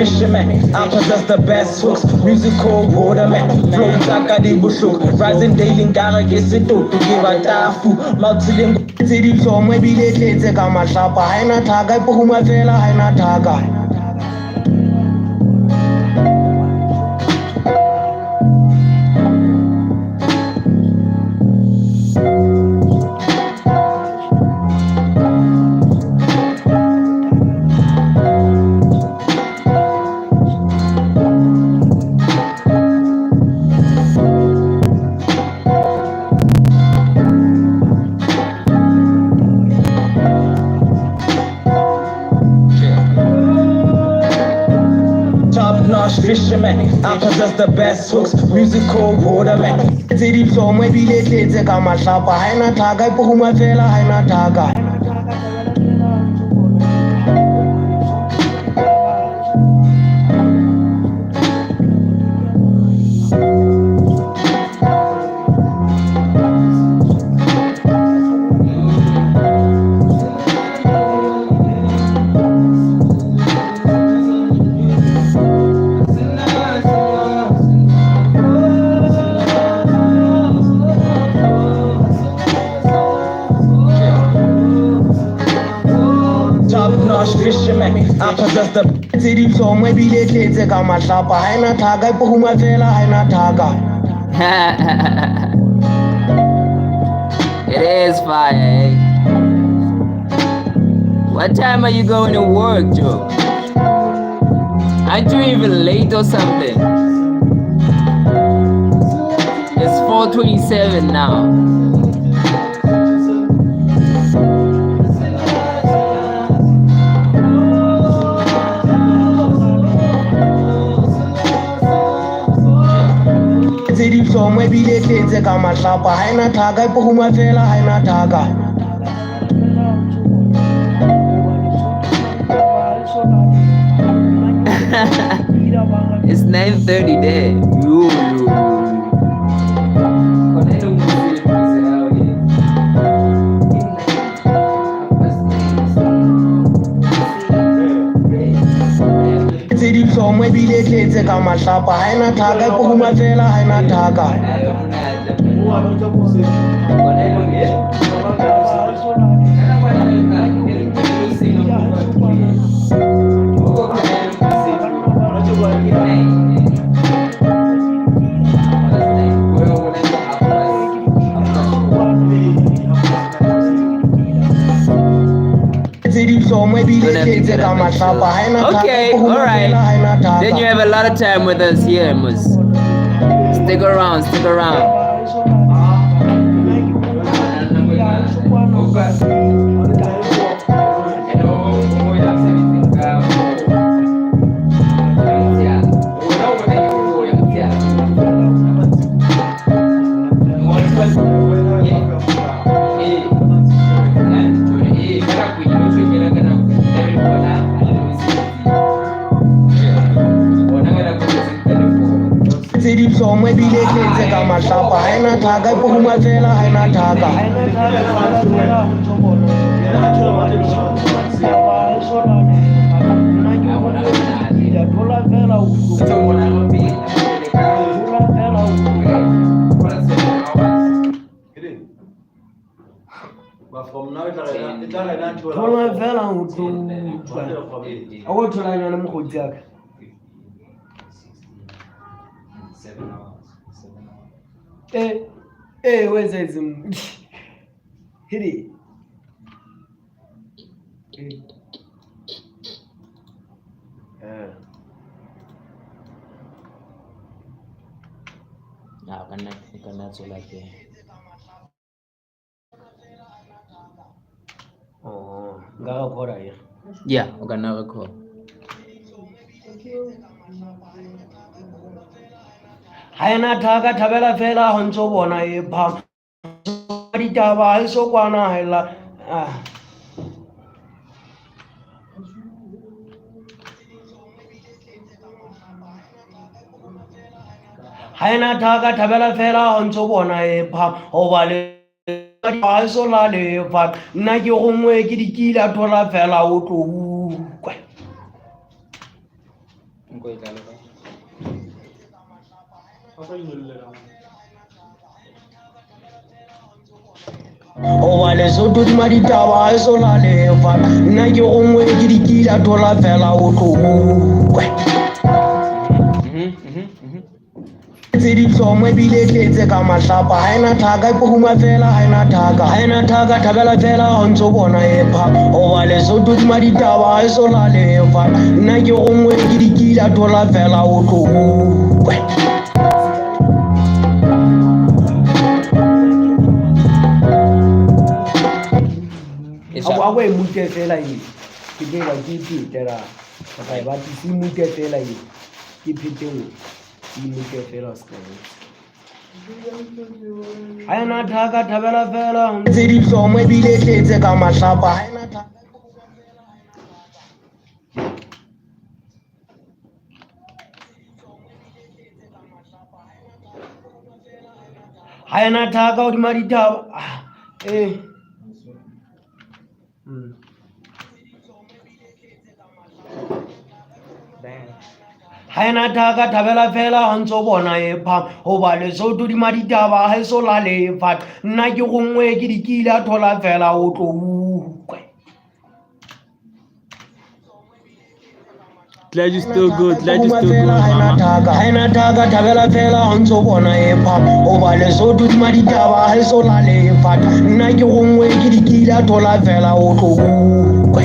S7: Fisherman, I possess the best hooks, musical waterman, flow taka di bushuk, rising daily ngara ke seto to give a tafu, multilingual
S3: tse ditlomo ebile e tletse ka matlapa ga ena tlhaka e poguma fela ga ena tlhaka
S7: fisherman, I possess the best hooks, musical waterman.
S3: tse ditlomo ebile e tletse ka matlapa ga ena tlhaka e poguma fela ga ena tlhaka
S7: camouflage fisherman. I possess the
S3: City so maybe they take a matlapa. Haina taga, Puma Vela, Haina taga.
S4: It is fire, eh? What time are you going to work, Joe? Aren't you even late or something? It's 4:27 now.
S3: City so maybe they take a matlapa. Haina taga, Puma Vela, Haina taga.
S4: It's 9:30 there. You.
S3: City so maybe they take a matlapa. Haina taga, Puma Vela, Haina taga.
S4: Okay, alright. Then you have a lot of time with us here, Mus. Stick around, stick around.
S3: So maybe they can take a matlapa. Haina taga, Puma Vela, Haina taga. Where's that? Hit it.
S4: Now, can I so like that?
S3: Oh, Gara Kora here.
S4: Yeah, we can now record.
S3: Haina taga tabela fela honso bona e pam. Ditaba so kwana hela. Haina taga tabela fela honso bona e pam. O vale ba so la le fa. Nna ke gongwe ke dikila thola fela o tlo ukwa. O vale so to di maditaba so la le fa. Nna ke gongwe ke dikila thola fela o tlo ukwa. City so maybe they can take a matlapa. Haina taga, Puma Vela, Haina taga. Haina taga, tabela fela honso bona e pam. O vale so to di maditaba so la le fa. Nna ke gongwe ke dikila thola fela o tlo ukwa. Awe mute fela e ke be ba ke pitera ba ba ke mute fela e ke piteng ke mute fela ska haina taga tabela fela tsedi so mo bile tletse ka matlapa haina taga haina taga o di maditaba haina taga tabela fela honso bona e pam ho ba le so to di maditaba ha so la le fa nna ke gongwe ke dikila thola fela o tlo ukwe
S2: Glad you're still good. Glad you're still good,
S3: Haina
S2: mama.
S3: taka, haina taka, tabela fela onzo bona hip-hop. Oba le so tu ma ditaba ha so la le fat. Nna ke gongwe ke dikila tola fela o tlo bua.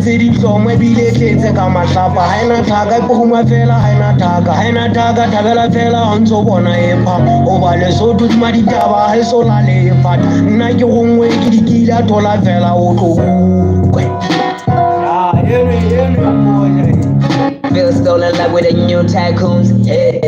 S3: Se di hlongwe bile tletse ka mahlapa. Haina taka e poguma fela, haina taka, tabela fela onzo bona hip-hop. Oba le so tu ma ditaba ha so la le fat. Nna ke gongwe ke dikila tola fela o tlo bua.
S4: Feel stolen like with the new tycoons. Hey.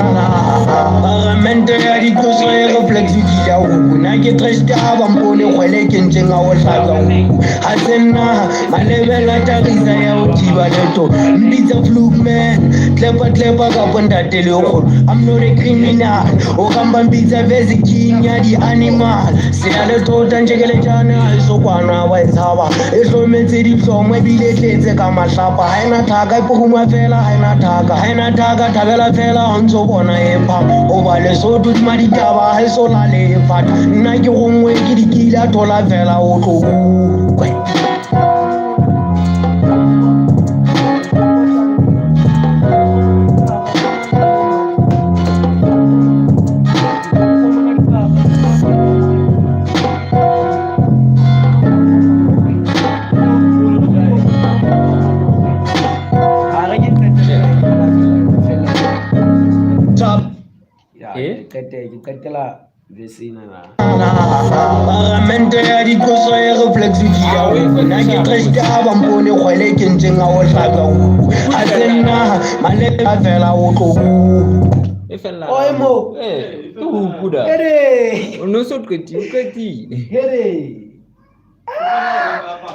S3: Mente ya dikoso e reflex di ya huku na ke tresta ba mpone Kheleke nteng a o hlaka huku ha senna malebela tagisa ya o thiba leto mbitsa fluke man klepa ka Ntate le go I'm not a criminal o kamba mbitsa vesi king ya di animal se ya le tota njekele jana a so kwana wa itshaba e hlometse di hlomwe bile tletse ka mahlapa haina thaka ipoguma fela haina thaka tabela fela onzo bona hip-hop oba le so tu ma ditaba ha so la le fat nna ke gongwe ke dikila tola fela o tlo bua. Mente ya dikoso e reflex di ya huku na ke tresta ba mpone Kheleke nteng a o hlaka huku ha senna malebela fela o tlo bua.
S6: Oi mo. Ke huku da. O no so qetile.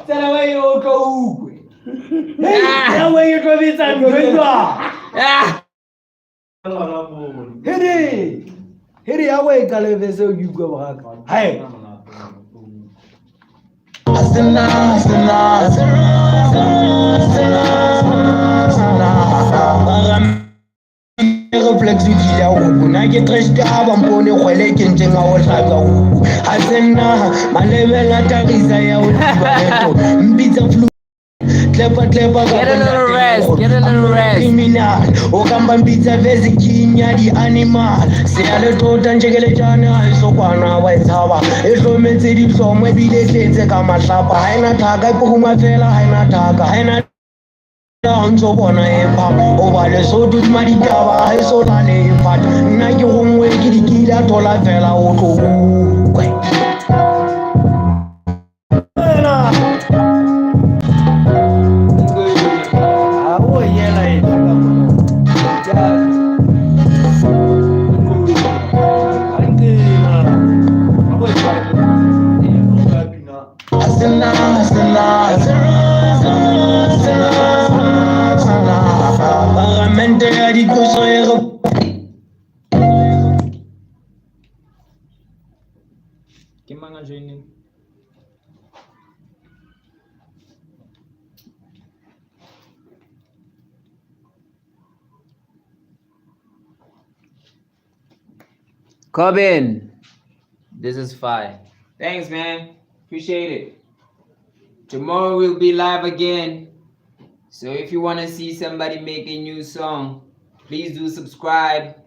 S3: Tsela wa yo tlo huku. Ya wa yo tlo bitsa ntwa. Heri ya wa ikale vese o yugo ba ka. Hai. Asena reflex di ya huku na ke tresta ba mpone Kheleke nteng a o hlaka huku ha senna malebela tagisa ya o thiba leto mbitsa flu klepa
S6: Get a little rest.
S3: criminal o kamba mbitsa vesi king ya di animal se ya le tota njekele jana ha so kwana wa itshaba e hlometse di hlomwe bile tletse ka mahlapa haina thaka ipoguma fela haina onzo bona hip-hop oba le so tu ma ditaba ha so la le fat nna ke gongwe ke dikila tola fela o tlo bua.
S6: Corbin, this is fire. Thanks, man. Appreciate it. Tomorrow we'll be live again. So if you want to see somebody make a new song, please do subscribe.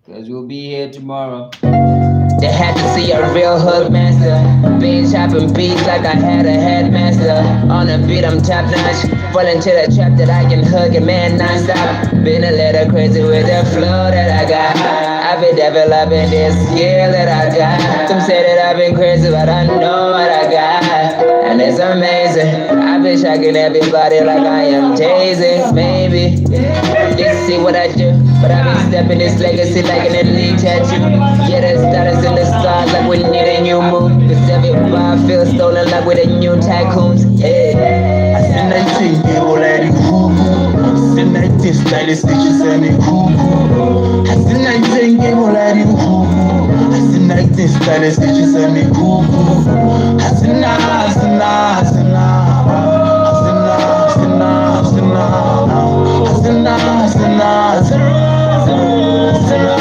S6: Because we'll be here tomorrow.
S4: They had to see a real hook master. Been chopping beats like I had a headmaster. On a beat I'm top notch. Fall into the trap that I can hook a man non-stop. Been a little crazy with the flow that I got. I've been developing this skill that I got. Some say that I've been crazy, but I know what I got. And it's amazing. I've been shocking everybody like I am tasing. Maybe you see what I do, but I've been stepping this legacy like an elite tattoo. Yeah, the status in the stars like we need a new move. Cause every bar feels stolen like with a new tycoons. Yeah.
S3: I said 19 year old lady cuckoo. Said 19 stylish stitches and a cuckoo. I said 19 year old lady cuckoo. I said 19 stylish stitches and a cuckoo. I said nah, I said nah, I said nah. I said nah, I said nah, I said nah. I said nah, I said nah, I said nah.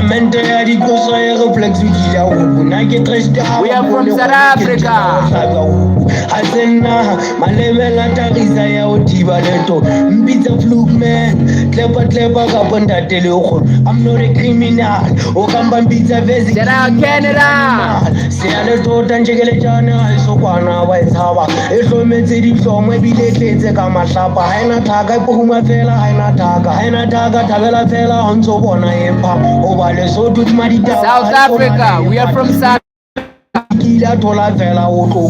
S3: Mente ya dikoso e reflex di ya huku na
S6: We are from South Africa.
S3: Asena malebela tagisa ya o thiba leto mbitsa fluke man klepa ka Ntate le go I'm not a criminal o kamba mbitsa vezi
S6: Shout out Canada.
S3: se ale tota njekele jana a so kwana wa itshaba e hlometse dihlomwe bile tletse ka mahlapa haina thaka ipoguma fela haina thaka thabela fela ha ntso bona empa o ba le so tu di
S6: South Africa. We are from South
S3: kila thola fela o tlo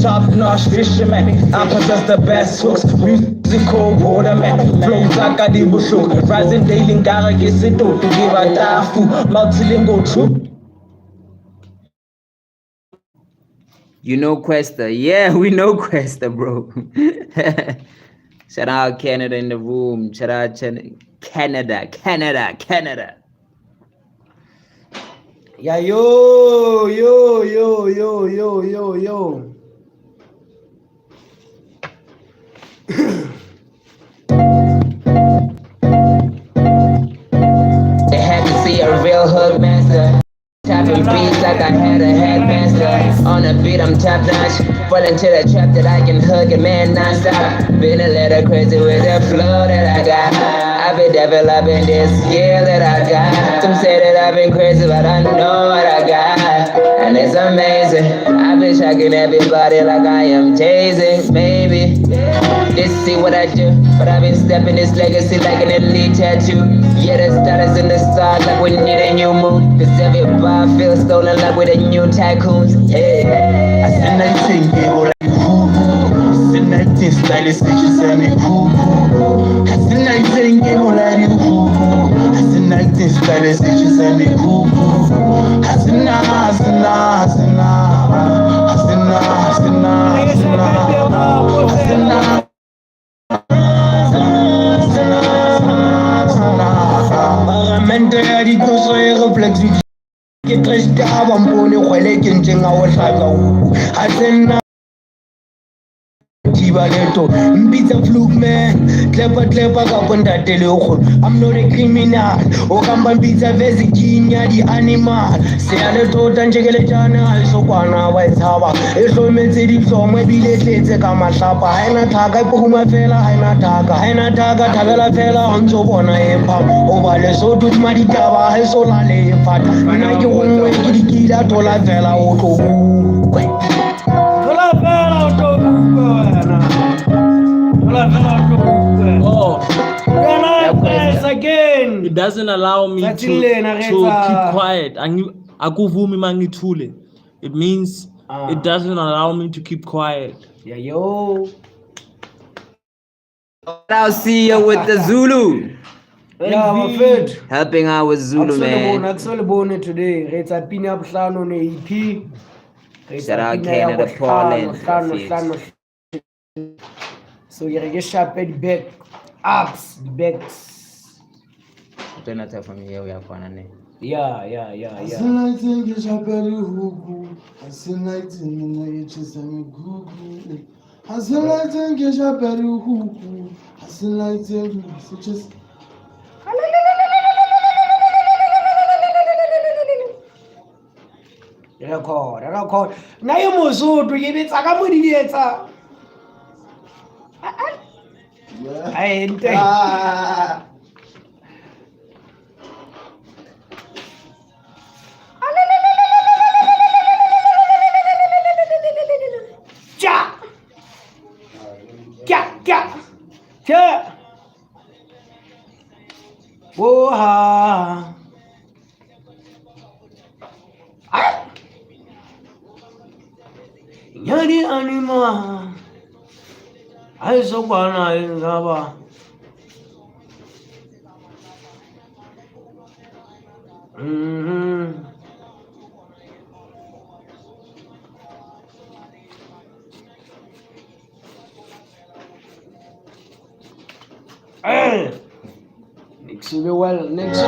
S7: Top-notch fisherman, I possess the best hooks. Musical waterman, flows like I did bushuk. Rising daily, gotta get it to give a dafu. Multilingual troop.
S6: You know Questa. Yeah, we know Questa, bro. Shout out Canada in the room. Shout out Canada.
S2: Yeah, yo.
S4: They had to see a real hook master. Tapping beats like I had a headmaster. On a beat, I'm top notch. Fall into the trap that I can hug a man non-stop. Been a little crazy with the flow that I got. I've been developing this skill that I got. Some say that I've been crazy, but I know what I got. And it's amazing. I've been shocking everybody like I am tasing. Maybe this see what I do, but I've been stepping this legacy like an elite tattoo. Yeah, the stars in the stars like we need a new moon. Cause every bar feels stolen like with a new tycoons. Yeah.
S3: I said 19 people like I said 19 stylish bitches say me I said 19 people like I said 19 stylish bitches say me I said nah Mente ya dikoso e reflex ke tresta ba mpone Kheleke nteng a o hlaka a tsena thiba leto mbitsa fluke man klepa ka Ntate le go I'm not a criminal o kamba mbitsa vezi kinya di animal se ale tota njekele jana a so kwana wa itshaba e hlometse dihlomwe bile tletse ka mahlapa haina thaka ipoguma fela haina thaka thabela fela ha ntso bona empa o ba le so tu di maditaba ha so la le fata nna ke gongwe ke dikila thola fela o tlo
S5: Again. It doesn't allow me to keep quiet. It means it doesn't allow me to keep quiet.
S2: Yeah, yo.
S6: I'll see you with the Zulu.
S2: Yeah, my friend.
S6: Helping out with Zulu, man.
S2: Actually born today. It's a pin up plan on EP.
S6: Shout out Canada, Poland.
S2: So you get sharp at the back. Ups, the backs.
S6: From here, we are going
S2: Yeah. Record. Na yo mozudu yebetsa ka modidietsa. Ai ente. Cha. Woha. Nyari anima. Ai so kwana ingaba.
S3: Next well, next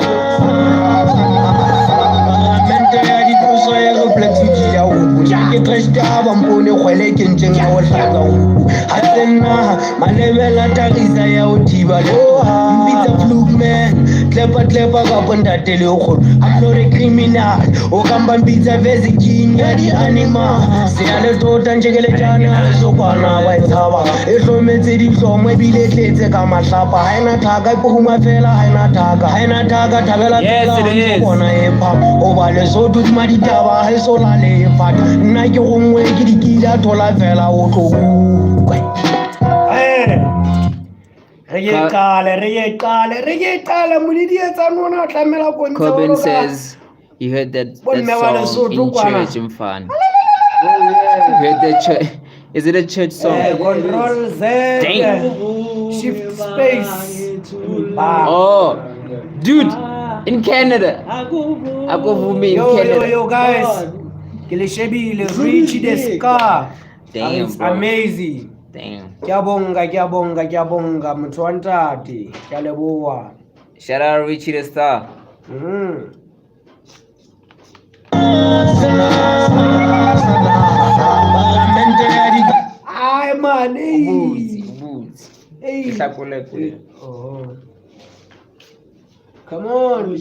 S3: Mente ya dipuso e re plexi ya o ke tresta ba mpone kgwele ke nteng ya o hlaka o ha tsena malebela tagisa ya o thiba le mbitsa fluke man klepa ka Ntate le go I'm not a criminal o kamba mbitsa vezi king ya di animal se ya le tota njekele jana so kwana ba itshaba e hlometse di hlomwe bile tletse ka mahlapa ha ena thaka ipoma fela ha ena thaka thabela fela bona e pap o ba le so tu ma ditaba ha so la le fat nna ke gongwe ke dikila thola fela o tlo
S6: Corbin says he heard that song in church in fun. Heard that church. Is it a church song?
S3: Control Z.
S6: Dang.
S3: Shift space.
S6: Oh, dude, in Canada. Akuvumi in Canada.
S3: Yo guys. Kilishebile reach the scar.
S6: Damn,
S3: It's
S6: bro.
S3: amazing.
S6: Damn.
S3: Kyabonga muthu wa Ntate. Kyaleboha.
S6: Shout out Richie the Star.
S3: Ay man,
S6: Boots.
S3: hey.
S6: Hlakule.
S3: Oh. Come on.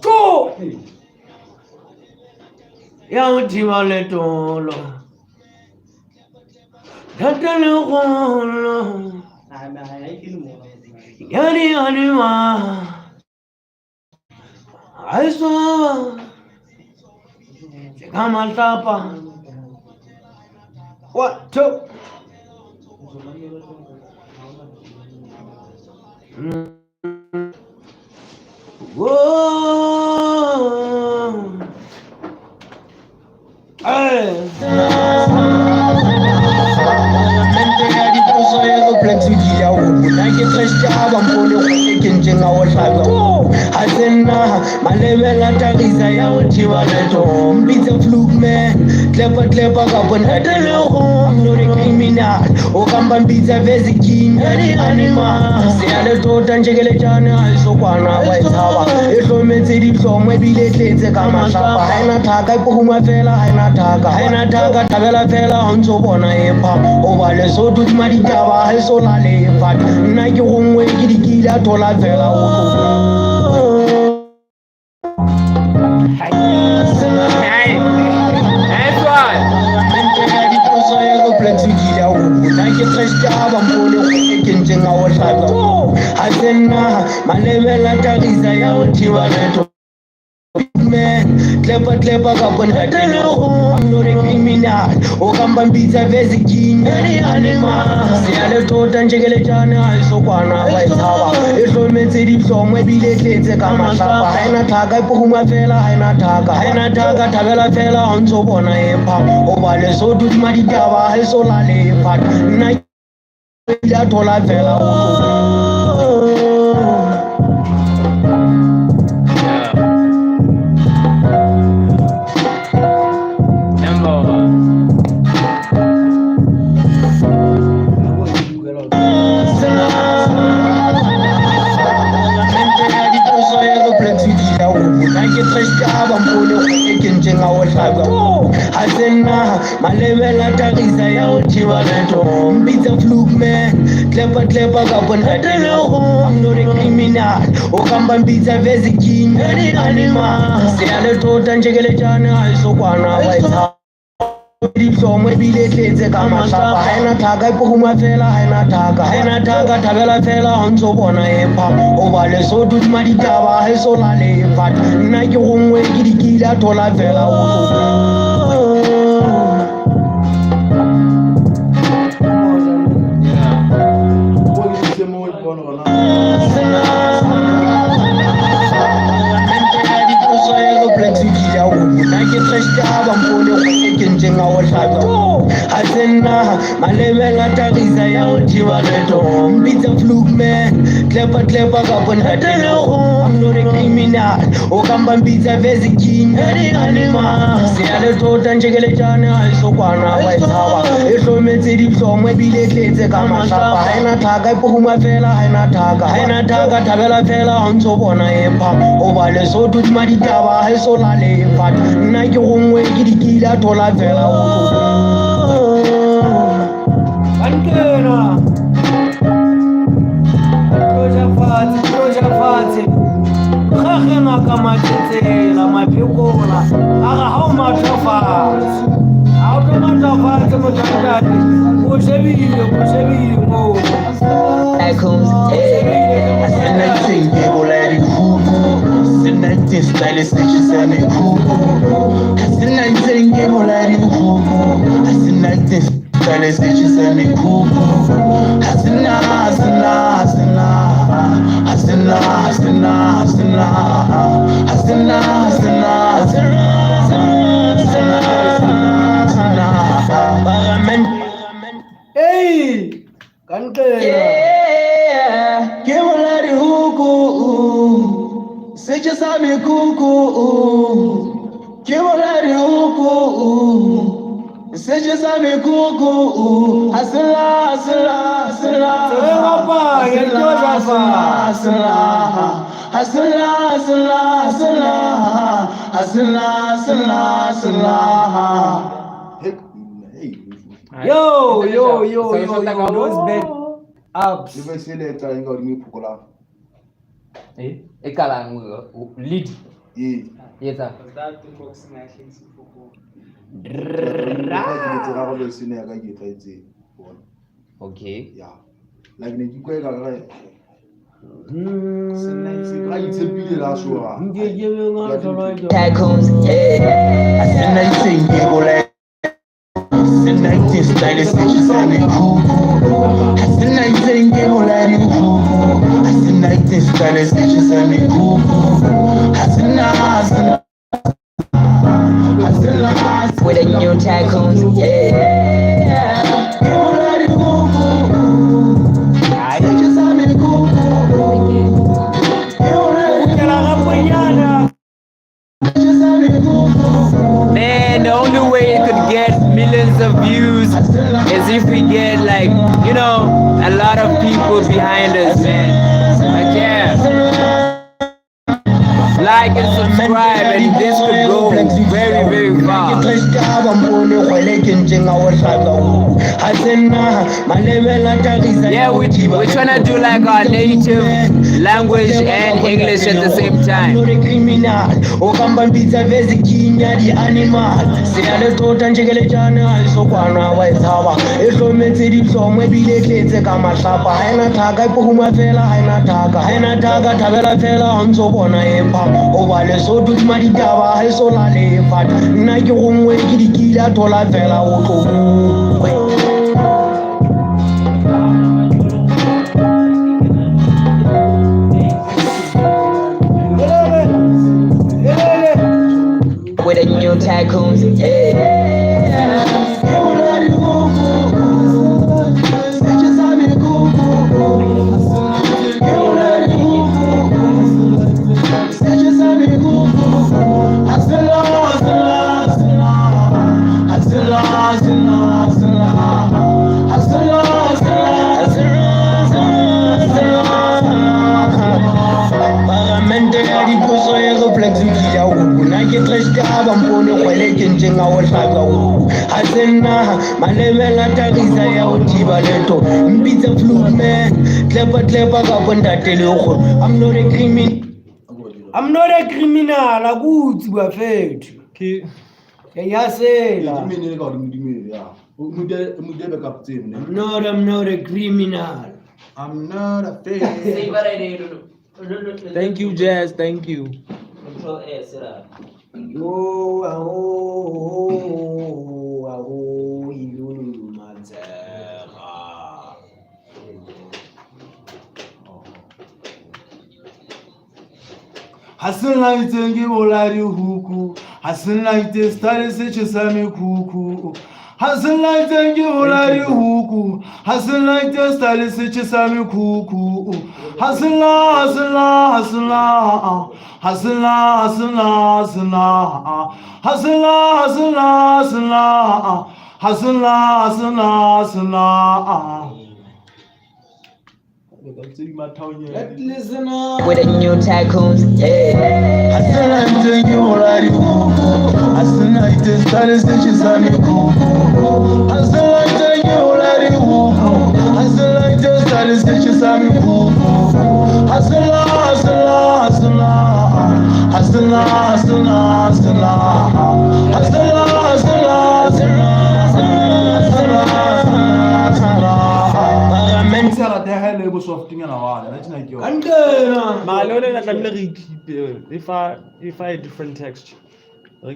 S3: Go. Ya utima le tolo. Datale golo. Yani anima. Aiso. Kama tapa. What two? Whoa. Hey. Malebela tagisa ya o thiba le to mbitsa fluke man klepa ka Ntate le go I'm not a criminal o kamba mbitsa vezi king ya di animal se ya le tota njekele jana ha so kwana wa itshaba e hlometse di hlomwe bile tletse ka mahlapa ha ena thaka ipoma fela ha ena thaka thabela fela ha ntso bona e pap o ba le so tu ma ditaba ha so la le fat nna ke gongwe ke dikila thola fela o malebela tagisa ya o thiba leto klepa ka Ntate le go I'm not a criminal o kamba mbitsa vezi king ya di animal se ya le tota njekele jana ha so kwana wa itshaba e hlometse di hlomwe bile tletse ka mahlapa ha ena thaka ipoma fela ha ena thaka thabela fela ha ntso bona e pap o ba le so tu ma ditaba ha so la le fat nna ya thola fela o malebela tagisa ya o thiba leto mbitsa fluke man klepa ka Ntate le go I'm not a criminal o kamba mbitsa vezi king ya di animal se ya le tota njekele jana ha so kwana wa itshaba di hlomwe bile tletse ka mahlapa ha ena thaka ipoma fela ha ena thaka thabela fela ha ntso bona e pap o ba le so tu ma ditaba ha so la le fat nna ke gongwe ke dikila thola fela o Asena, malevela tagisa ya uchiva leto. Pizza fluke man, clever kapon hatelo. I'm not a criminal. Okamba pizza vezi king, animal. Siale tota njegele jana, isokwana waitawa. Eso metsedi somwe bile kletse kama shapa. Haina taga ipuhuma fela, haina taga tabela fela onto bona epa. Ovale so tuti maditaba, haiso lale epa. Nike rumwe kidikila tola fela.
S5: Ankena. Proja fati. Khagena kama tsetela mapikola. Aga how much of us? How much of us mo tandati? Mo shebile mo.
S4: Tycoons, hey.
S3: Asena itenge bolari huku. Asena itenge style stitches ane huku. Asena itenge bolari huku. Asena itenge style stitches ane huku. Asena
S5: Hey, Kankena.
S3: yeah, kebolari huku. Seche sami kuku. Kebolari huku. Seche sami kuku. Asela.
S5: Yo, those bed ups.
S6: Ekalang lead. Yes, sir. Okay.
S2: Yeah. Like you go like
S4: Tycoons, hey.
S3: Asena itenge bolari. Asena itenge style stitches ane huku. Asena itenge bolari huku. Asena itenge style stitches ane huku. Asena.
S4: With the new tycoons, yeah.
S3: Kebolari huku. Seche sami kuku.
S6: Man, the only way it could get millions of views is if we get like, you know, a lot of people behind us, man. Like, yeah. Like and subscribe, and this could go very, very far. Yeah, we're trying to do like our native language and English at the same time.
S3: Ovale so tuti maditaba haiso lale fat. Nna ke gongwe ke dikila tola fela o tlo.
S4: With the new tycoons, yeah. Asena malevela tagisa ya uchiva leto. Pizza fluke man, clever kapon hatelo.
S5: I'm not a criminal, a good perfect. Yasela. I'm not a criminal.
S2: I'm not a fake.
S5: Thank you, Jazz. Thank you.
S6: Control S,
S2: Hasina itenge bolari huku. Hasina ite style seche sami kuku. Hustle like the you like huku. Hustle like the style such as Sami Kuku. Hustle, hustle, hustle, hustle, hustle, hustle, hustle, hustle, hustle, hustle, hustle.
S4: With the new tycoons, yeah.
S3: Hustle like the you like huku. Hustle like the style such as Sami Kuku. Hustle like the you like huku. Hustle like the style such as Sami Kuku. Hustle, hustle, hustle, hustle, hustle, hustle, hustle,
S5: If I had different texture. Hey,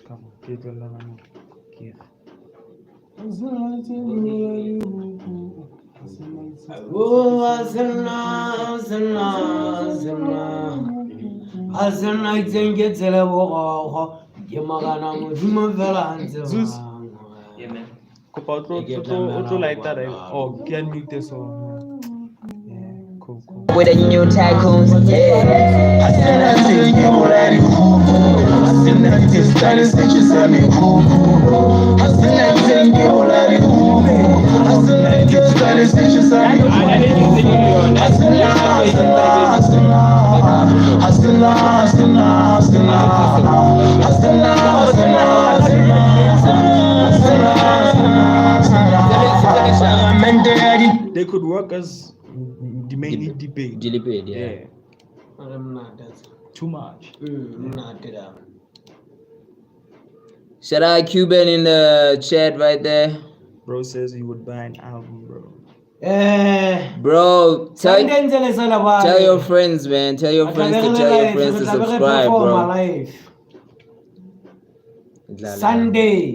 S5: come on, give it Zeus. Yeah, man. Like that. Oh, can you this one? Yeah, cool.
S4: With the new tycoons, yeah.
S3: Hustle like the you like huku. Hustle like the style such as Sami Kuku. Hustle like the you like huku. Hustle like the style such as Sami Kuku. Hustle, hustle, hustle, hustle, hustle,
S5: They could work as the main debate.
S6: Yeah.
S5: Too much.
S6: Shout out Cuban in the chat right there.
S5: Bro says he would buy an album, bro.
S6: Bro, tell your friends, man. Tell your friends to subscribe, bro.
S4: Sunday.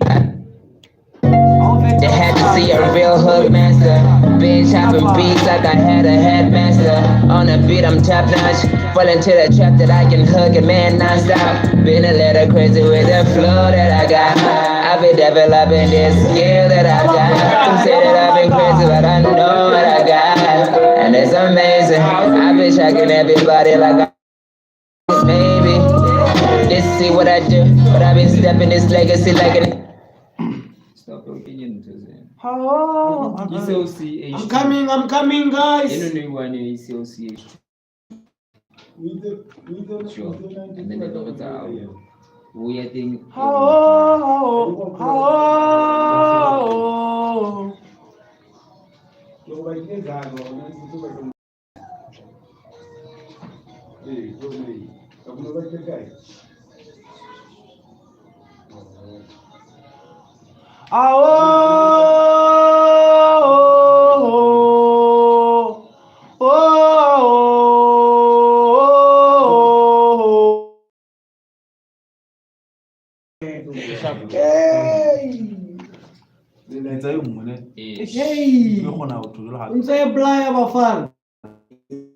S4: They had to see a real hook master. Bitch hopping beats like I had a headmaster. On a beat I'm top notch. Fall into the trap that I can hook a man non-stop. Been a little crazy with the flow that I got. I've been developing this skill that I got. Some say that I've been crazy, but I know what I got. And it's amazing. I've been shocking everybody like maybe. Just see what I do. But I've been stepping this legacy like an
S6: Stop your opinion to them.
S3: I'm coming, guys.
S6: You know one ECOCH. Sure. And then the dogs are weird thing.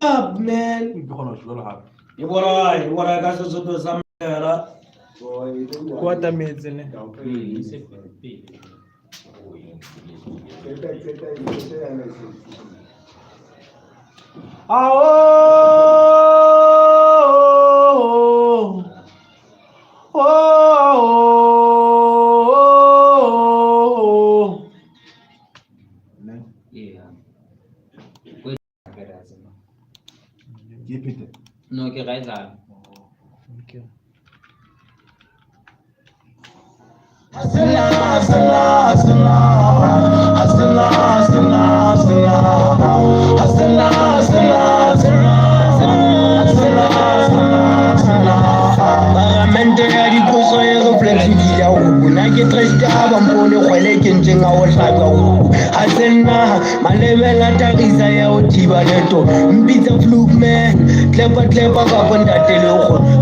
S3: Up, man.
S5: Quarter minutes in it.
S6: No, que reza.
S5: Okay.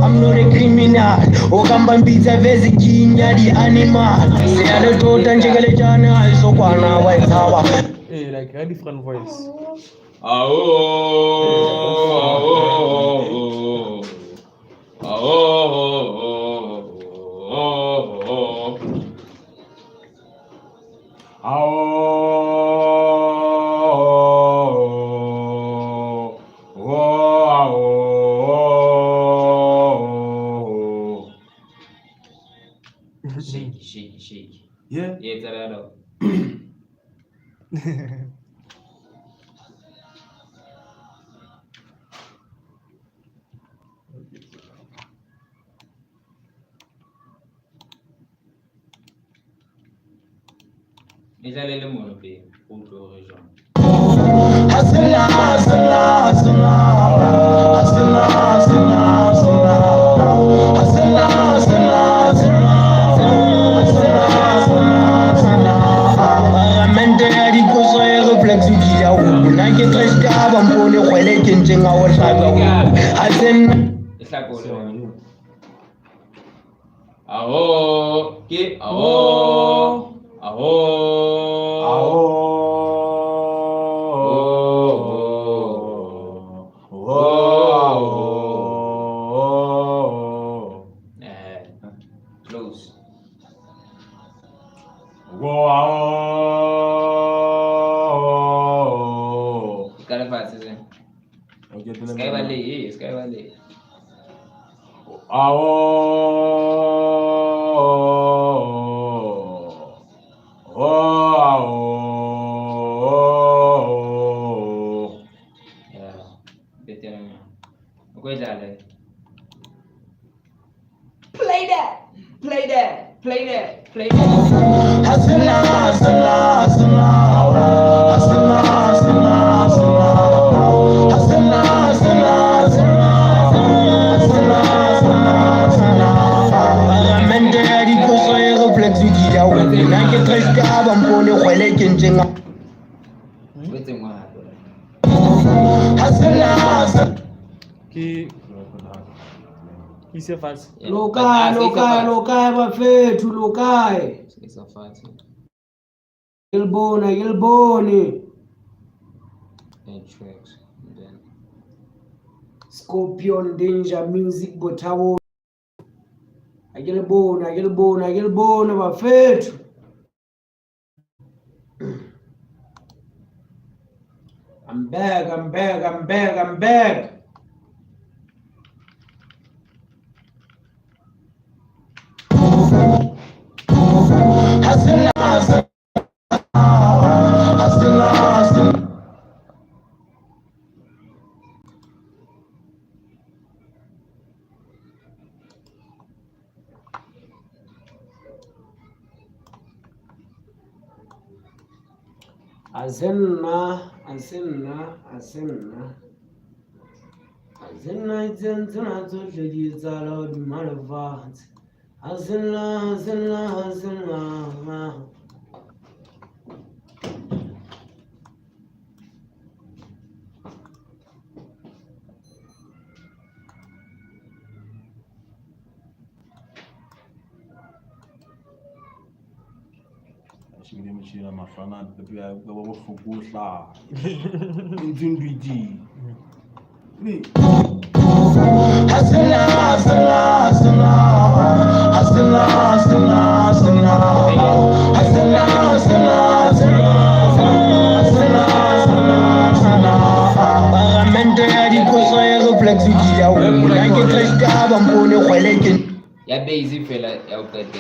S3: I'm not a criminal. Okamba mbitsa vezi kinya di animal. Siyalo tota njengele jana ayisokwana wayithaba.
S5: Like a different voice.
S2: Yeah.
S6: Yeah, Tarado. Ilalele mono pe, utlwe hore jwang.
S3: Mente ya diphoso e reflex di ya ho nna ke trash ka ba mpone kgwele ke nteng a o hlaka ha sen
S6: Ihlakole. Aho, ke aho. Aho. Close. Kale fast is it? Sky Valley. Yeah. Better than me. Okay, Jale. Play that.
S3: mente ya diphoso e reflex di ya ho nna ke trash ka ba mpone kgwele ke nteng a
S6: What's in my
S5: He said fast.
S8: Lokai bafethu lokai.
S6: It's a fast.
S8: Yelbone.
S6: And tracks. And then.
S8: Scorpion Danger Music Botawo. Yelbone bafethu. I'm back. Azenna izentsena tsohle di etsahala hodima lefatshe. Azenna.
S2: Shigile mchira mafana pia kwa bofukusha. Inzindwiji. Ni.
S3: mente ya diphoso e reflex di ya ho nna ke trash ka ba mpone kgwele ke
S6: Ya base fela ya uqede.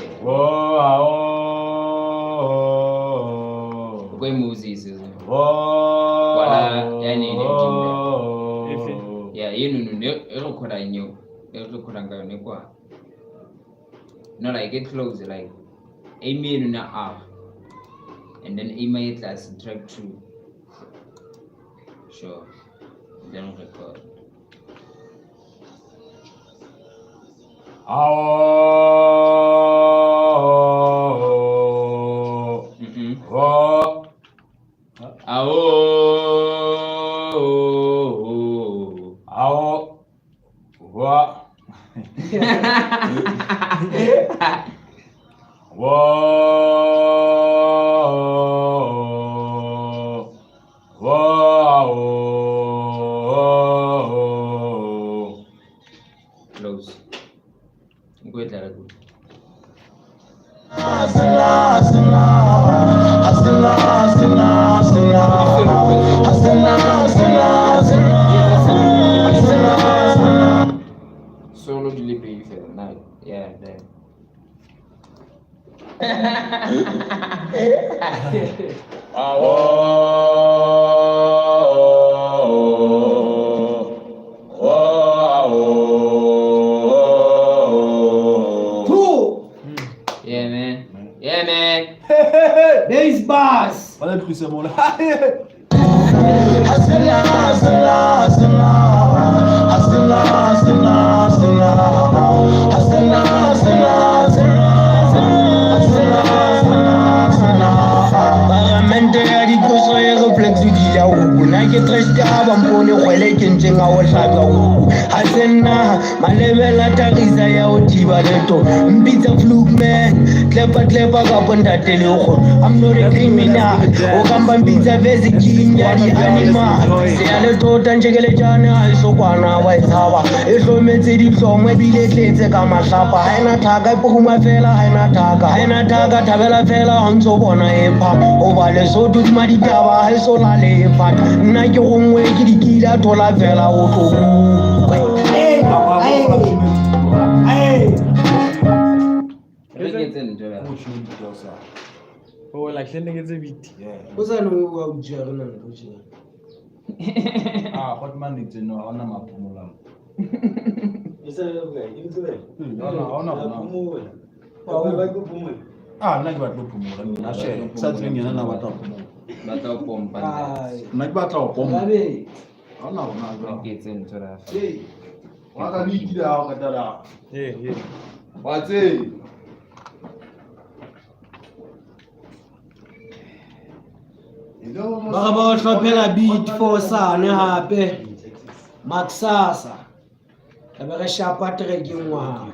S6: Kwe Moses is. Wala yani ne dinda. Ya yenu ne erekhoda nyo. Erekhoda ngayo ne kwa. No, like get close, like A minor na R. And then A minor class track 2. Sure. Then record. Close. Go ahead, Lara. Solo delivery, you feel nice. Yeah, there. Yeah, man. Yeah, man.
S8: Bass bars.
S2: Olha que isso é mole.
S3: Mente ya diposo e reflex di ya ubu na ke trust aba mpone Kheleke njenga o hlaga ubu hasenna malebela tagisa ya o thiba leto mpitsa fluke man klepa ka Ntate le go I'm not a criminal o kamba mpitsa vese king ya di animal se ya le tota njekele jana ha iso kwana wa itshaba e hlometse di hlongwe bile tletse ka mahlapa ha ina thaka ipoguma fela ha ina thaka thabela fela ha ntso bona e pha o ba le so tu ma ditaba ha iso la le pha nna ke gongwe ke dikila thola fela o tlo
S5: Oh, like sending it a bit.
S8: What's that no wa uja rena no uja.
S2: What man needs to know how na mapumulang.
S8: Isa lo ga, you too.
S2: No.
S8: Ba go pumu.
S2: Nna ke batla go phumula nna she sa tseng yana na batla go phumula.
S6: Batla go pompa.
S2: Nna ke batla go pompa.
S8: Babe.
S2: Ona bona
S6: Ke tseng tsora.
S2: Hey. Wa ka di kile ha ka dala.
S5: Yeah.
S2: What's it?
S8: Ba ba hlophela beat for sane hape. Maksasa. Ka ba ga shapa track e ngwa.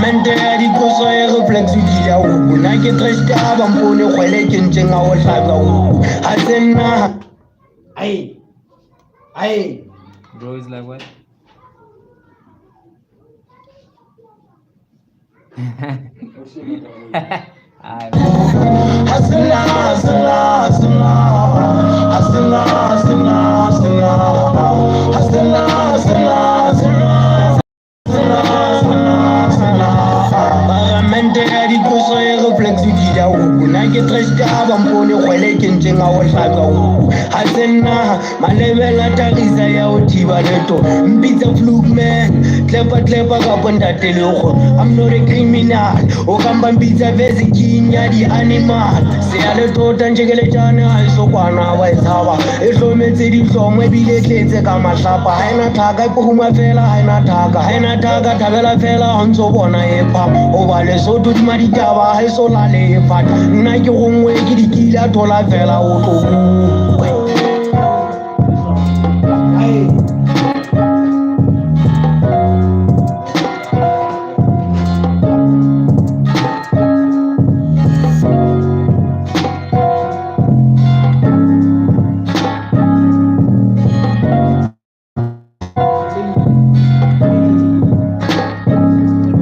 S3: Mente ya diposo e reflex di ya ubu na ke trust aba mpone Kheleke njenga o hlaga ubu hasenna ai
S6: Bro is like what?
S3: Mente ya diposo e reflex di ya ubu na ke trust aba mpone Kheleke njenga o hlaga ubu hasenna malebela tagisa ya o thiba leto mpitsa fluke man klepa ka Ntate le go I'm not a criminal o kamba mpitsa vese king ya di animal se ya le tota njekele jana ha iso kwana wa itshaba e hlometse di hlongwe bile tletse ka mahlapa ha ina thaka ipoguma fela ha ina thaka thabela fela ha ntso bona e pha o ba le so tu ma ditaba ha iso la le pha nna ke gongwe ke dikila thola fela o tlo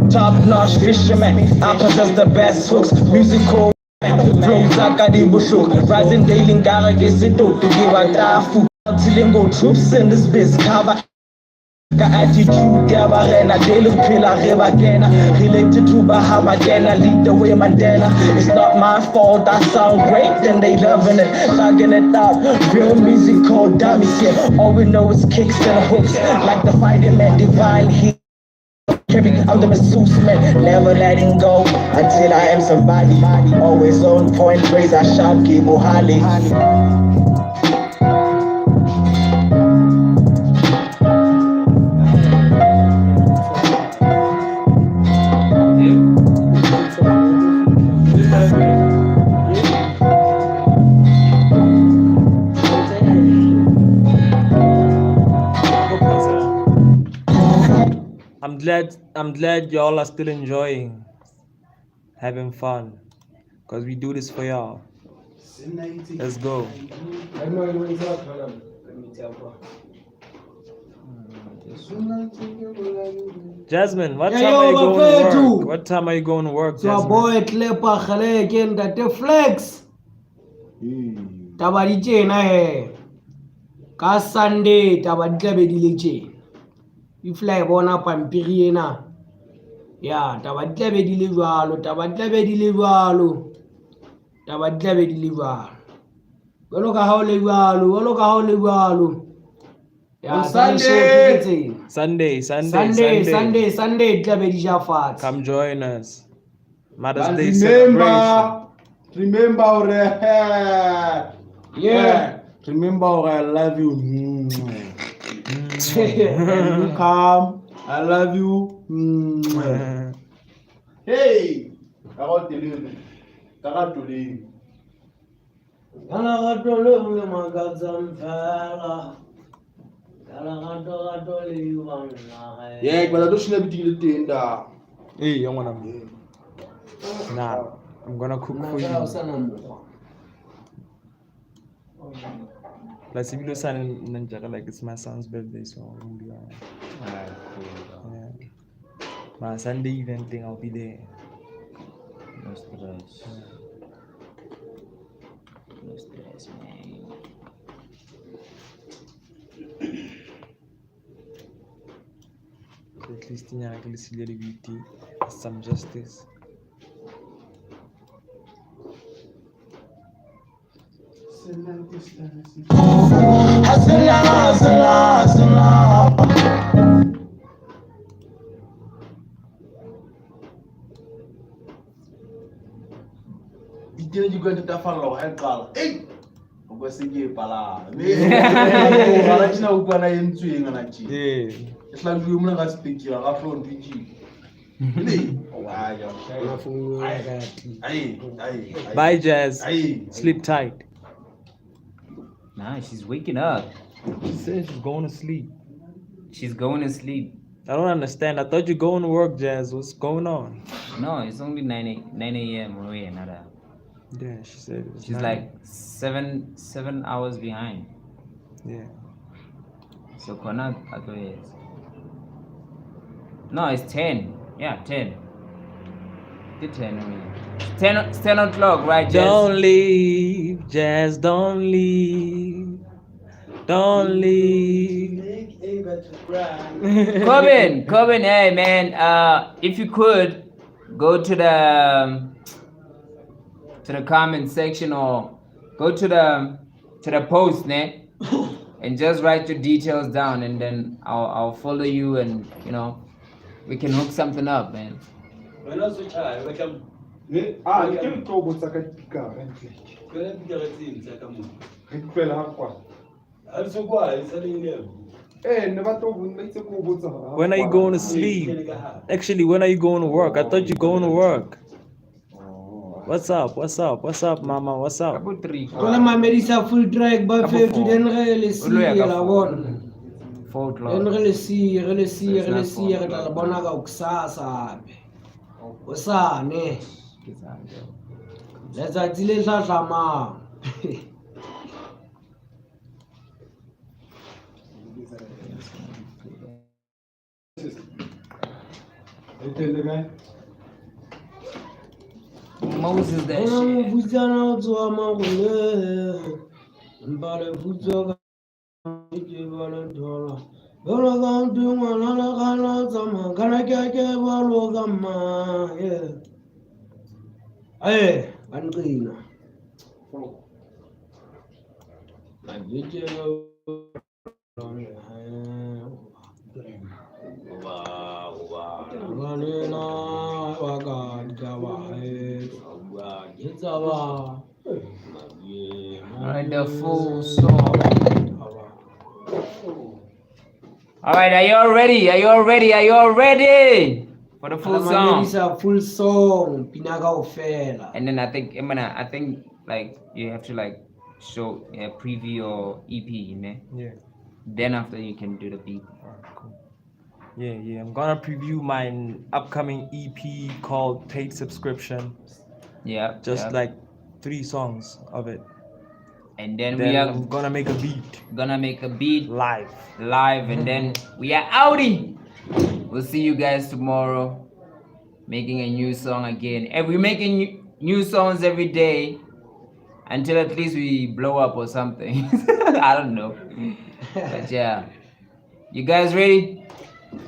S7: Top-notch fisherman, I possess the best hooks, musical flows akadibushuk, rising daily ngara gesito to give a tafu. Tilingo troops in this biz cover. Attitude Gabarena, daily pillar, Rebagena, related to Bahamagena, lead the way Mandela. It's not my fault, I sound great, then they loving it, thugging it out. Real music called dummies, yeah. All we know is kicks and hooks, like the fighting man, divine heat. I'm the Zeus man, never letting go until I am somebody. Always on point, praise I shout, Kibo Hali.
S5: I'm glad y'all are still enjoying, having fun, because we do this for y'all. Let's go.
S8: I know you want to talk, let me tell you.
S5: Jasmine, what
S8: Yeah,
S5: time
S8: yo,
S5: are you going to
S8: Bafethu.
S5: work? What time are you going to work,
S8: So
S5: Jasmine?
S8: boy Kheleke Kheleke Ntate Flex. Taba di tjena he. Ka Sunday taba di tla be di le tjena. If la bona pampiri ena. Ya, taba di tla be di le jwalo, taba di tla be di le jwalo. Taba di tla be di le jwalo. Jwalo ka ha o le jwalo, jwalo ka ha o le jwalo. Ya,
S2: On
S8: tsa
S2: Sunday.
S8: lesotho ke tsena.
S5: Sunday.
S8: Sunday di tla be di ja fatshe.
S5: Come join us. Mother's
S2: But
S5: Day celebration.
S2: remember,
S8: Yeah.
S2: remember, I love you. And you come, I love you. Hey, I want to live. Cannot to live. Yeah, but I don't see everything in there.
S5: Hey, young one. Nah, I'm gonna cook for you. Like if you do something in Nigeria, like it's my son's birthday, so I'm gonna be alright. Yeah. My Sunday event thing, I'll be there.
S1: No stress. No stress, man.
S5: At least in some justice.
S2: Dikene di kwente ta falla ha qala. Ei. O go se ke pala. Me ala tsina o pana yentsweng ana tshi.
S5: Yeah.
S2: Isla ngu mna ga speak ya ga phone tshi. Ne.
S5: Bye, Jazz.
S2: Aye.
S5: Sleep tight.
S1: Nah, she's waking up.
S5: She said she's going to sleep.
S1: She's going to sleep.
S5: I don't understand. I thought you're going to work, Jazz. What's going on?
S1: No, it's only 9 a.m. away, nada.
S5: Yeah, she said it was
S1: She's
S5: 9.
S1: like seven hours behind.
S5: Yeah.
S1: So Kona is. No, it's 10. Yeah, 10. It's 10. I mean. It's 10 o'clock, right, Jazz?
S5: Don't leave, Jazz. Don't leave. Don't leave.
S6: Corbin, hey man, if you could go to the comment section or go to the post, ne, and just write your details down, and then I'll follow you, and we can hook something up, man.
S2: Ke tlo botsa ka pika
S5: When are you going to sleep? Actually, when are you going to work? I thought you're going to work. What's up, mama? What's up?
S1: About 3
S8: Kona mamedisa full track Bafethu then re le siye la bona.
S1: 4 o'clock.
S8: Then re le siye re tla bona ka kusasa hape. Usane. Letsatsi le tla tlamang.
S1: Moses, that shit.
S8: Vutsana tswa magole. Mbale vutso ka ke bala dola. Bala ka ndungwa la kana tsama kana ke balo ka ma. Anqina. Ajije
S6: Alright, the full song. Alright, are you all ready? For the full song.
S8: Full song. Pinaga ofela.
S6: And then I think like you have to like show a preview or EP, man.
S5: Yeah.
S6: Then after you can do the beat.
S5: Alright, cool. Yeah. I'm gonna preview my upcoming EP called Paid Subscription.
S6: Yeah.
S5: Just like 3 songs of it.
S6: And then
S5: Then
S6: we are
S5: I'm gonna make a beat
S6: gonna make a beat
S5: live.
S6: and then we are outie. We'll see you guys tomorrow, making a new song again. And we're making new songs every day until at least we blow up or something. I don't know. But yeah. You guys ready?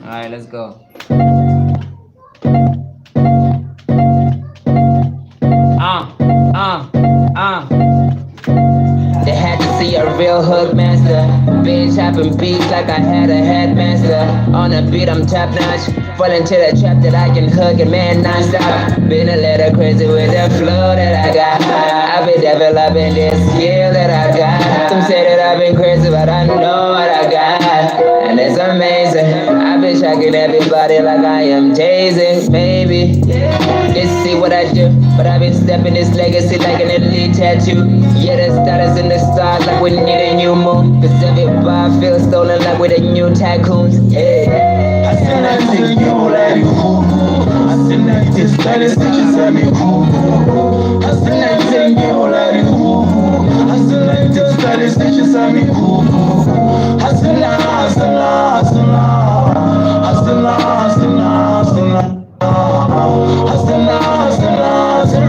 S6: Alright, let's go.
S4: They had to see a real hook master. Been chopping beats like I had a headmaster. On a beat, I'm top notch. Fall into the trap that I can hook and man non-stop. Been a little crazy with the flow that I got. I've been developing this skill that I got. Some say that I've been crazy, but I know what I got. And it's amazing. I've been shocking everybody like I am tasing. Maybe let's see what I do. But I've been stepping this legacy like an elite tattoo. Yeah, the status in the stars like we need a new moon. Cause every bar feels stolen like with a new tycoons. Yeah.
S3: I said I think you like I said I just started stitches at me. I said I think you like I said I just started stitches at me. I said I said I said I said I said I said I said I said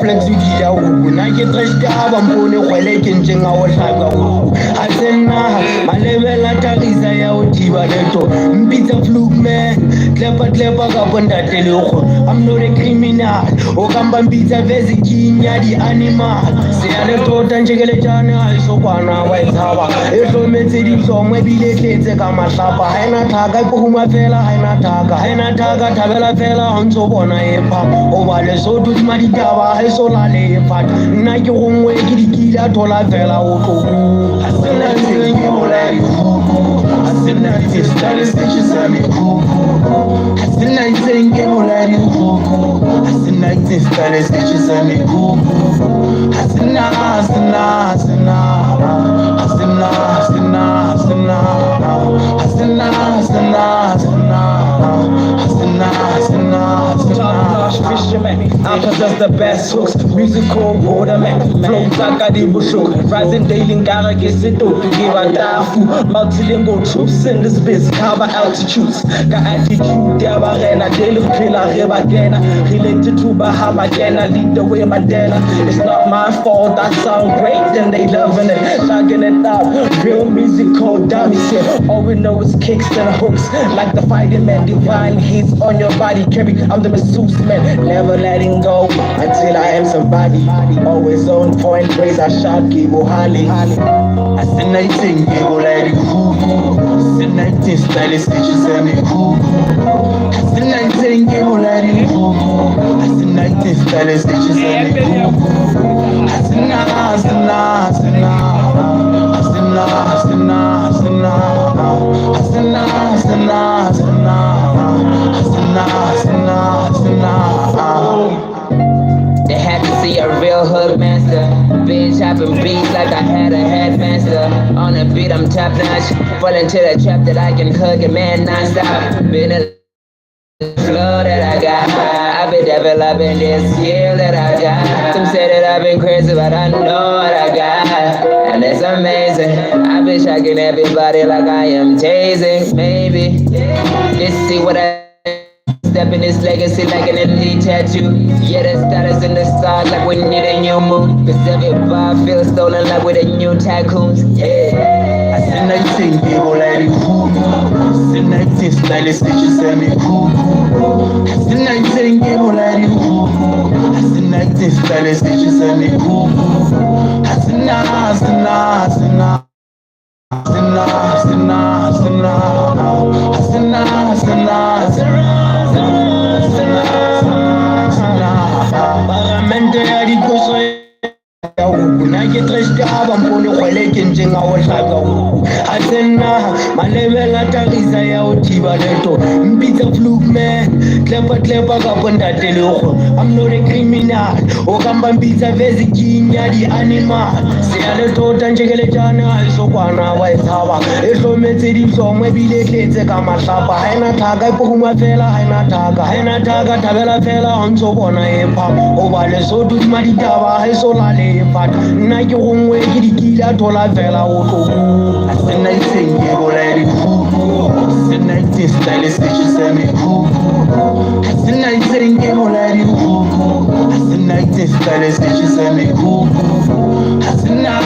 S3: reflex ya go na ke tresta ba mpone Kheleke nteng a o hlaka go a tsena malebela tagisa ya o thiba leto mpitsa fluke man klepa ka Ntate le go I'm not a criminal o kamba mpitsa vezi kinya di animal se ya le tota njekele jana a so kwana wa itshaba e hlometse di hlomwe bile tletse ka mahlapa haina thaka ipoma fela haina thaka thabela fela ha ntso bona epa o ba le so di maditaba ha so la le fat nna ke gongwe ke dikila thola fela o tlo a sena tseng ke bola a sena tsela stitches a me a sena tseng ke bola a sena tsela stitches a me a sena a sena a sena a sena a sena a sena a sena a sena a sena
S7: fisherman, I possess the best hooks, musical waterman, flow takadi bushuk, rising daily ngara gesito to give a dafu, multilingual troops in this biz, cover altitudes, got attitude, diabarena, daily killer, rebagena, related to Bahama, lead the way, Mandela, it's not my fault, I sound great, then they loving it, thugging it out, real musical dummies here, all we know is kicks and hooks, like the fighting man, divine hits on your body, carry, I'm the Zeus man, never letting go until I am somebody. Always on point, praise I shot, give Hali.
S3: I said 19, give like I said 19, style stitches at me. I said 19, give like I said 19, style stitches at me. I said nah, I said nah, I said nah, I said nah, I said nah, I said nah, I said nah, I said nah, I said nah, I said nah, I said nah, I said nah.
S4: They had to see a real hook master. Been chopping beats like I had a headmaster. On a beat, I'm top notch. Fall into the trap that I can hook and man non-stop. Been a flow that I got. I've been developing this skill that I got. Some say that I've been crazy, but I know what I got. And it's amazing. I've been shocking everybody like I am tasing. Maybe let's see what I stepping this legacy like an elite tattoo. Yeah, the status in the stars like we need a new moon. Cause every bar feels stolen like with a new tycoons. Yeah.
S3: I said 19, people like I said 19, style stitches at me. I said 19, people like I said 19, style stitches at me. I said nah, I said nah, I said nah. I said nah, I said nah, I said nah, I said nah, I said nah, I said nah. Mente ya di koso ya Nna ke treste ha ba mpone Kheleke njengawo hlaka Asena malebe ngatagisa ya ho thiba leto Mpitsa fluke man Klepa kapa Ntate lekgo I'm not a criminal O kamba mpitsa vezi kinya di animal Seya le tota njekele jana iso kwana wa ishaba Ehlometse di hlongwe bile tletse ka mahlapa Haina thaka ipokuma fela haina thaka thabela fela ontso bona epa O ba Lesotho di maditaba ha iso lale epata Nna ke gongwe ke dikila thola fela o tlo Asena itsenge bola di fuku Asena itse style se tshisa me fuku Asena itsenge bola di fuku Asena itse style se tshisa me fuku Asena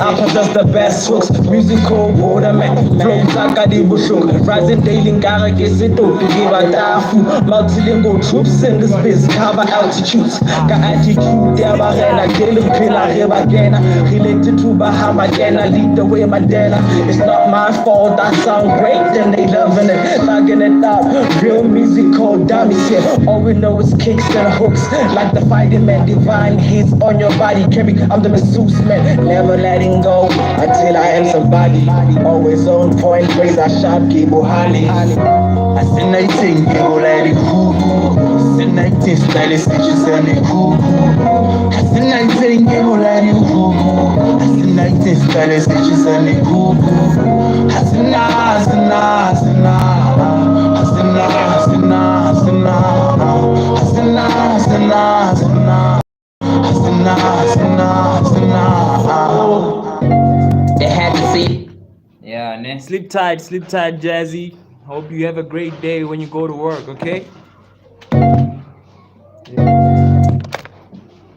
S7: I possess the best hooks, musical waterman, flow zakadi bushuk, rising daily ngara kesito to give a dafu, multilingual troops in this biz, cover altitudes, got attitude, debarena, daily pillar, rebagena, related to Bahama, lead the way, Mandela. It's not my fault, I sound great, and they loving it, thugging it up, real musical dummies here, all we know is kicks and hooks, like the fighting man, divine hits on your body, carry, I'm the Zeus man, never letting go until I am somebody. Always on point, praise I shot, keep Hali.
S3: Asena itsenge bola di fuku Asena itse style se tshisa me fuku Asena itsenge bola di fuku Asena itse style se tshisa me fuku
S6: They had to see. Yeah, ne?
S5: Sleep tight, Jazzy. Hope you have a great day when you go to work, okay?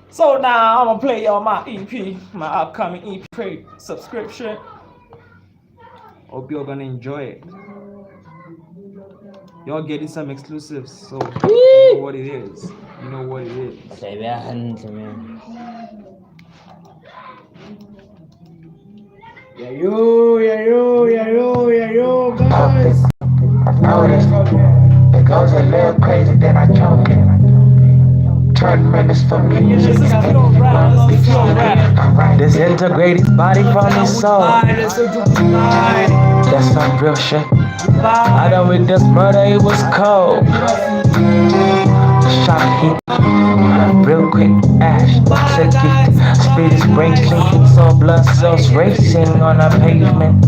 S5: So now I'm gonna play y'all my EP, my upcoming EP paid subscription. Hope you're gonna enjoy it. Y'all getting some exclusives, so you know what it is. You know what it is.
S8: Yeah, yo, guys.
S3: I've noticed it goes a little crazy, then I choke it. Turn minutes for me. Disintegrate his body from his soul. That's some real shit. I done witness murder, it was cold. Shot heat, real quick, ash, toxic, spit his brain clinking, saw blood cells racing on a pavement.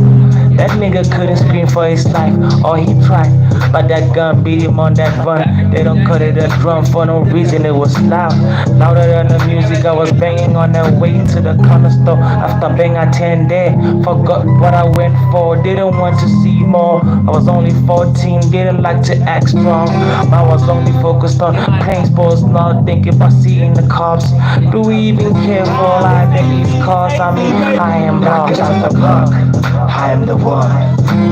S3: That nigga couldn't scream for his life, or he tried, but that gun beat him on that run. They don't cut it a drum for no reason, it was loud, louder than the music. I was banging on that way to the corner store. After bang I 10 there, forgot what I went for, didn't want to see more. I was only 14, didn't like to act strong. I was only focused on playing sports, not thinking about seeing the cops. Do we even care for life in these cars? I mean, I am lost out the block. I am the one.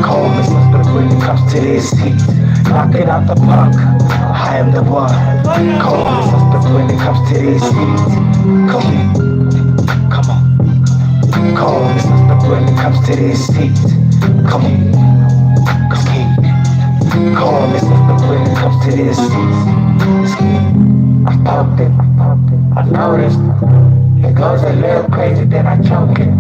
S3: Call me sister when it comes to this heat. Knock it out the park. I am the one. Call me sister when it comes to this heat. Come on. Call me sister when it comes to this heat. Come on. Call me sister when it comes to this heat. I popped it. I noticed it goes a little crazy, then I choke it.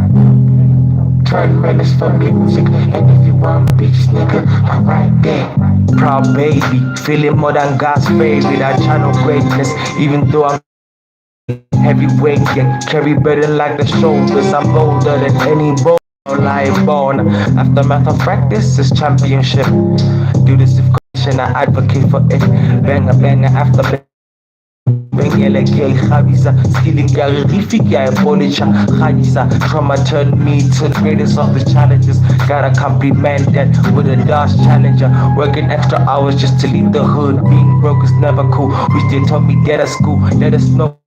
S3: Turn minutes for music, and if you want beats, nigga, I'm right there. Proud baby, feeling more than God's favorite. I channel greatness, even though I'm heavyweight and carry burden like the shoulders. I'm bolder than any bone, live born. Aftermath of practice is championship. Do this with caution, I advocate for it. Banger after banger. Kheleke, Khabisa, stealing Garifik, I polish, Khabisa. Trauma turned me to the greatest of the challenges. Gotta compliment that with a Dodge Challenger. Working extra hours just to leave the hood. Being broke is never cool. Wish they taught me that at school. Let us know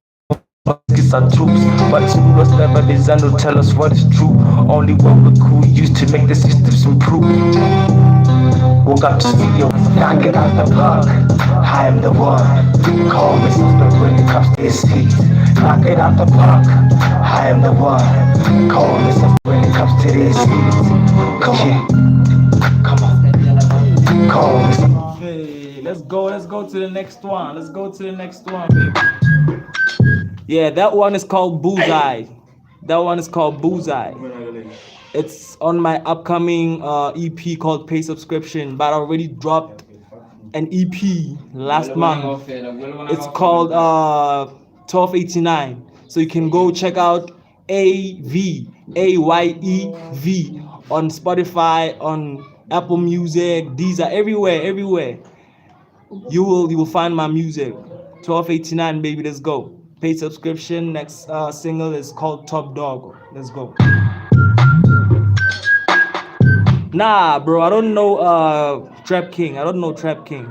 S3: kids are troops, but school was never designed to tell us what is true. Only what we're cool used to make the systems improve. Woke up to studio, knock it out the park. I am the one. Call me sister when it comes to this heat. Knock it out the park. I am the one. Call me sister when it
S7: comes to these beats. Come on, come on, call.
S5: Hey, let's go to the next one. Let's go to the next one, baby. Yeah, that one is called Bullseye. That one is called Bullseye. It's on my upcoming EP called Pay Subscription, but I already dropped an EP last month. It's called 1289. So you can go check out AYEV on Spotify, on Apple Music. These are everywhere. You will find my music. 1289, baby. Let's go. Pay subscription. Next single is called Top Dog. Let's go. Nah, bro, I don't know Trap King. I don't know Trap King.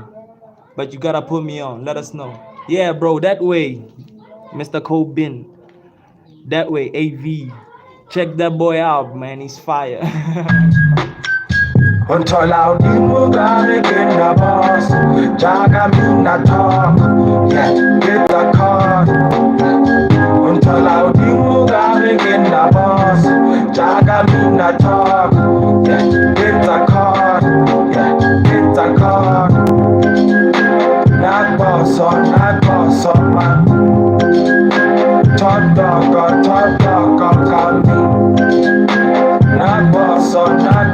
S5: But you gotta put me on. Let us know. Yeah, bro, that way. Mr. Cobin. That way, AV. Check that boy out, man. He's fire.
S7: Until out the Mugari in the boss, Jaga me not talk, yeah, get the card. Until out the Mugari in the boss, Jaga me not talk, yeah, get the card, yeah, get the card. Not boss on man. Top dog, call me. Not boss on man.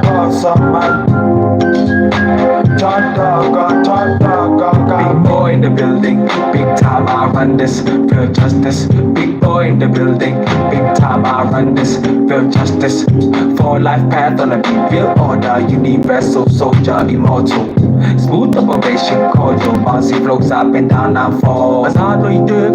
S7: Top dog, big boy in the building, big time I run this, feel justice. Big boy in the building, big time I run this, feel justice. For life path on a big real order, universal soldier, immortal. Smooth operation, cordial, bouncy flows up and down and fall. As I know you do,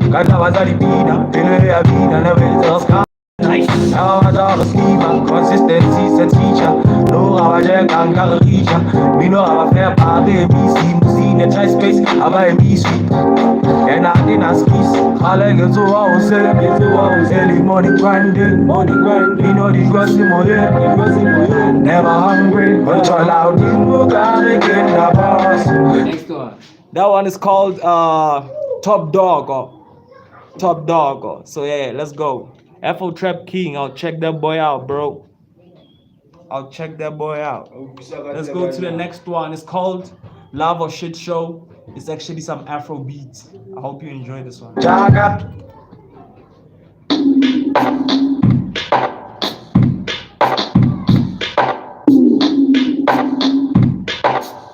S7: Kata wazali pina, pile ya vida, never else come. Now I don't schema, consistency and teacher. No, I just can't carry teacher. We know how I fair party, BC, Musine, and try space, I buy me sweet. And I didn't skis. I like it so I was early morning grinding. We know this was in my head, never hungry. Until out in gotta get the boss.
S6: Next one.
S5: That one is called Top Dog. Top Dog. So yeah, let's go. Afro Trap King, I'll check that boy out, bro. I'll check that boy out. Let's go to the next one. It's called Love or Shit Show. It's actually some Afro beats. I hope you enjoy this one.
S7: Jaga.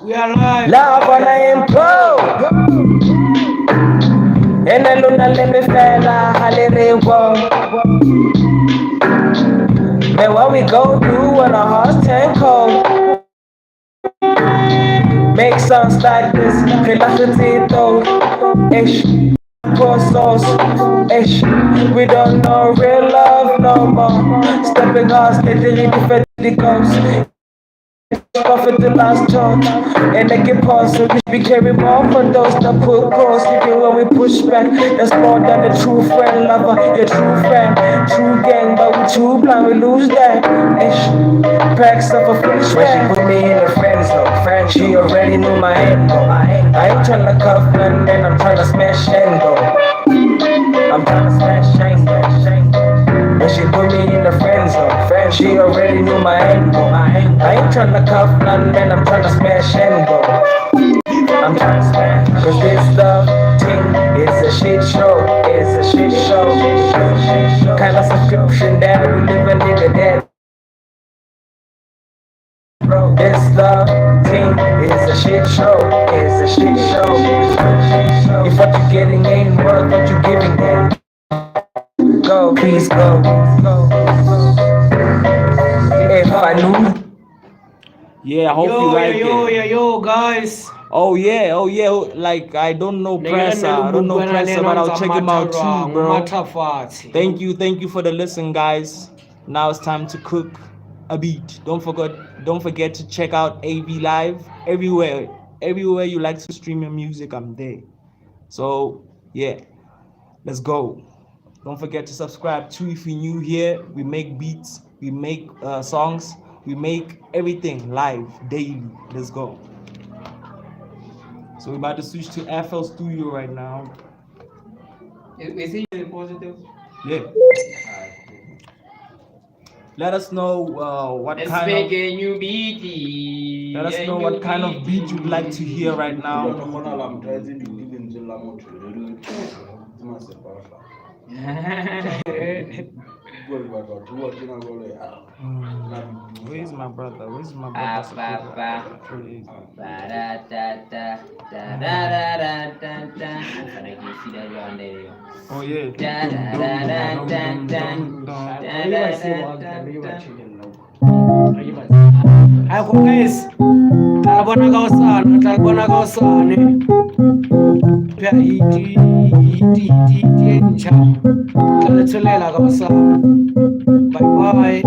S8: We are live.
S7: Love on I implode. And I luna let me fella holiday walk. Man, what we go do when our hearts turn cold? Make songs like this, philosophy though. Ish, poor souls. Ish, we don't know real love no more. Stepping on steadily defend the ghost. Profit the last talk, and they get pause, so we carry more for those that put cross. Even when we push back, that's more than a true friend, lover, your true friend, true gang, but we too blind, we lose that. Ish, packs up a fish. When she put me in the friend zone, she already knew my end goal. I ain't tryna cuff none, and I'm tryna smash and go. I'm tryna smash and go. When she put me in the friend zone, she already knew my end goal. I ain't tryna cuff none, man, I'm tryna smash and go. I'm tryna smash, cause this love thing is a shit show. It's a shit show. Kind of subscription that we live a nigga dead. Bro, this love thing is a shit show. It's a shit show. If what you getting ain't worth what you giving, then go, please go. If I knew.
S5: Yeah, I hope you like it.
S8: Yo, guys.
S5: Oh yeah. Like I don't know Pressa, but I'll check him out too, bro. Thank you for the listen, guys. Now it's time to cook a beat. Don't forget to check out AV Live everywhere you like to stream your music. I'm there. So yeah, let's go. Don't forget to subscribe too if you're new here. We make beats, we make songs, we make everything live daily. Let's go. So we're about to switch to FL Studio right now.
S6: Is he positive?
S5: Yeah. let us know what
S6: Let's
S5: kind
S6: make
S5: of
S6: a new beat.
S5: let us know what kind of beat you'd like to hear right now. Where's my brother? Where's my brother? Please. Oh yeah.
S8: Ako guys, talabona ka usane. Pya iti entsha. Tletselela ka usane. Bye bye.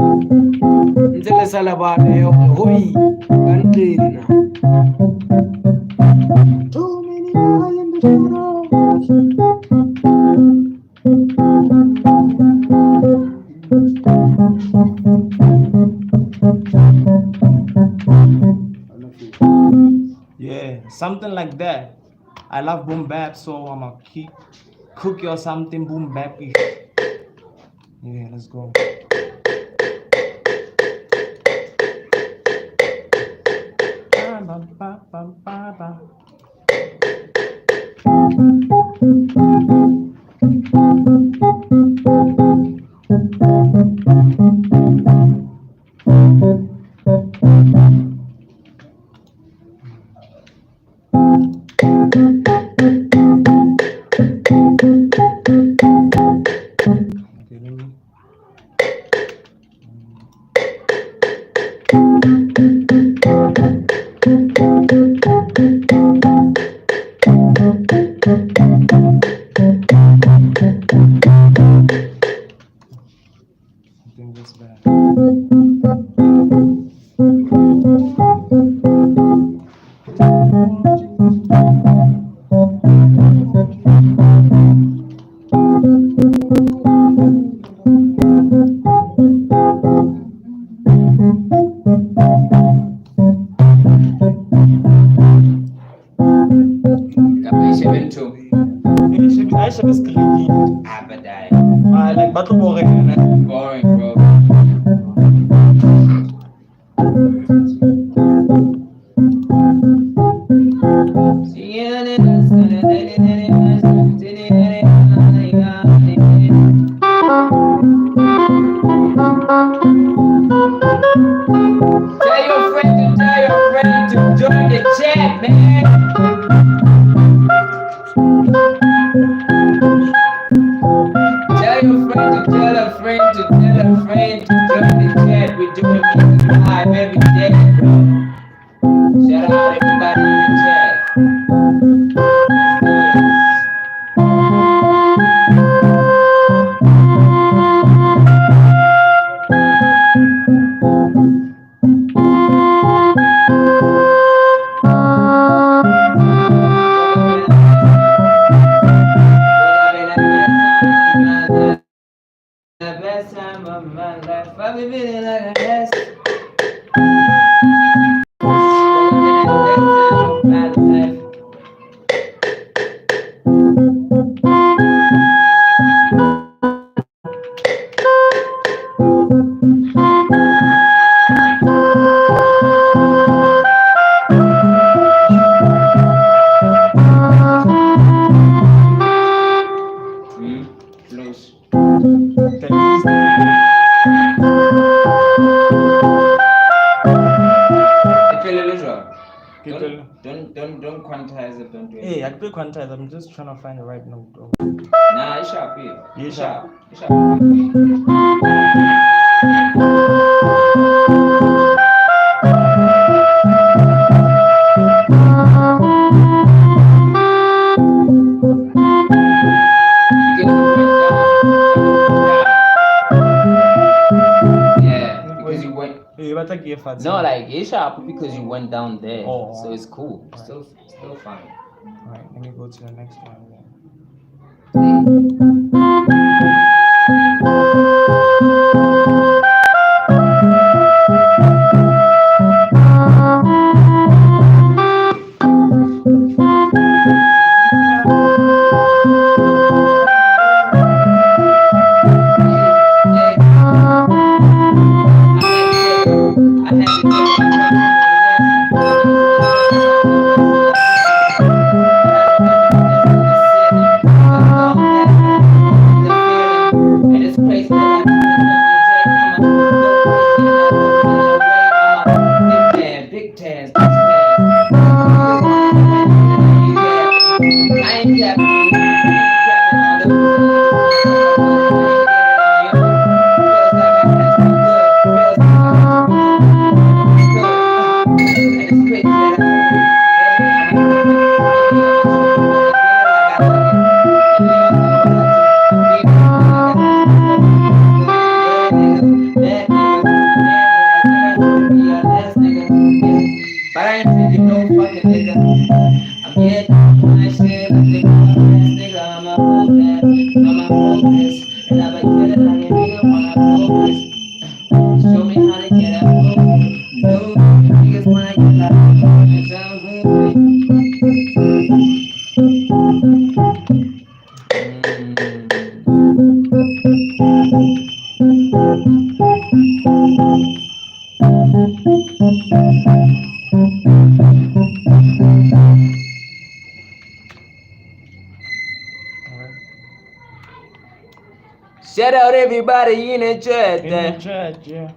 S8: Ntsele sala bana yo hoi kantleni na. Too many guys in the
S5: Yeah, something like that. I love boom bap, so I'ma keep cook or something boom bappy. Yeah, let's go. I like battle boring.
S6: Boring, bro. Tell your friend to join the chat, man. Tell a friend to join the chat. We're doing music live every day, bro. Shout out everybody in the chat. The best time of my life, I've been feeling like a best. Close. Don't quantize it, don't do it.
S5: Hey, I could quantize. I'm just trying to find the right note.
S6: Nah, it's sharp here.
S5: It's sharp.
S6: It's sharp. No, like it's sharp because you went down there, so it's cool.
S5: Right.
S6: Still fine.
S5: All right, let me go to the next one.
S6: Shout out everybody in the chat.
S2: Yeah.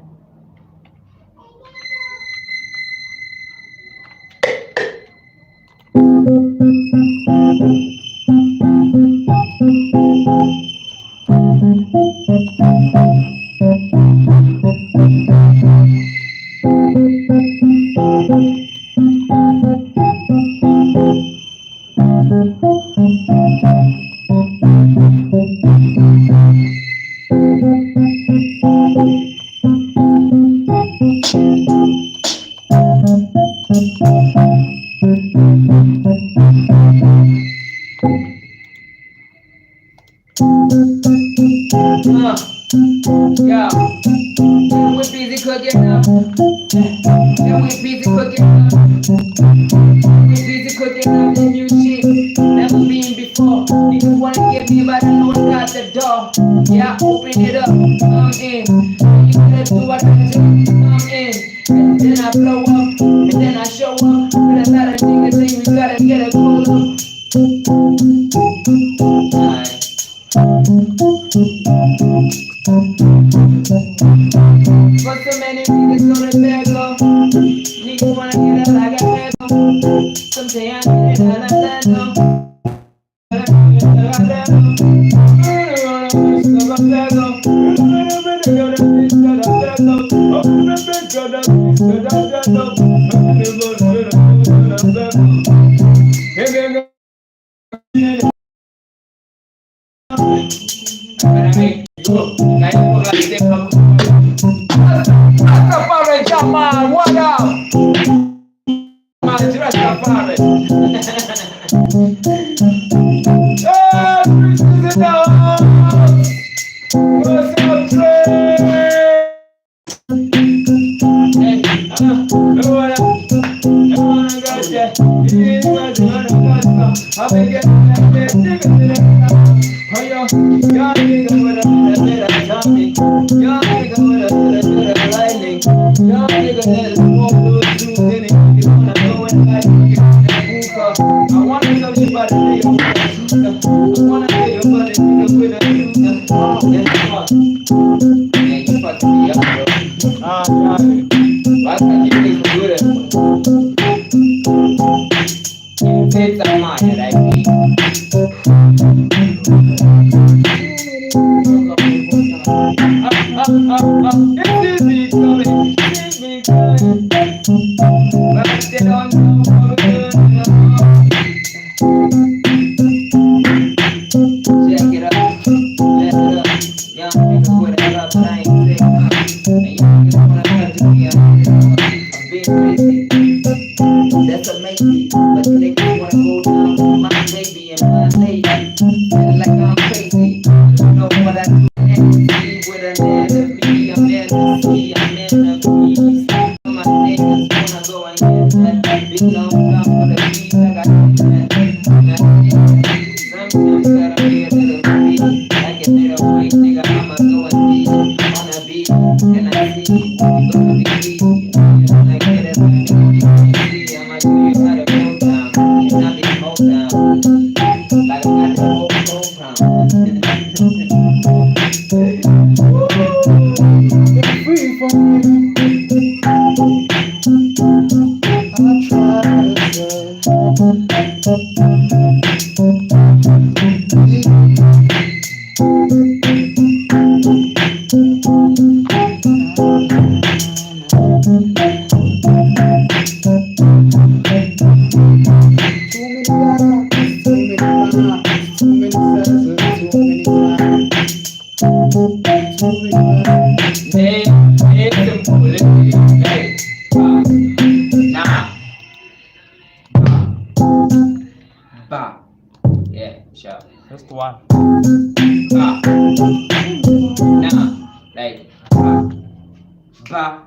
S6: Yeah, we're busy cooking up. Yeah, we're busy cooking up. We're busy cooking up the new shit. Never been before. Niggas wanna get me, but I know I got the door. Yeah, open it up, come in. You gotta do what I do, come in. And then I blow up, and then I show up. With a lot of niggas saying we gotta get a cool up. But so many niggas on the bag up. Niggas wanna get it like a bag up. Some say I need it, and I stand up. Man, what up? Man, dress up for it. Hey, this is the house. What's up, Trey? Hey, I got ya. Here's what you wanna got. I'll be getting that nigga to the oh, yo, y'all nigga with a bit of zombie. Y'all nigga with a bit of lightning. Y'all nigga that is more blue too than it. You wanna go and like I wanna tell you about the nigga with a shooter. I wanna tell you about the nigga with a shooter. Guess what? Man, you fucking me up, bro. Why can't you make me do that? You take that mind, right? It is me coming, it me coming. But they don't know how to do it. Check it out, let it up. Young nigga with a rap line, say and you niggas wanna come to me, I'm being crazy. That's amazing, but niggas wanna go down with my baby and my lady. And like I'm crazy, you know what I do next? With an enemy, I'm enemy, I'm enemy. Some of my niggas wanna go and get that big long gun for the beat, I got that. Sometimes gotta be a little beat, like a little weak nigga, I'ma go and beat on a beat, and I see you gonna be easy, and I get it.
S5: That's the one.
S6: Nah, like ba.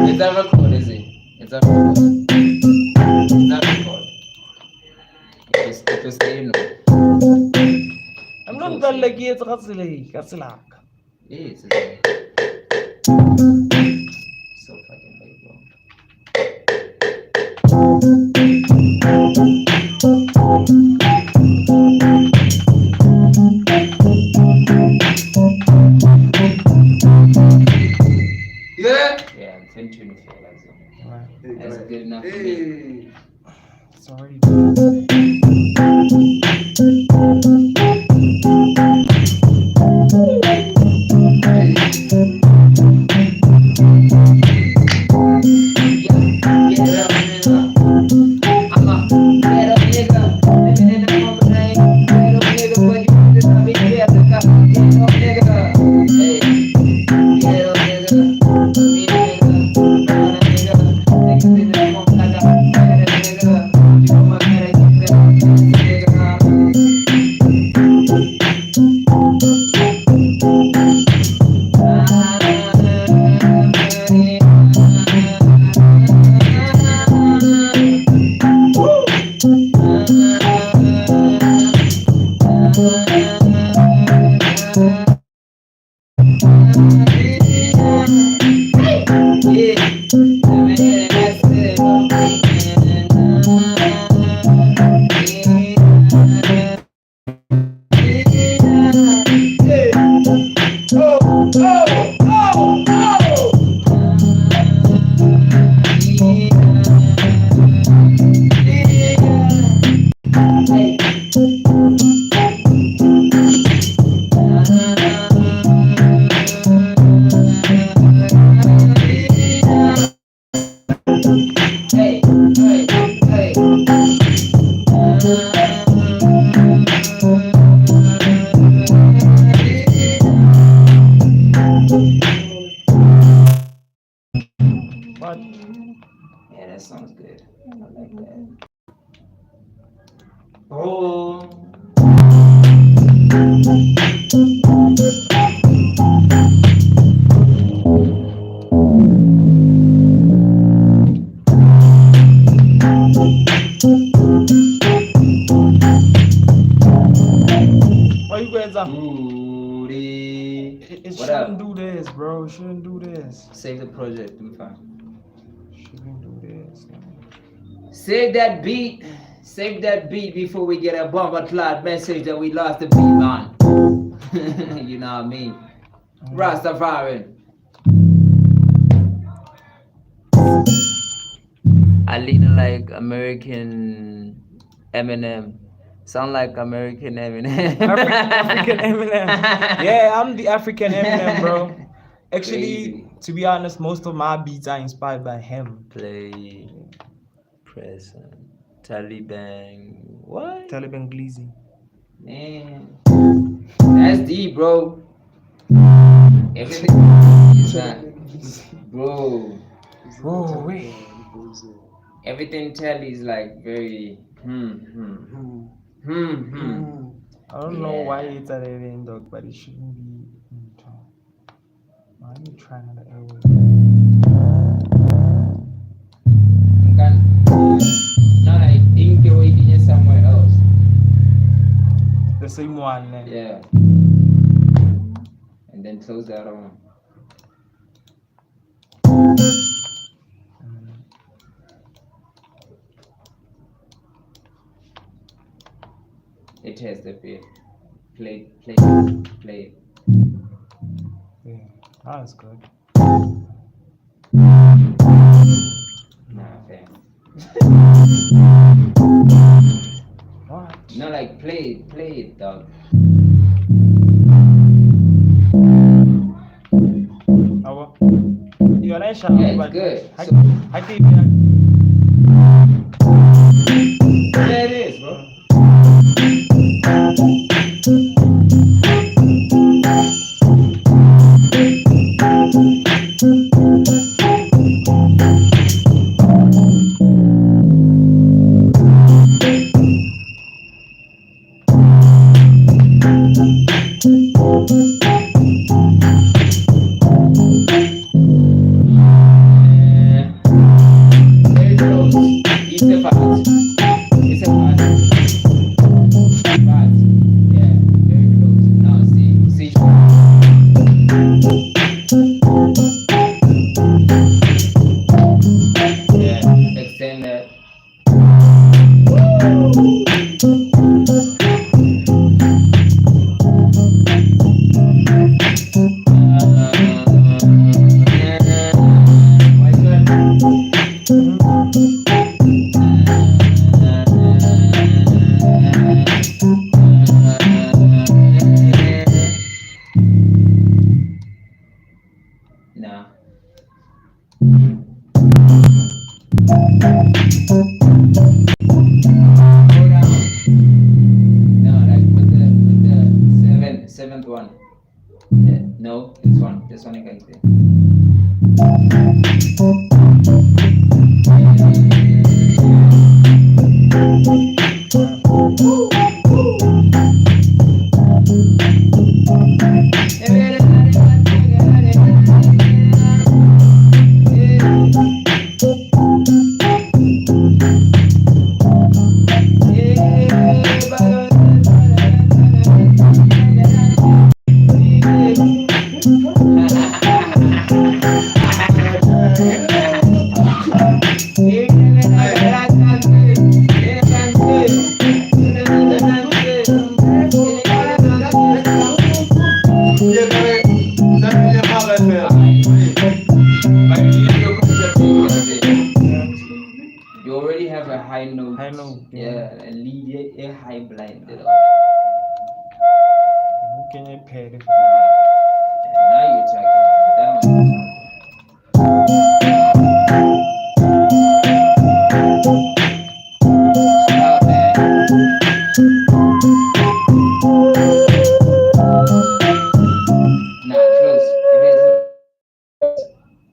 S6: Is that record? Is it? Is that record? Is that record? It was you know.
S5: I'm not bad like it's Katsilaka.
S6: Yes. So fucking late, bro. Yeah, I'm 10:24. That's good enough for me.
S5: It's already done. But
S6: Yeah, that sounds good. I like that. Oh.
S5: why you guys are?
S6: Booty.
S5: It
S6: What
S5: shouldn't
S6: up?
S5: do this, bro. It shouldn't do this.
S6: Save the project. I'm fine.
S5: Shouldn't do this.
S6: Save that beat. Save that beat before we get a bomber cloud message that we lost the beat on. You know what I mean? Rastafari. I lean like American Eminem. Sound like American Eminem.
S5: African Eminem. Yeah, I'm the African Eminem, bro. Actually,
S6: Crazy.
S5: to be honest, most of my beats are inspired by him.
S6: Play present. Taliban. What?
S5: Taliban Gleezy.
S6: Man. That's deep, bro. Everything. Bro.
S5: Whoa, wait.
S6: Everything Telly is like very
S5: I don't know why it's a Taliban dog, but it shouldn't be in tone. Let me try another airway.
S6: No, I think you're waiting it somewhere else.
S5: The same one.
S6: Yeah. And then close that on. It has the bit. Play.
S5: Yeah, that's good.
S6: Nah, fam.
S5: What?
S6: No, like play it, dog.
S5: Oh, you're not sure,
S6: Yeah, it's
S5: but
S6: good.
S5: I
S6: So,
S5: think
S6: there it is, bro. No, like with the seventh one. Yeah, no, this one against it. You already have a high note.
S5: High note,
S6: Yeah, a lead, a high blind.
S5: Can you pay it?
S6: Now you're talking. That one. Stop, man. Nah, close.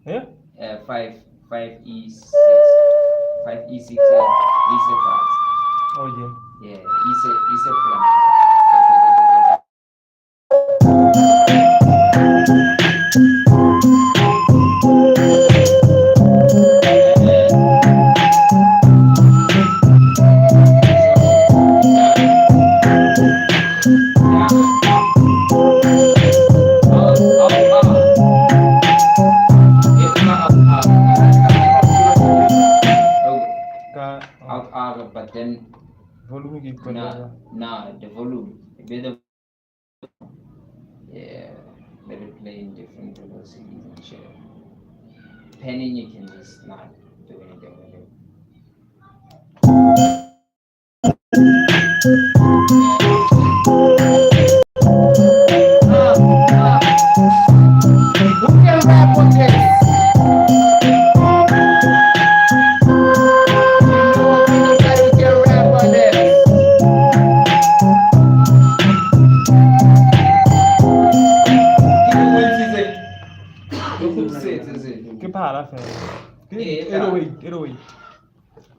S5: Yeah?
S6: Five E6. 5 E6, yeah. E6 fast.
S5: Oh, yeah.
S6: Yeah, E6 plan. But then
S5: Volume is equal.
S6: nah, the volume. Yeah, let it play in different velocities and shit. Penning you can just not do anything with it.
S3: Who can rap on this?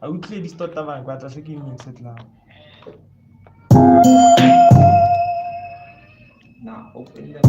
S5: I would play this tot avant, but I think you mix it now.
S6: Now open the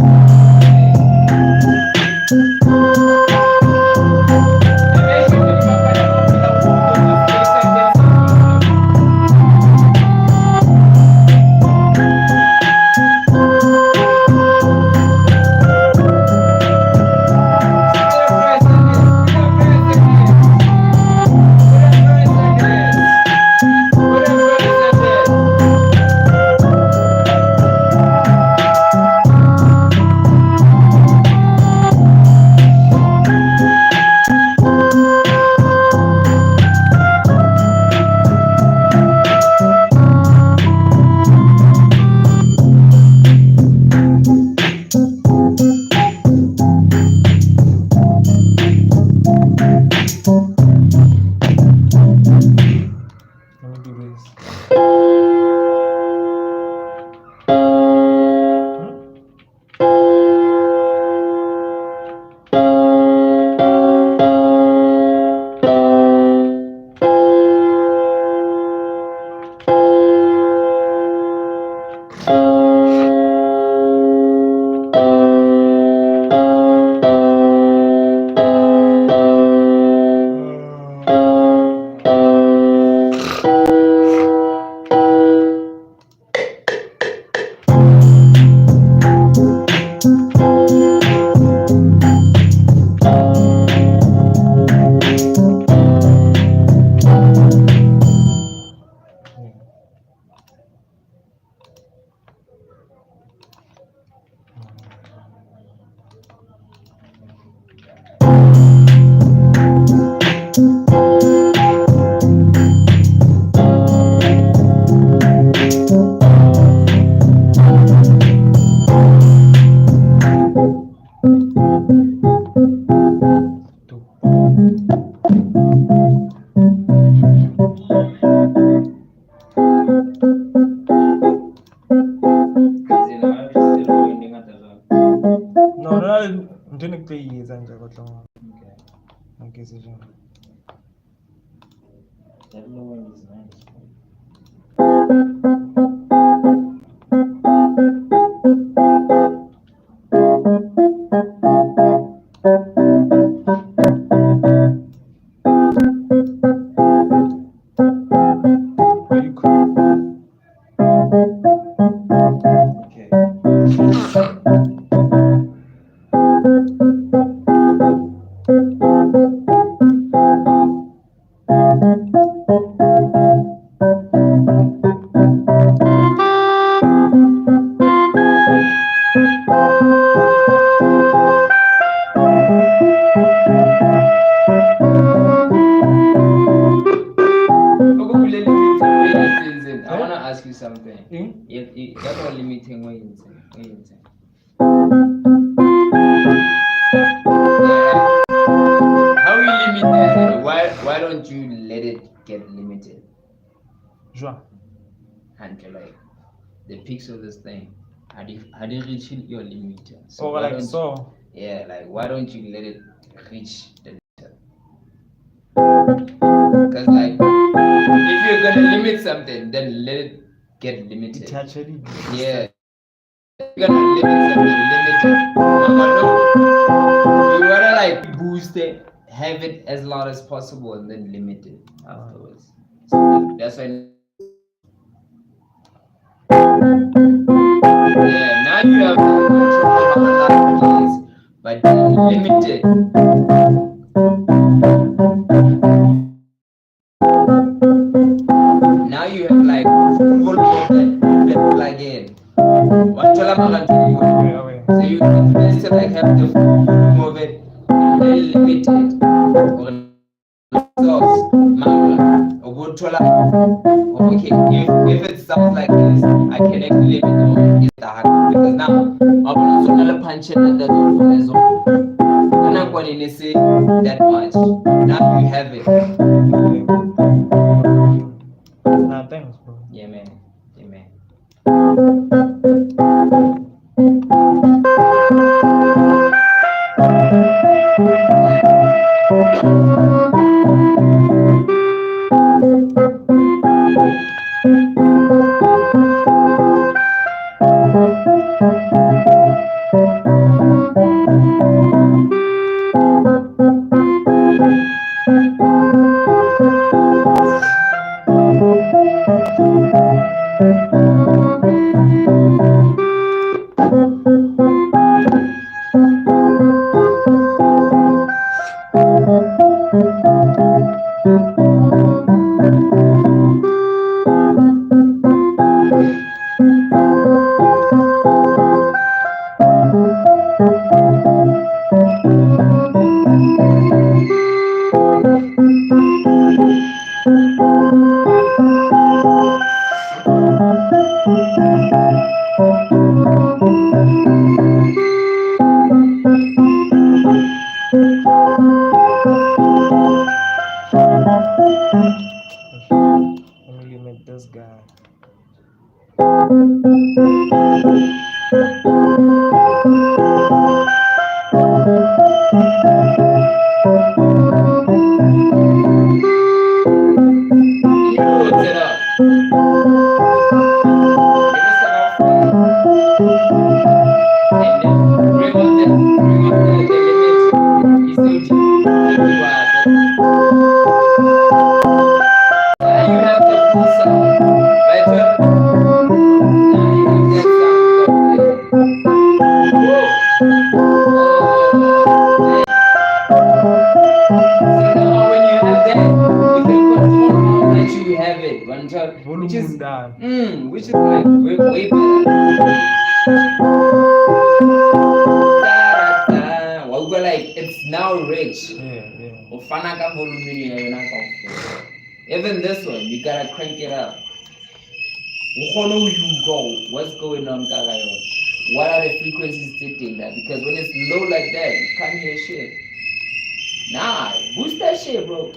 S5: Okay, so
S1: That lower is nice.
S5: very cool.
S1: Okay.
S6: I want to ask you something. That's all limiting ways. How you limit it? Why don't you let it get limited?
S5: Sure.
S6: Until like the peaks of this thing. How do you reach your limit?
S5: So
S6: why
S5: like
S6: don't
S5: so.
S6: yeah, like why don't you let it reach the limit? Because like if you're gonna limit something, then let it get limited.
S5: It actually
S6: Yeah. You're gonna limit something, limit it. You wanna like boost it, have it as loud as possible, and then limit it afterwards. So that's why. Yeah, now you have control, but limit it. Now you have like full plug in. So you can still like have the full of it, then limit it. Okay, if it sounds like this, I can actually limit it because now I'm gonna punch it at the zone. I'm not going to say that much. Now you have it.
S5: Nah, thanks, bro.
S6: Yeah, man. Yeah, man.
S5: Let me limit this guy.
S6: Put it up. And then bring up the limit. You have the full sound. Right, Joe? Now you have that sound. So now when you have that, you can control how much you have it. One time, which is like way better. Well, we're like it's now rich. Even this one, you gotta crank it up. You go. What's going on, Kagayo? What are the frequencies dictating that? Because when it's low like that, you can't hear shit. Nah, boost that shit, bro.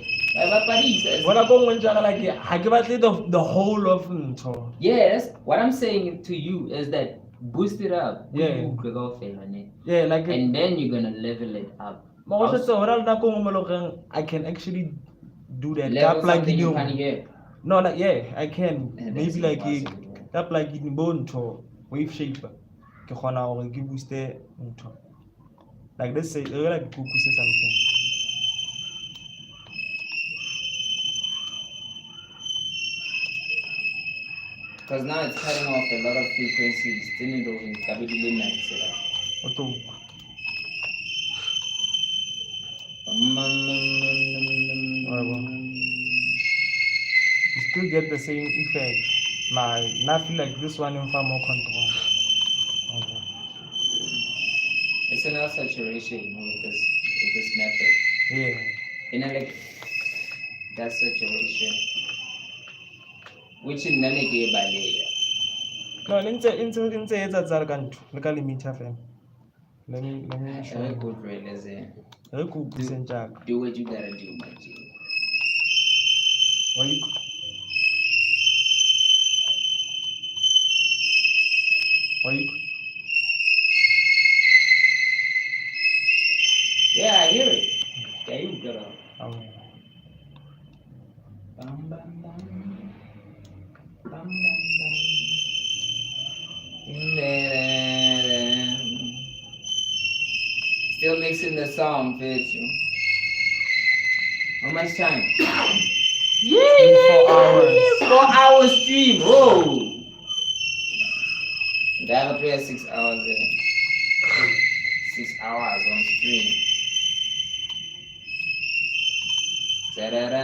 S5: What I'm going to like, I give at the whole of it.
S6: Yes, what I'm saying to you is that boost it up.
S5: Yeah.
S6: Yeah, like
S5: and
S6: then you're gonna level it up.
S5: I can actually do that.
S6: Level something you can't hear.
S5: No, like yeah, I can.
S6: That's
S5: Maybe like
S6: impossible.
S5: tap like in bone to wave shaper. Ke kgona gore ke booste ntho. Like let's say like go say something.
S6: Because now it's cutting off a lot of frequencies. Didn't it over Kabili nights?
S5: You still get the same effect. Now I feel like this one in far more control. Okay.
S6: It's enough saturation with this method.
S5: Yeah.
S6: Like that saturation. Which in none gave by layer.
S5: No, into it's a zargantu. Look at limit FM. Let me show you.
S6: Good realize it.
S5: Do what
S6: you gotta do, my G. Yeah, I hear it. Yeah, you got it. Bum, bum, bum. Bum, bum, bum. Still mixing the song, Virtue. How much time?
S5: 4 hours.
S6: 4 hours stream. Whoa. They have a play 6 hours there. 6 hours on stream. Ta-da-da.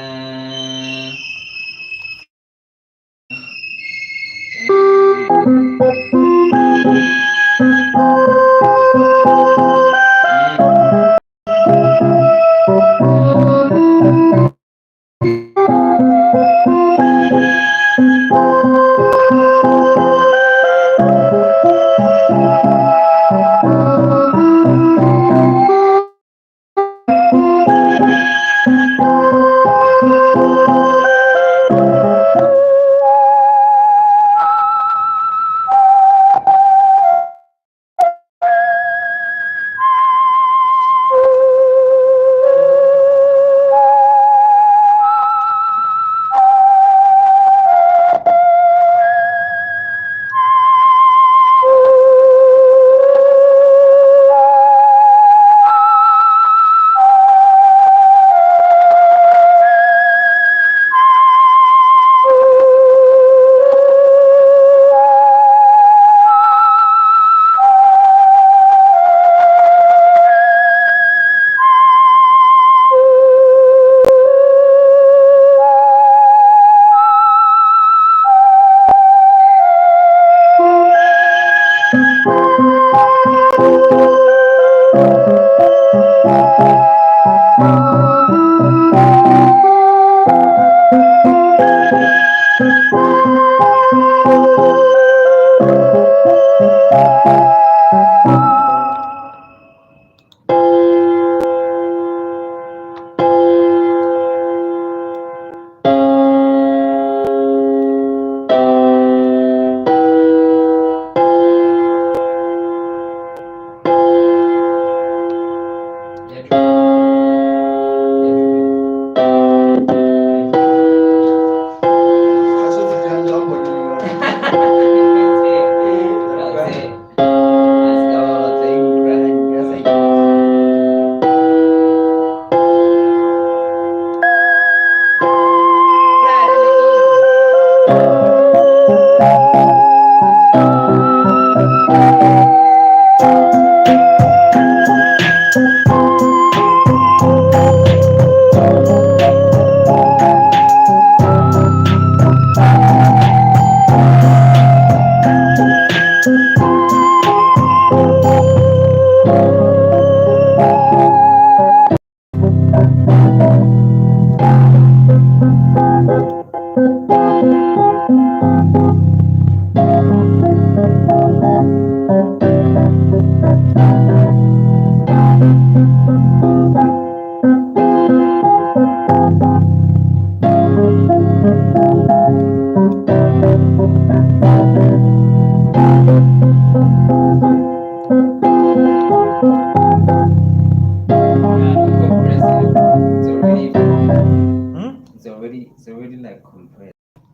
S6: It's already like compressed.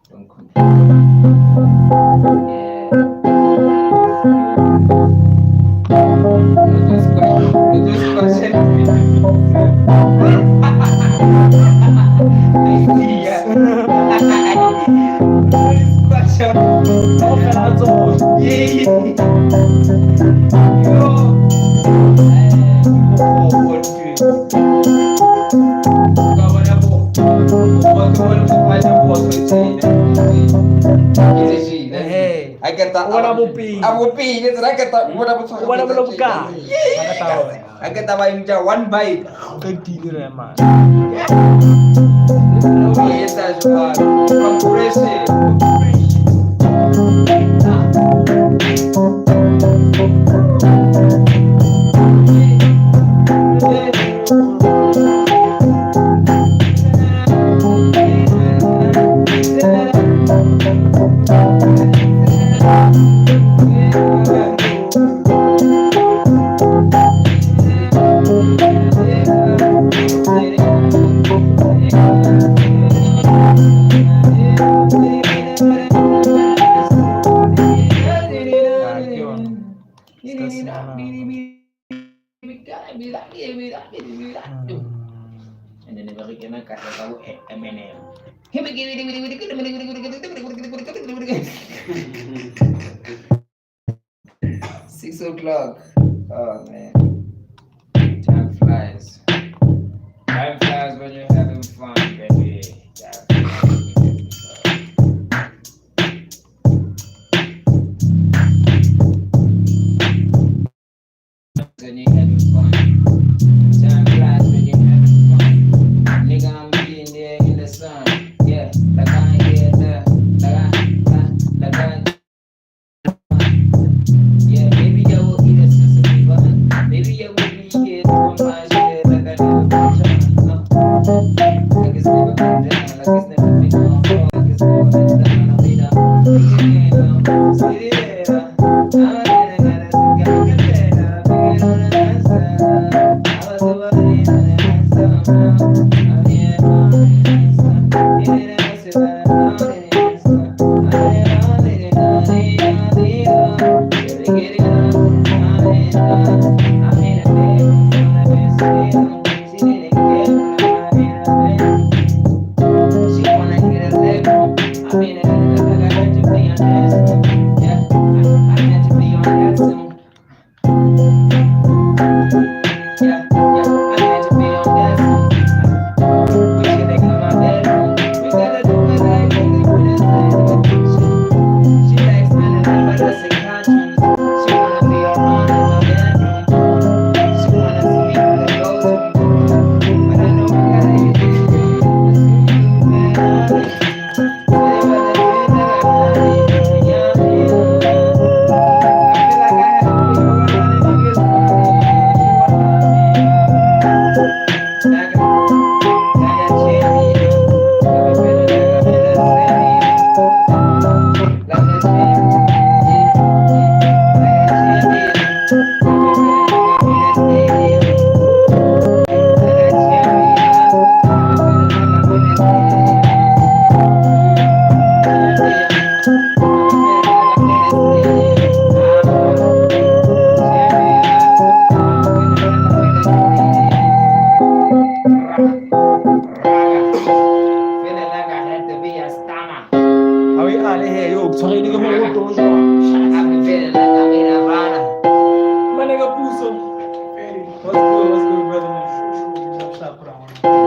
S6: Don't compress. Yeah. You just question me. I get that. One bite. And then never again I got Eminem. 6 o'clock. Oh man. Time flies. Time flies when you're having fun, baby. When you're having fun. Time flies when you're having fun. Nigga, I'm being there in the sun. Yeah, like I hear the, like I. Yeah, maybe I will eat a specific one. Maybe I will be here to remind you like I never been down. Like it's never been down. Like it's never been down. Like it's never been down. I'll be down. See it.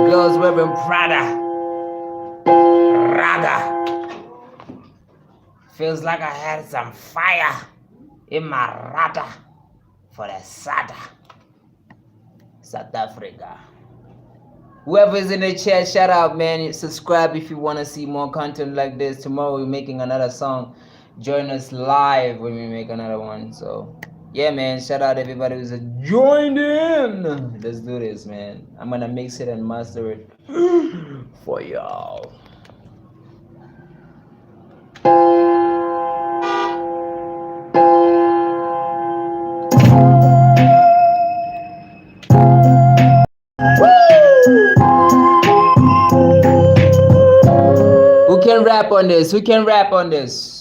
S6: Girls wearing Prada. Raga. Feels like I had some fire in my rata for the SATA. South Africa. Whoever's in the chat, shout out, man. Subscribe if you want to see more content like this. Tomorrow we're making another song. Join us live when we make another one. So yeah, man, shout out everybody who's joined in. Let's do this, man. I'm gonna mix it and master it for y'all. rap on this? Who can rap on this?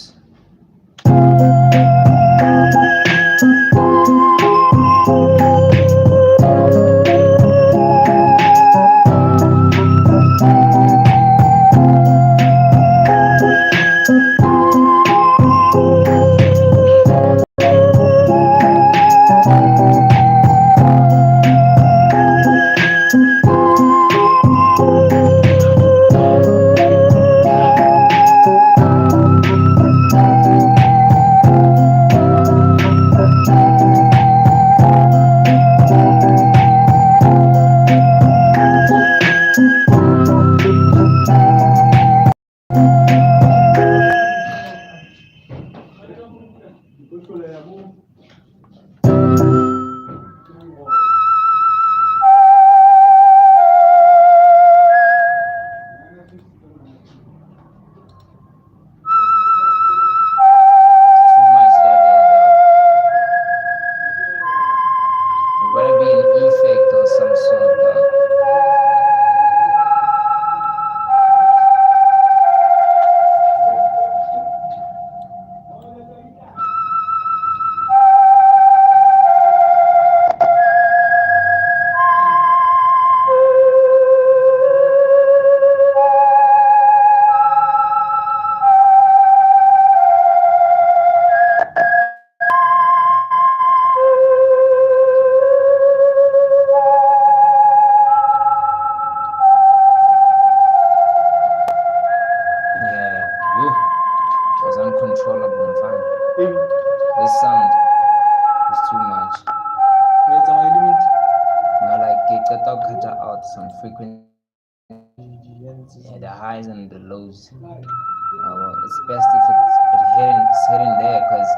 S6: Yeah, the highs and the lows. It's best if it's hitting there because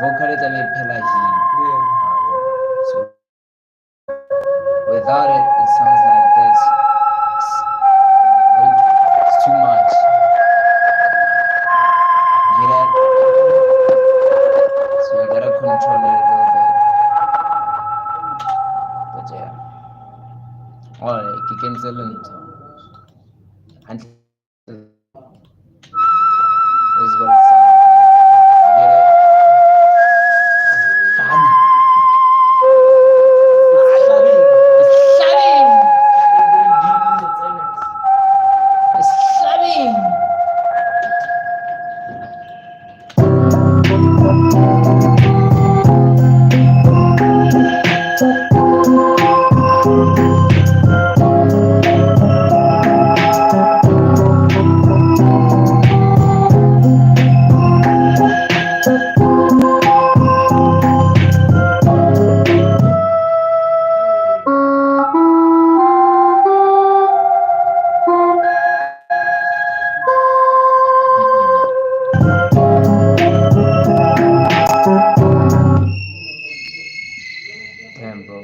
S6: vocal is a little so without it, it sounds like this. It's too much. You get that? So you gotta control it a little bit. But yeah. Alright, you can tell them. And this is what it sounds like. You get it? Fun. Damn, bro.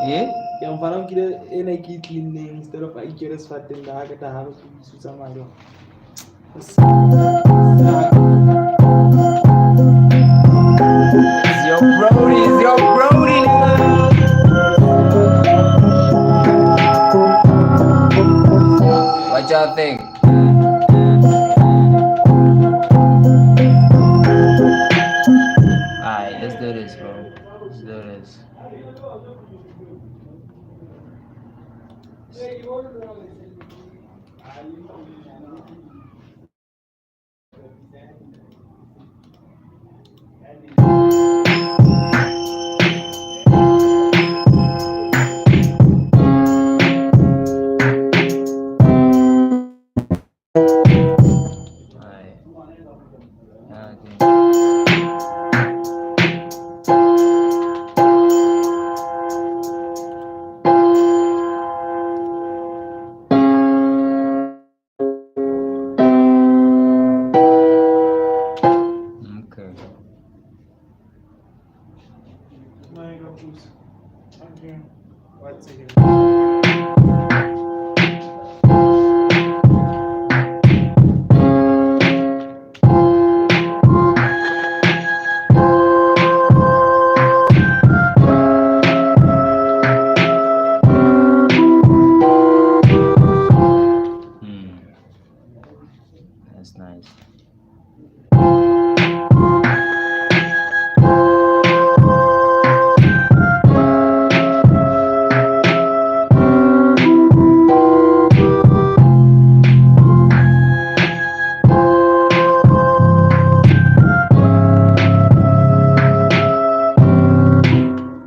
S6: Yeah?
S5: Yang falam kita nak cleaning instead of I kira sesuatu dah kata harus susah malu.
S6: It's your Brody, nigga. What y'all think? Alright, let's do this, bro. Let's do this. That's nice.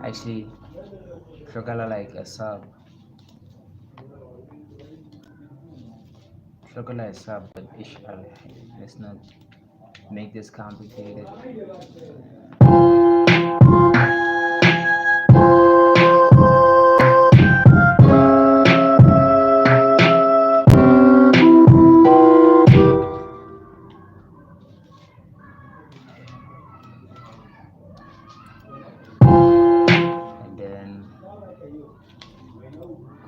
S6: Actually, chocolate like a sub. Chocolate is sub, but let's not make this complicated. And then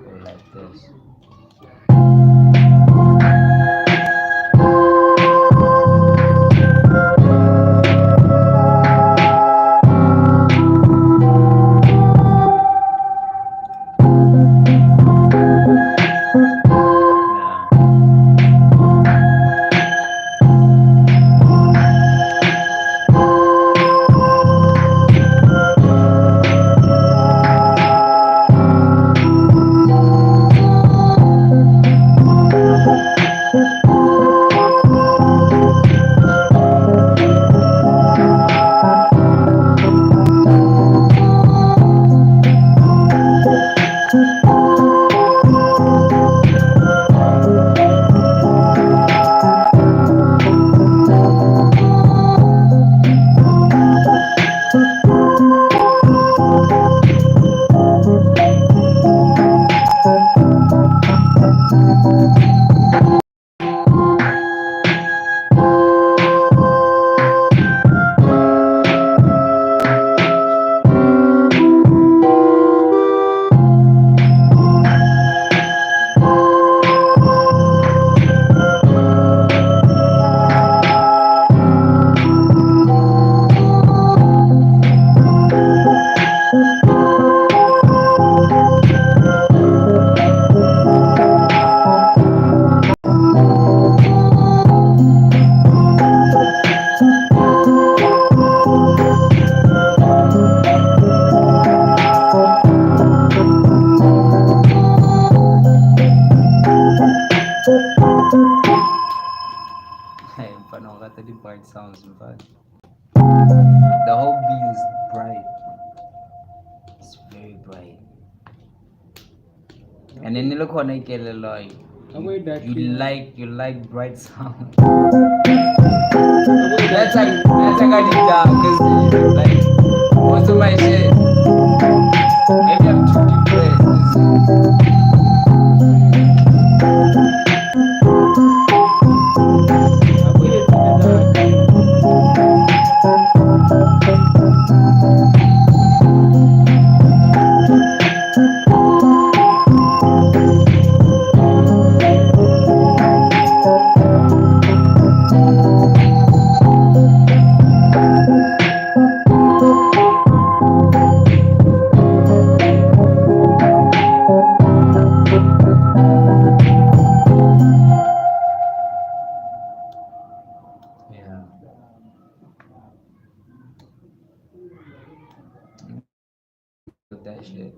S6: go like this. Paano ka the part sounds but the whole beat is bright. It's very bright. And then look how like you like bright sound. That's like a guitar because like most of my shit maybe I'm too depressed. that shit.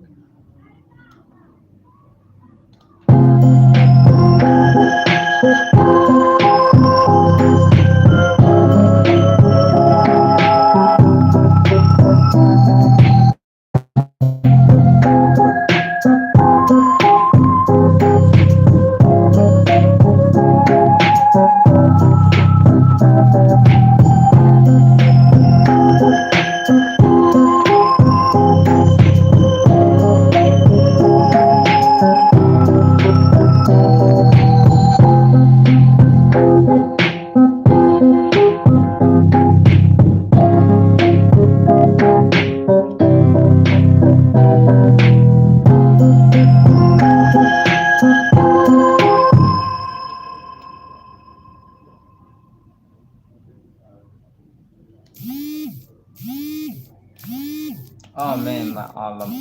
S6: Oh man, my alarm.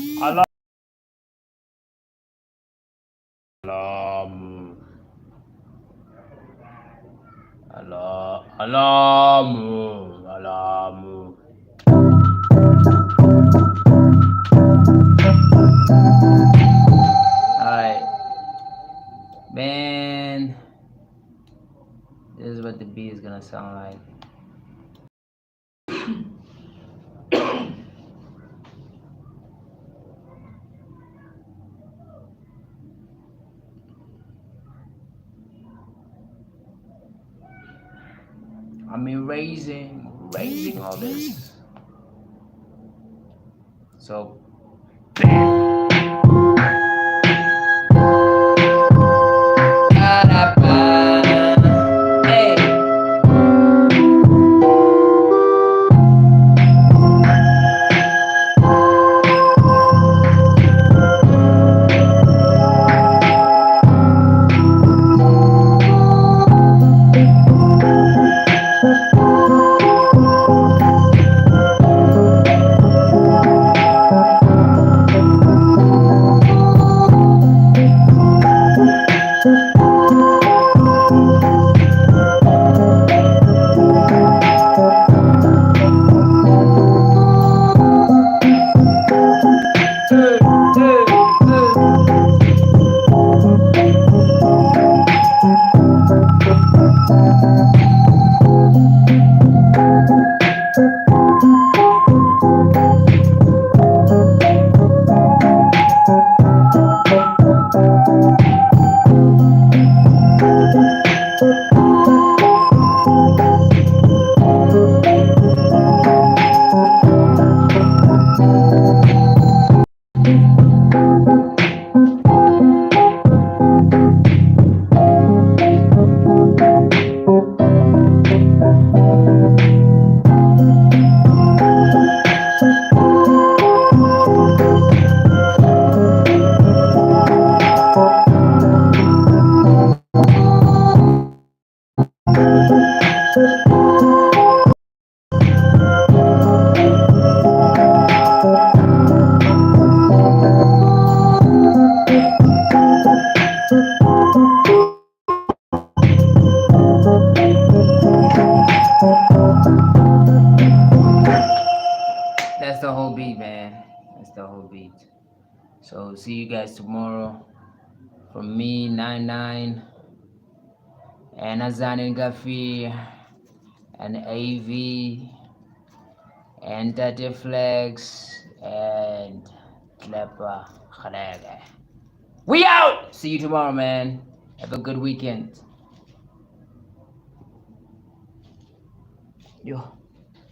S6: Alarm. Alright. Man, this is what the beat is gonna sound like. I mean, raising all this. So, hey. That's the whole beat, man. That's the whole beat. So see you guys tomorrow. From me, 99, and AzanianKaffir, and AV, and Ntate Flex, and Kheleke. We out! See you tomorrow, man. Have a good weekend. Yo.